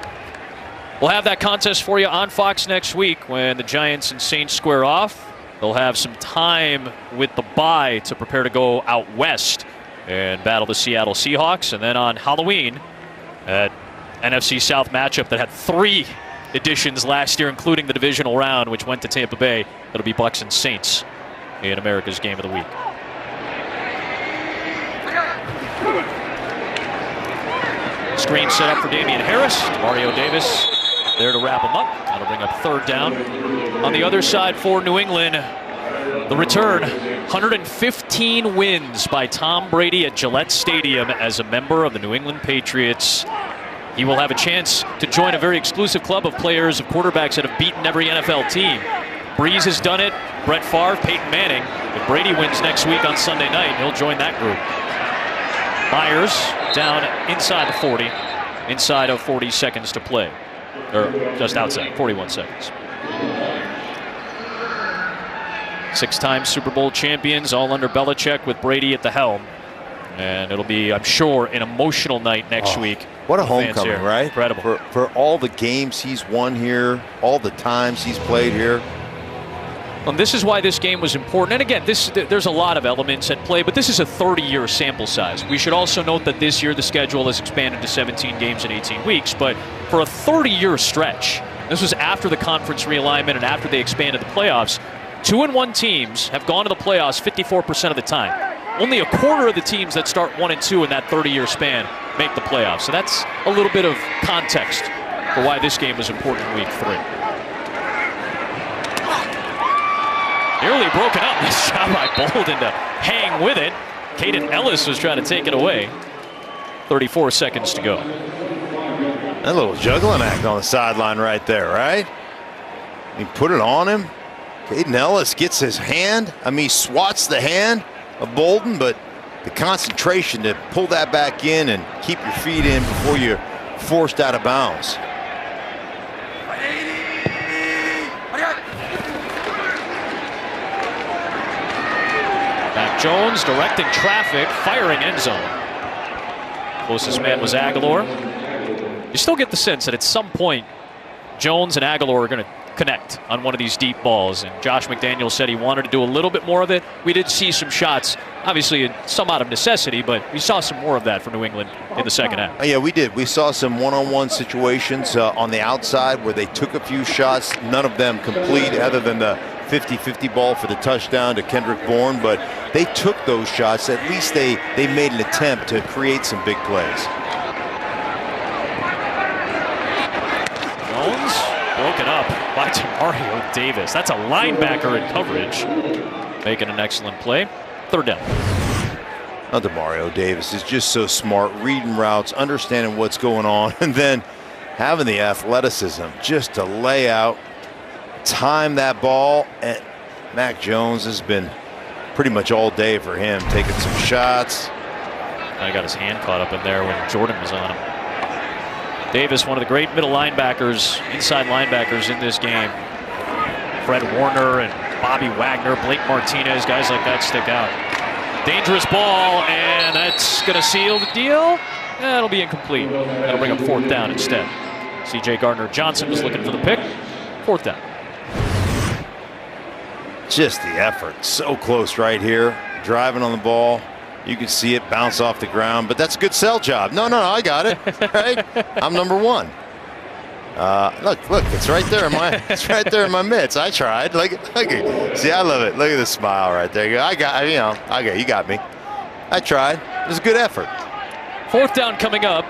We'll have that contest for you on Fox next week when the Giants and Saints square off. They'll have some time with the bye to prepare to go out west and battle the Seattle Seahawks. And then on Halloween, that NFC South matchup that had 3 editions last year, including the divisional round, which went to Tampa Bay. It'll be Bucs and Saints in America's Game of the Week. Screen set up for Damian Harris. Mario Davis there to wrap him up. That'll bring up 3rd down. On the other side for New England, the return, 115 wins by Tom Brady at Gillette Stadium as a member of the New England Patriots. He will have a chance to join a very exclusive club of players, of quarterbacks that have beaten every NFL team. Breeze has done it, Brett Favre, Peyton Manning. If Brady wins next week on Sunday night, he'll join that group. Myers down inside the 40, inside of 40 seconds to play. Or just outside, 41 seconds. 6-time Super Bowl champions, all under Belichick with Brady at the helm. And it'll be, I'm sure, an emotional night next week. What a homecoming, right? Incredible. For all the games he's won here, all the times he's played here. And this is why this game was important. And again, there's a lot of elements at play, but this is a 30-year sample size. We should also note that this year the schedule has expanded to 17 games in 18 weeks. But for a 30-year stretch, this was after the conference realignment and after they expanded the playoffs, 2-1 teams have gone to the playoffs 54% of the time. Only a quarter of the teams that start 1-2 in that 30-year span make the playoffs. So that's a little bit of context for why this game was important in week 3. Nearly broken up. Nice job by Bolden to hang with it. Caden Ellis was trying to take it away. 34 seconds to go. That little juggling act on the sideline right there, right? He put it on him. Caden Ellis gets his hand. I mean, he swats the hand of Bolden, but the concentration to pull that back in and keep your feet in before you're forced out of bounds. Mac Jones directing traffic, firing end zone. Closest man was Aguilar. You still get the sense that at some point, Jones and Aguilar are going to connect on one of these deep balls. And Josh McDaniels said he wanted to do a little bit more of it. We did see some shots, obviously some out of necessity, but we saw some more of that for New England in the second half. Yeah, we did. We saw some one-on-one situations on the outside where they took a few shots, none of them complete other than the 50-50 ball for the touchdown to Kendrick Bourne, but they took those shots. At least they made an attempt to create some big plays. Jones broken up by Mario Davis. That's a linebacker in coverage, making an excellent play. 3rd down. Now Mario Davis is just so smart, reading routes, understanding what's going on, and then having the athleticism just to lay out, time that ball. And Mac Jones has been pretty much all day for him, taking some shots. I got his hand caught up in there when Jordan was on him. Davis, one of the great middle linebackers, inside linebackers in this game. Fred Warner and Bobby Wagner, Blake Martinez, guys like that stick out. Dangerous ball, and that's going to seal the deal. That'll be incomplete. That'll bring up 4th down instead. C.J. Gardner-Johnson was looking for the pick. 4th down. Just the effort, so close right here, driving on the ball. You can see it bounce off the ground, but that's a good sell job. No, I got it. Right? I'm number 1. Look, it's right there in my mitts. I tried. Look, see, I love it. Look at the smile right there. You got me. I tried. It was a good effort. 4th down coming up.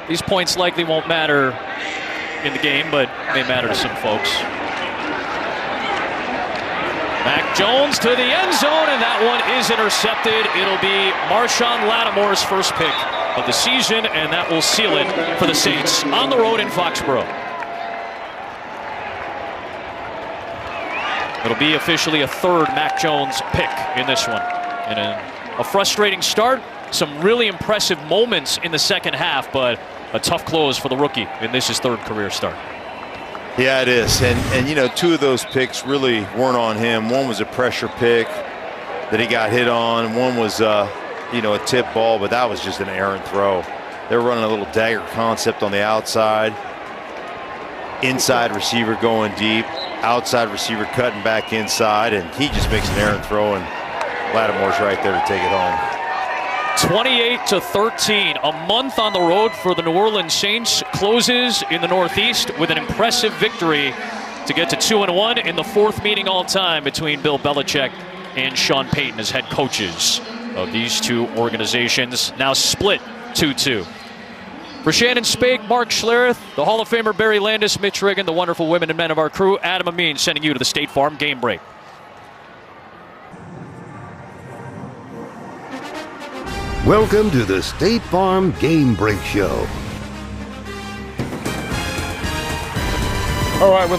These points likely won't matter in the game, but may matter to some folks. Mac Jones to the end zone, and that one is intercepted. It'll be Marshawn Lattimore's first pick of the season, and that will seal it for the Saints on the road in Foxborough. It'll be officially a third Mac Jones pick in this one. And a frustrating start, some really impressive moments in the second half, but a tough close for the rookie, and this is third career start. Yeah, it is. And you know, two of those picks really weren't on him. One was a pressure pick that he got hit on. One was, you know, a tip ball, but that was just an errant throw. They're running a little dagger concept on the outside. Inside receiver going deep. Outside receiver cutting back inside, and he just makes an errant throw, and Lattimore's right there to take it home. 28-13, a month on the road for the New Orleans Saints. Closes in the Northeast with an impressive victory to get to 2-1 in the fourth meeting all time between Bill Belichick and Sean Payton as head coaches of these two organizations. Now split 2-2. For Shannon Spake, Mark Schlereth, the Hall of Famer Barry Landis, Mitch Riggin, the wonderful women and men of our crew, Adam Amin sending you to the State Farm Game Break. Welcome to the State Farm Game Break Show. All right, with